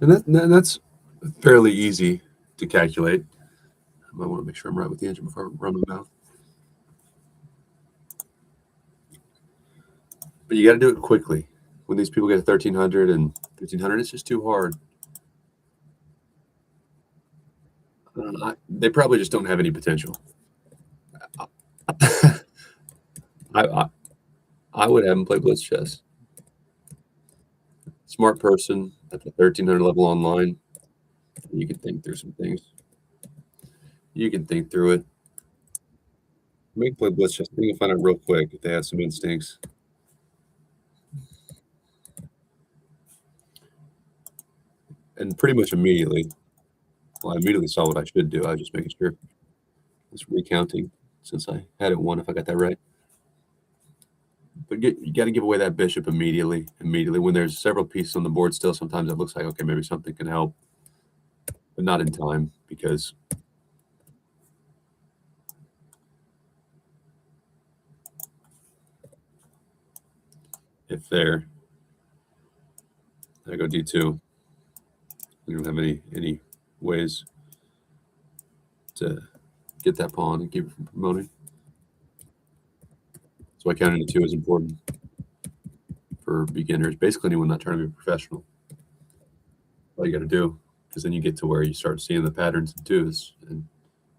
Speaker 2: And that's fairly easy to calculate. I might want to make sure I'm right with the engine before I run my mouth. But you got to do it quickly. When these people get 1,300 and 1,500, it's just too hard. They probably just don't have any potential. I, I would have them play Blitz chess. Smart person at the 1,300 level online. You can think through some things. You can think through it. Make play Blitz chess. You can find out real quick if they have some instincts. and pretty much immediately. Well, I immediately saw what I should do. I was just making sure. Just recounting since I had it won if I got that right. But you got to give away that bishop immediately. Immediately when there's several pieces on the board still, sometimes it looks like okay, maybe something can help, but not in time because if I go d2, we don't have any ways to get that pawn and keep it from promoting. So I counting to 2 is important for beginners, basically anyone not trying to be professional. All you got to do, because then you get to where you start seeing the patterns in 2s, and you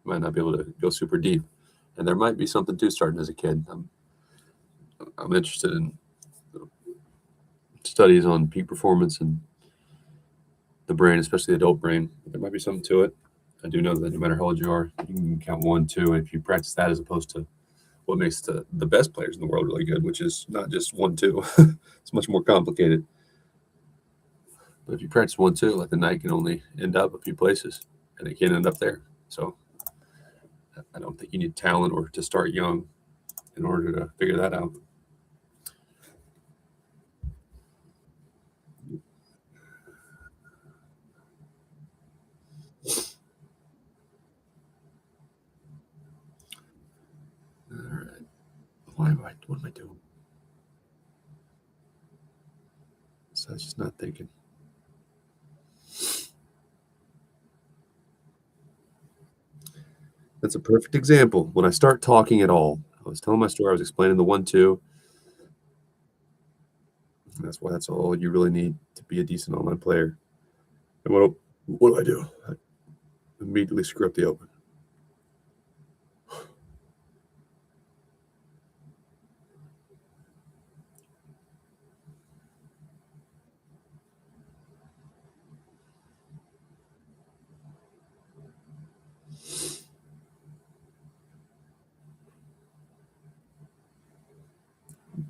Speaker 2: might not be able to go super deep. And there might be something too starting as a kid. I'm interested in studies on peak performance and the brain, especially the adult brain. There might be something to it. I do know that no matter how old you are, you can count 1, 2, and if you practice that as opposed to what makes the best players in the world really good, which is not just 1, 2. It's much more complicated. But if you practice 1, 2, like the knight can only end up a few places, and it can't end up there. So I don't think you need talent or to start young in order to figure that out. All right. What am I doing? So I was just not thinking. That's a perfect example. When I start talking at all, I was telling my story, I was explaining the 1, 2. That's why that's all you really need to be a decent online player. And what do I do? I immediately screw up the open.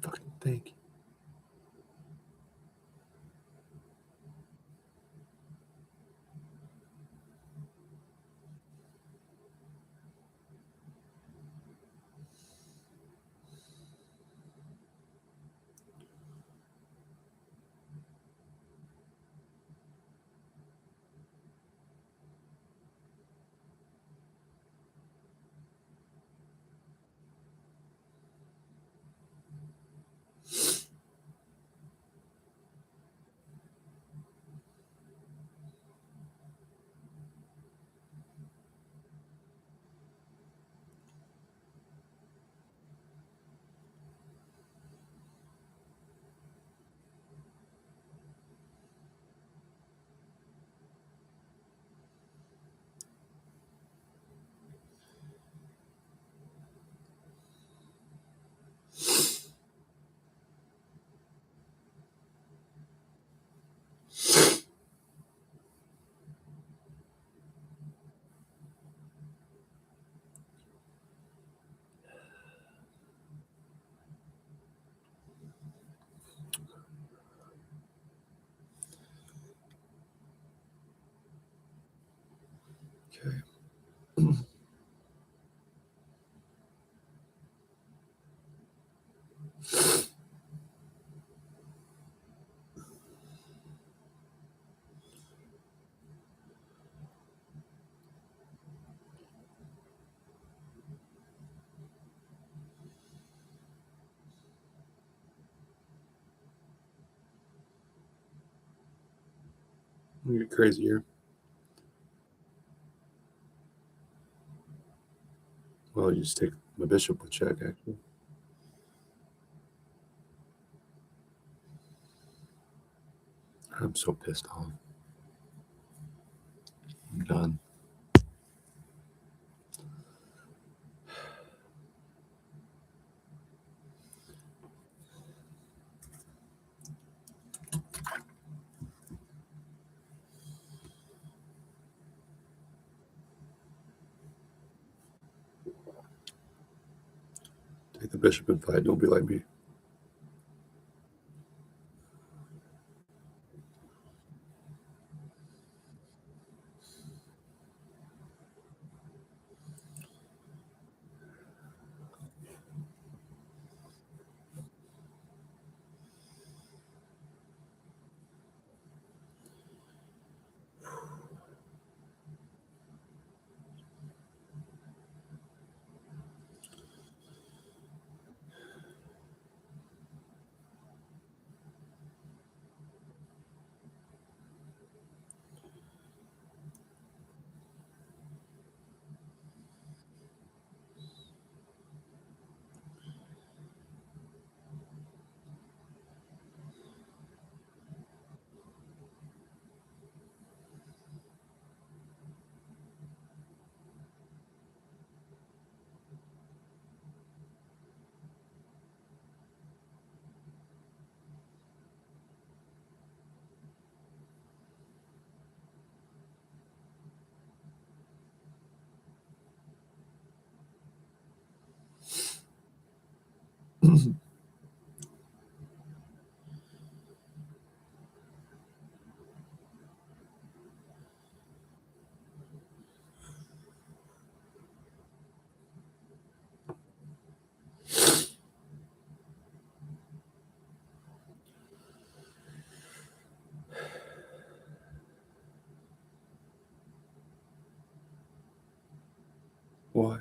Speaker 2: Fucking think. Okay. We get crazy here. Well, you just take my bishop with check, actually. I'm so pissed off. I'm done. Take the bishop and fight. Don't be like me. Why?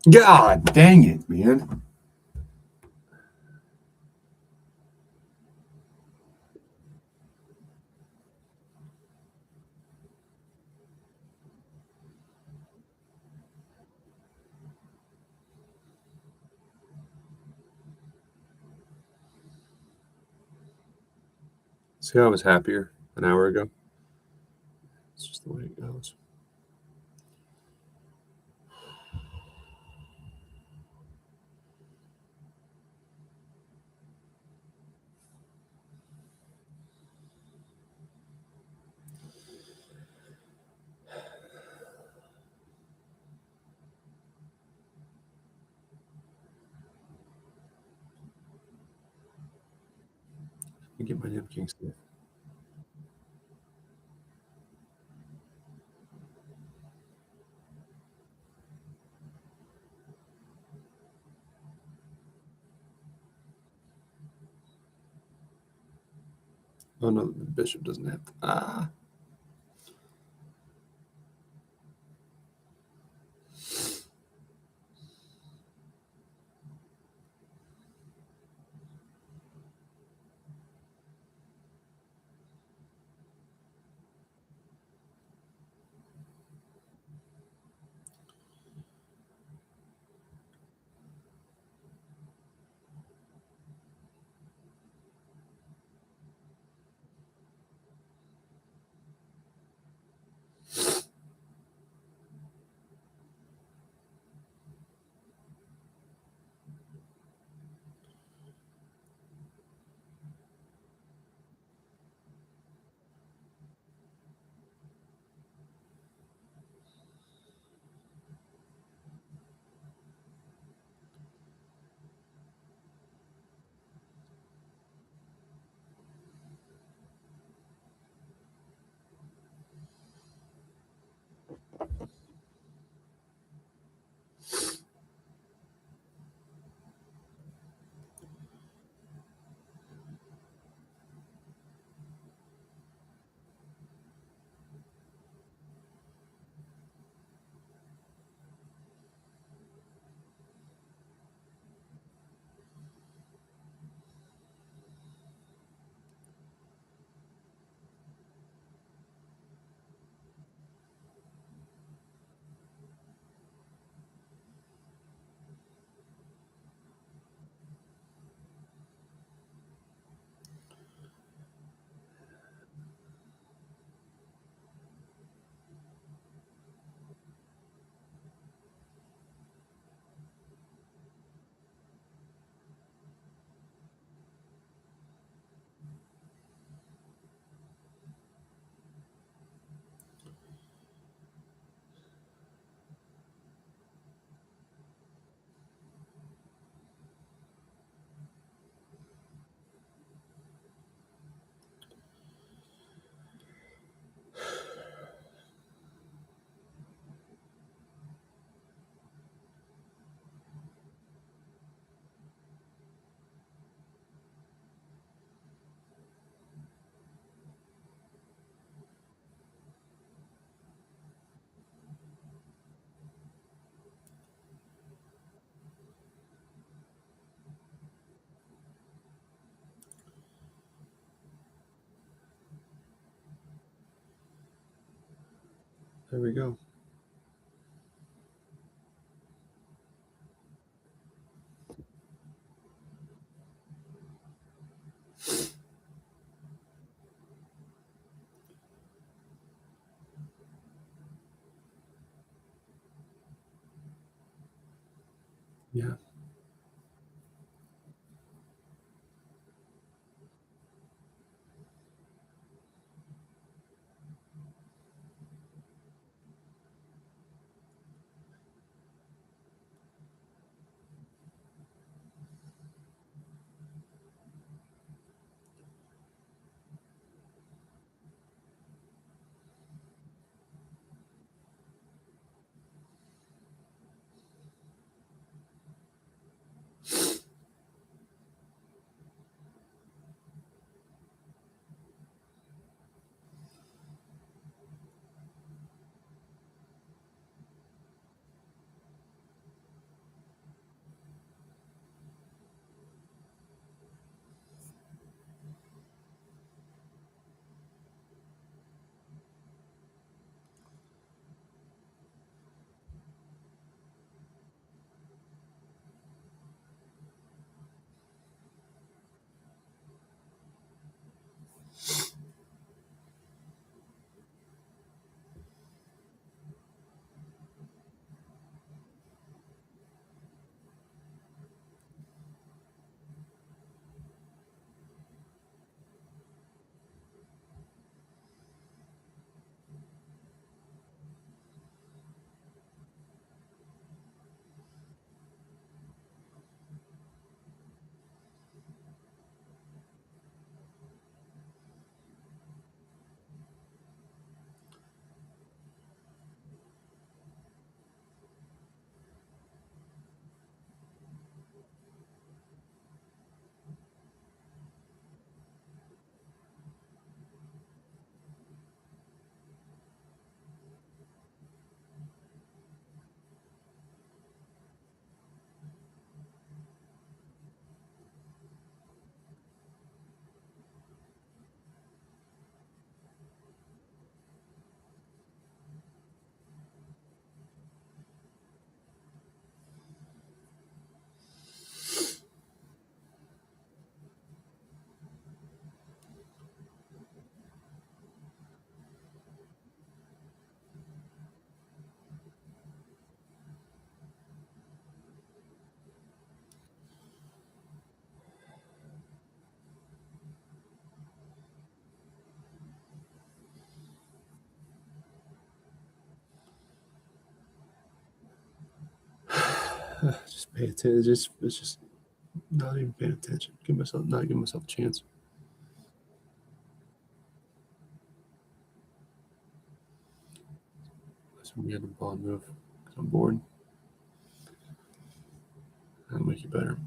Speaker 2: God dang it, man. See how I was happier an hour ago? It's just the way it goes. Let me get my damn king stick. Oh no, the bishop doesn't have to. Ah. There we go. Yeah. Just pay attention. It's just not even paying attention. Not giving myself a chance. That's when we had the ball move. Because I'm bored. That'll make you better.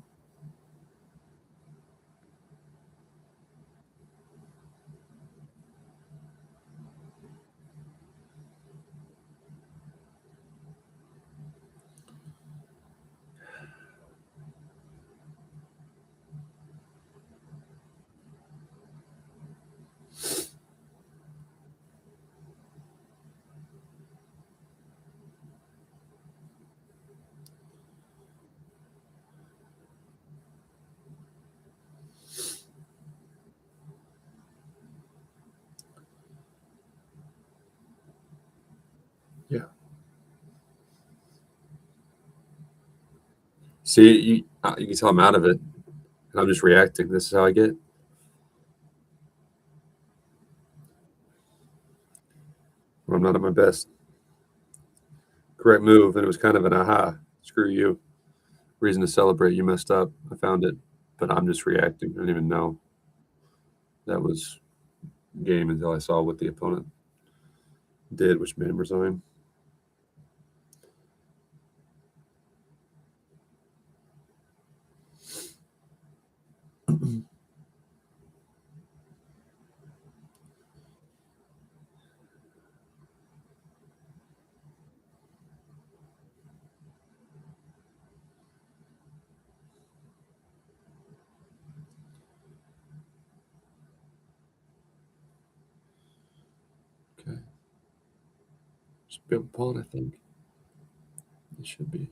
Speaker 2: Yeah. See, you can tell I'm out of it, and I'm just reacting. This is how I get. When I'm not at my best. Correct move, and it was kind of an aha. Screw you. Reason to celebrate. You messed up. I found it, but I'm just reacting. I didn't even know that was game until I saw what the opponent did, which made him resign. Okay. It's Bill Pawn, I think. It should be.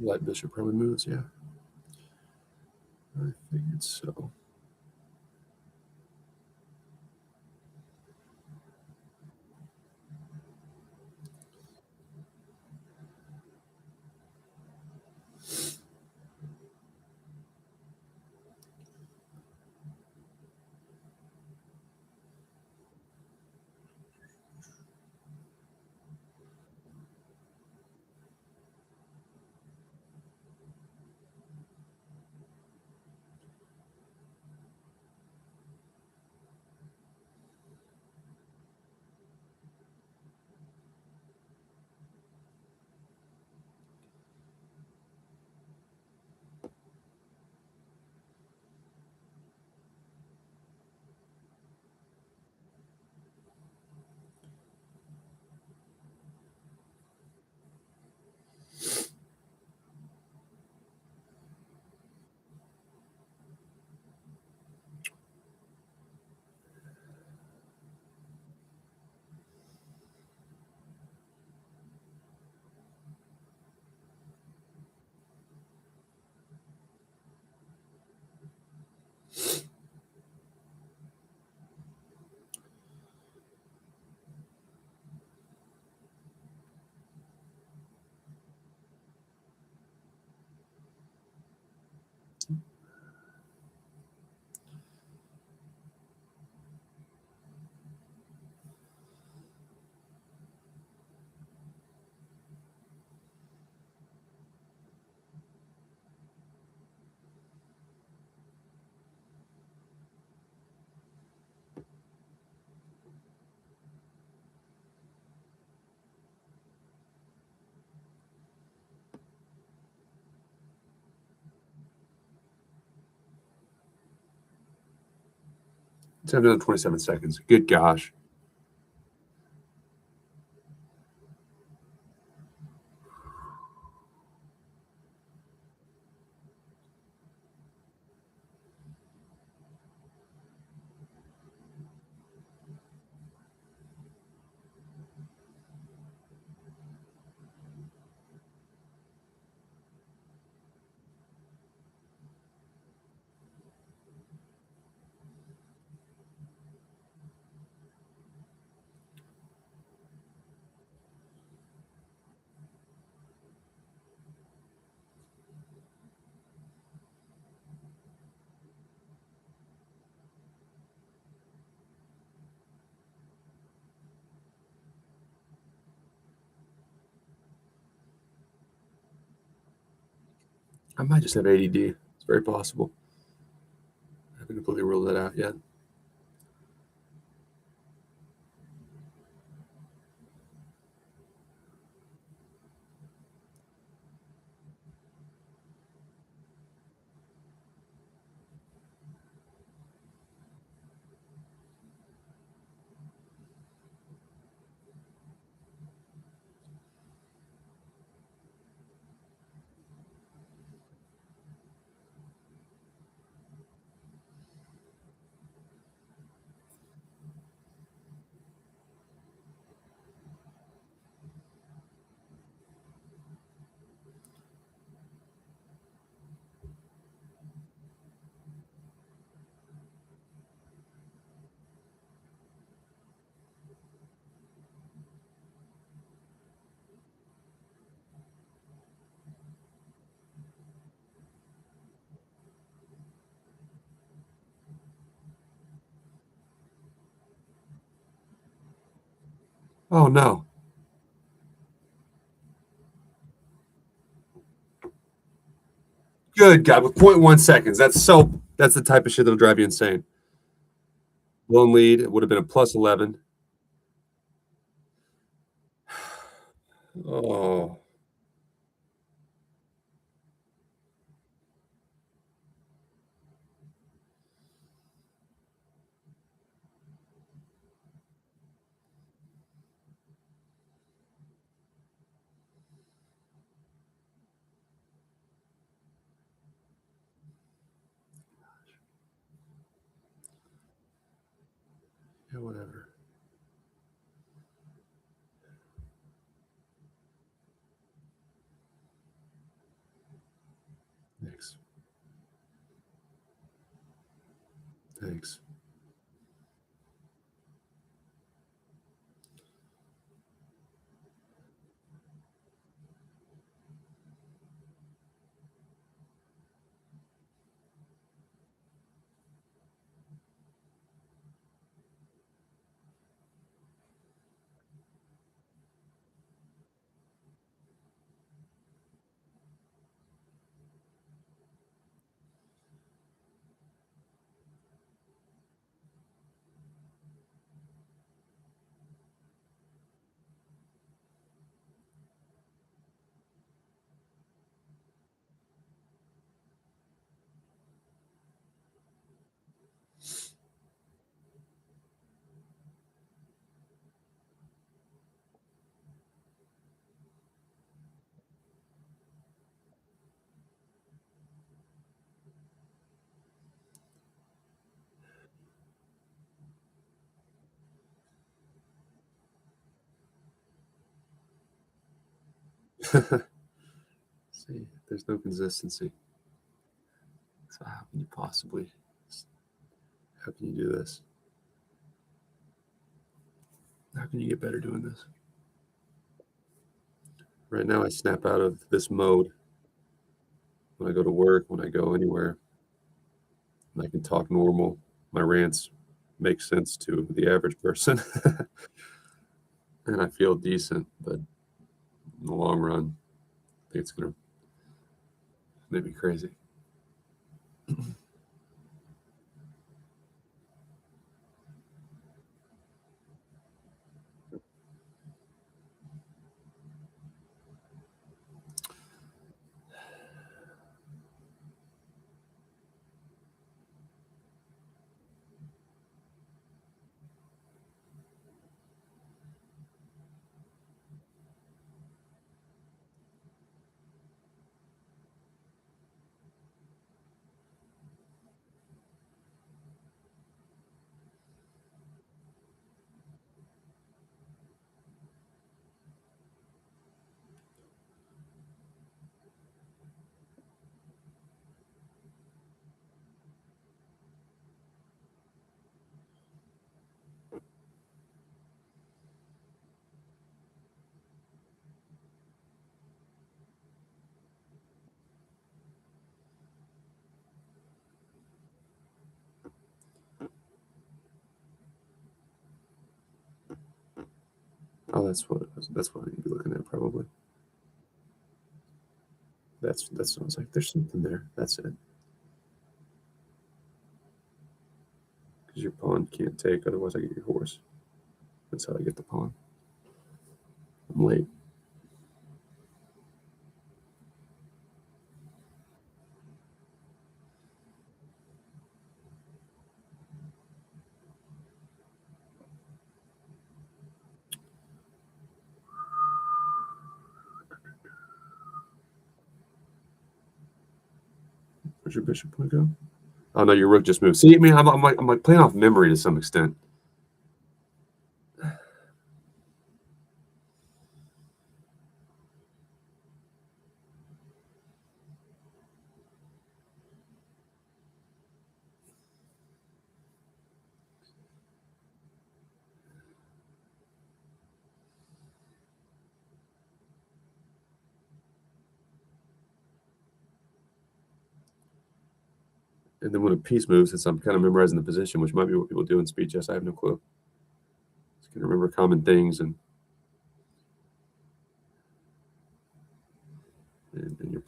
Speaker 2: Black bishop probably moves, yeah. I figured so. It's another 27 seconds. Good gosh. I might just have ADD. It's very possible. I haven't completely ruled that out yet. Oh no. Good God, with 0.1 seconds. That's the type of shit that'll drive you insane. Blown lead, it would have been a plus 11. Oh, yeah, whatever. Thanks. Thanks. See, there's no consistency. So how can you possibly? How can you do this? How can you get better doing this? Right now, I snap out of this mode when I go to work, when I go anywhere, and I can talk normal. My rants make sense to the average person, and I feel decent. But in the long run, I think it's gonna make me crazy. Oh, that's what I need to be looking at probably. That's what I was like. There's something there. That's it. Because your pawn can't take, otherwise I get your horse. That's how I get the pawn. I'm late. Where's your bishop want to go? Oh no, your rook just moved. See, I mean, I'm like playing off memory to some extent. And then when a piece moves, since I'm kind of memorizing the position, which might be what people do in speed chess, I have no clue. Just gonna remember common things and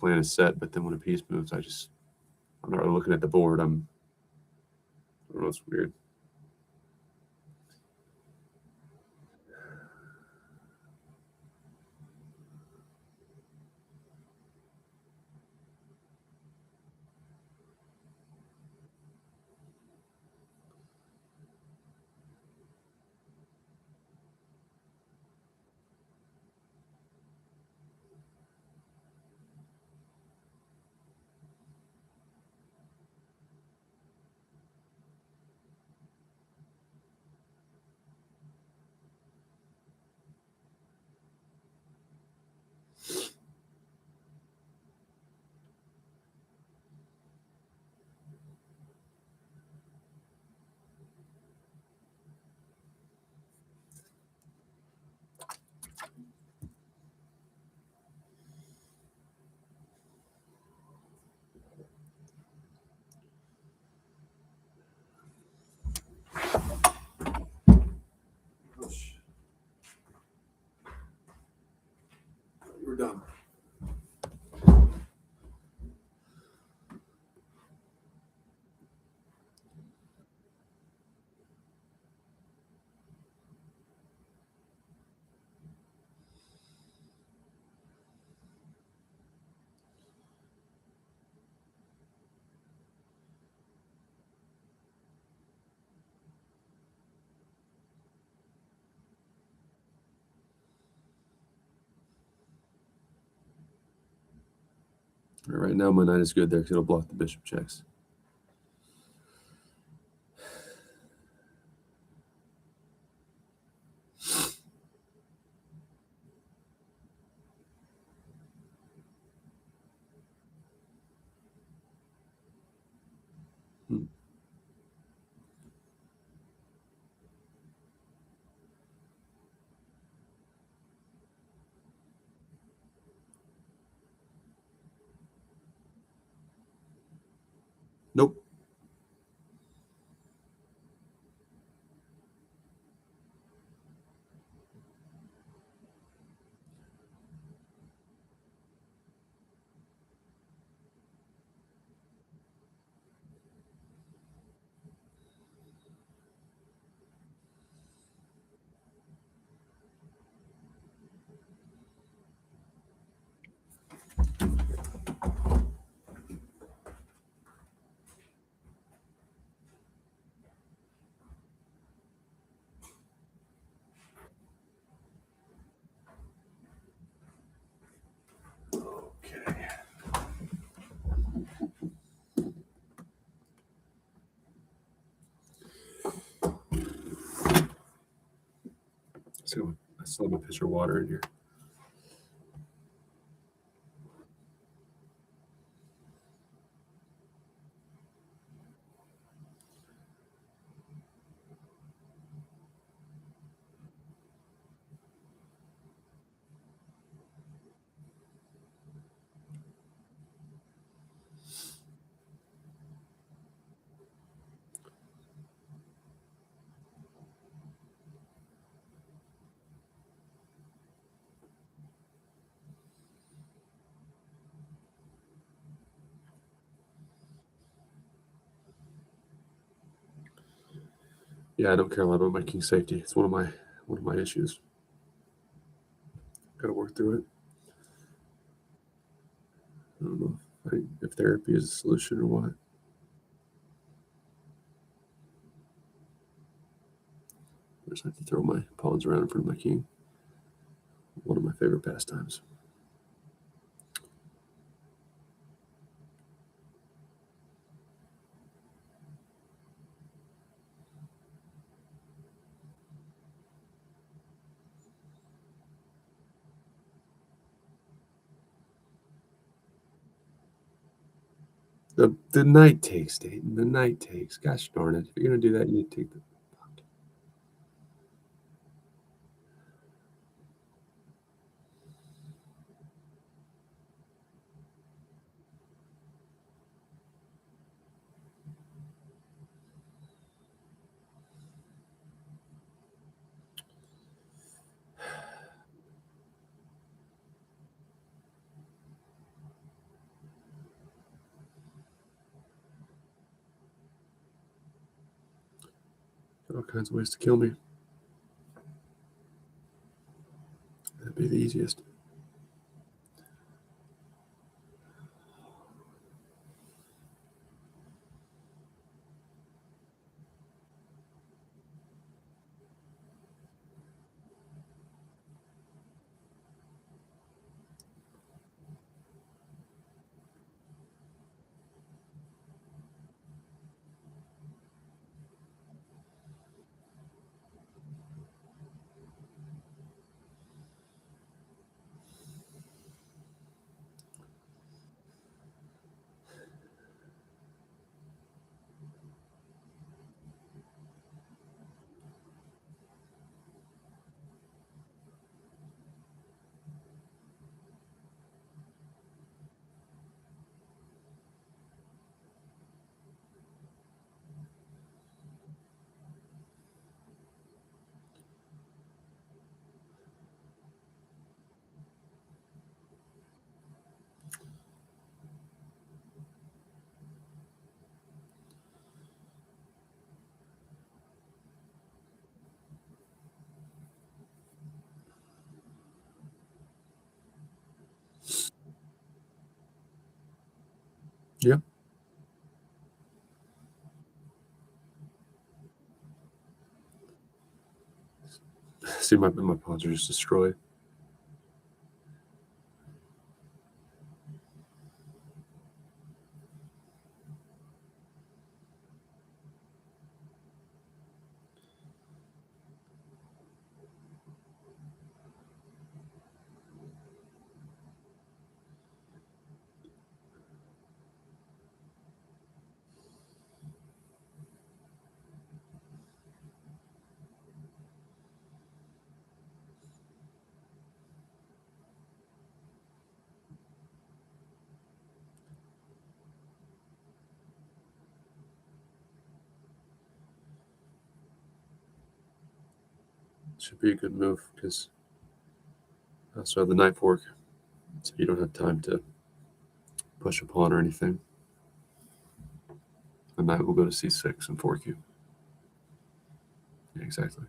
Speaker 2: plan is set, but then when a piece moves, I'm not really looking at the board. I don't know, it's weird. We're done. Right now, my knight is good there because it'll block the bishop checks. Nope. Okay. So I still have my pitcher of water in here. Yeah, I don't care a lot about my king safety. It's one of my issues. Got to work through it. I don't know if therapy is a solution or what. I just have to throw my pawns around in front of my king. One of my favorite pastimes. The knight takes, Dayton. The knight takes. Gosh darn it. If you're going to do that, you take the. All kinds of ways to kill me. That'd be the easiest. Yeah. See, my pawns are just destroyed. Should be a good move because I also have the knight fork, so you don't have time to push a pawn or anything. The knight will go to c6 and fork you. Yeah, exactly.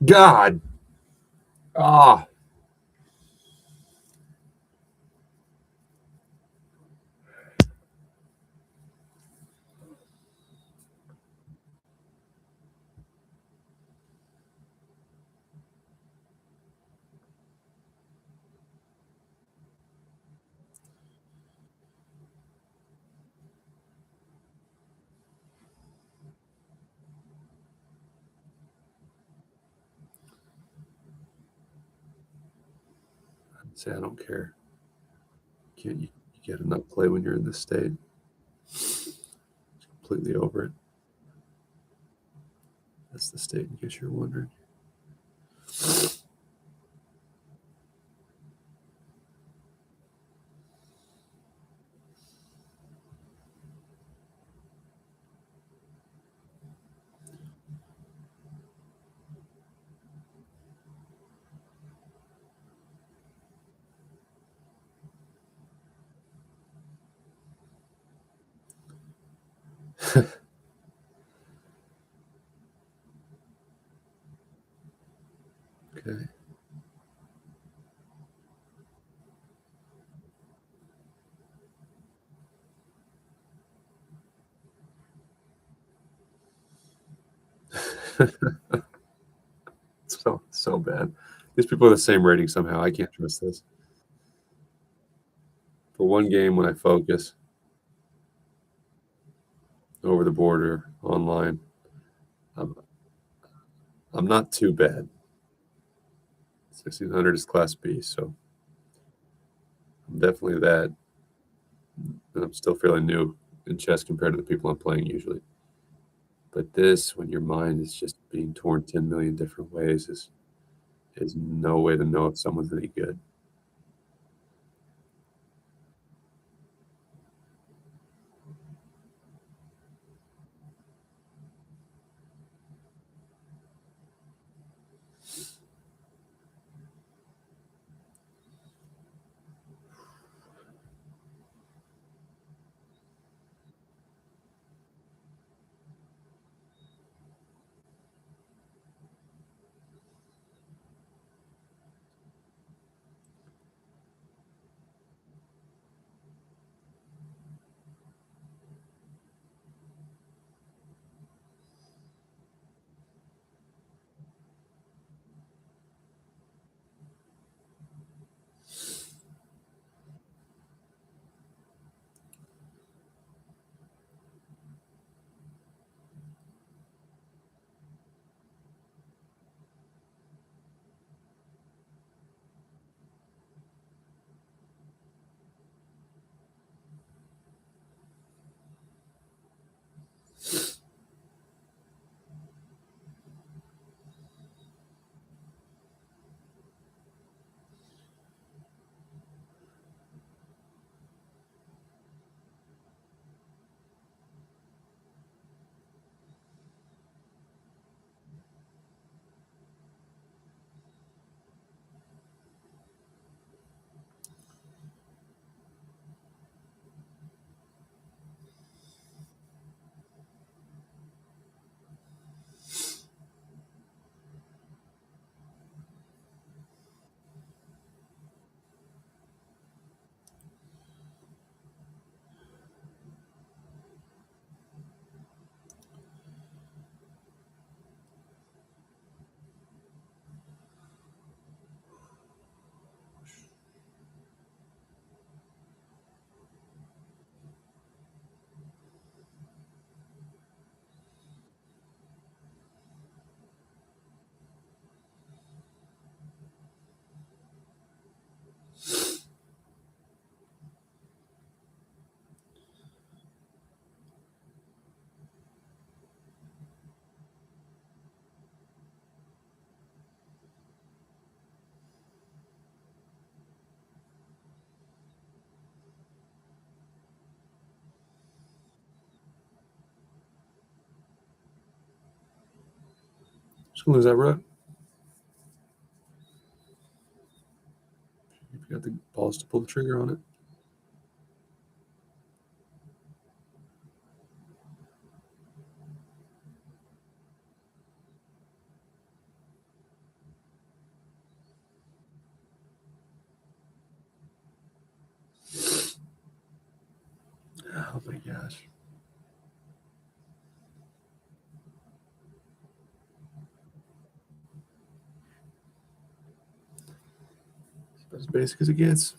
Speaker 2: God. Ah. Say, I don't care. Can't you get enough play when you're in this state? Completely over it. That's the state, in case you're wondering. Okay. So bad. These people are the same rating somehow. I can't trust this. For one game, when I focus over the border online, I'm I'm not too bad. 1600 is Class B, so I'm definitely that. And I'm still fairly new in chess compared to the people I'm playing usually. But this, when your mind is just being torn 10 million different ways, is no way to know if someone's any good. Just gonna lose that rook. You got the balls to pull the trigger on it. Oh my gosh. It's about as basic as it gets.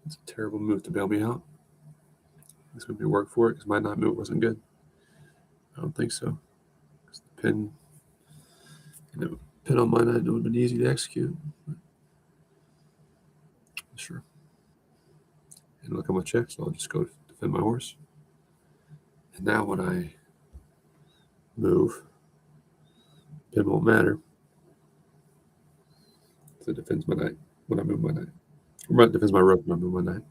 Speaker 2: It's a terrible move to bail me out. This would be work for it because my knight move wasn't good. I don't think so. The pin, pin on my knight would have been easy to execute. Sure. And look at my check, so I'll just go defend my horse. And now when I move, pin won't matter. So it defends my knight when I move my knight. Or it defends my rook when I move my knight.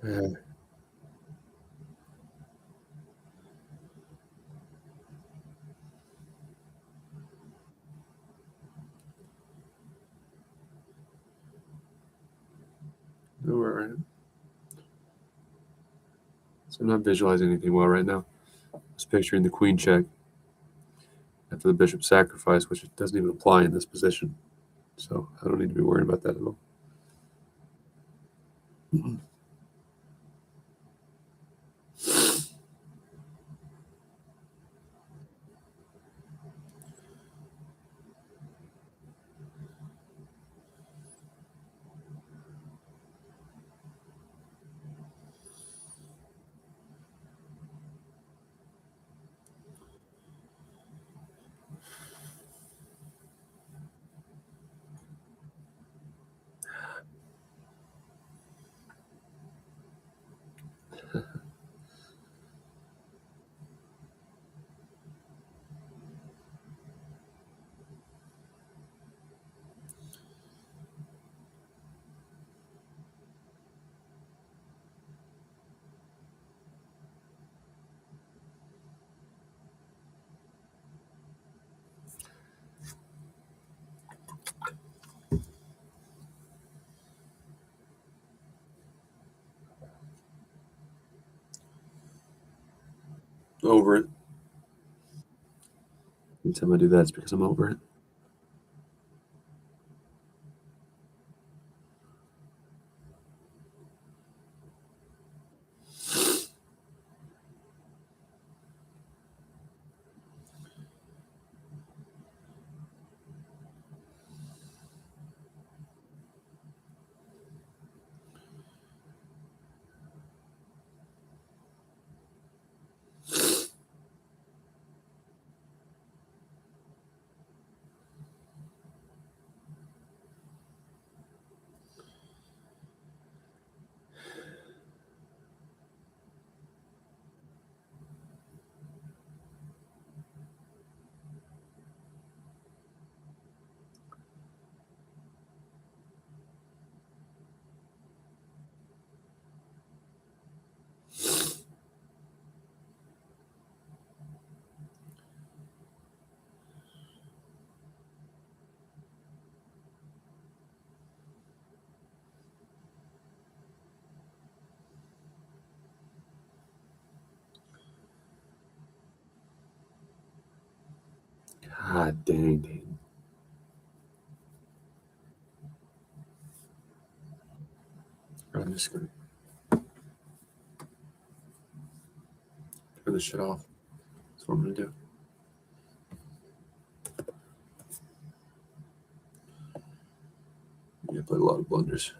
Speaker 2: Uh, Nowhere right now. So I'm not visualizing anything well right now. I was picturing the queen check. I after the bishop sacrifice, which doesn't even apply in this position. So I don't need to be worried about that at all. Over it. Anytime I do that, it's because I'm over it. God dang, Dayton. I'm just going to turn this shit off. That's what I'm going to do. Yeah, I played a lot of blunders.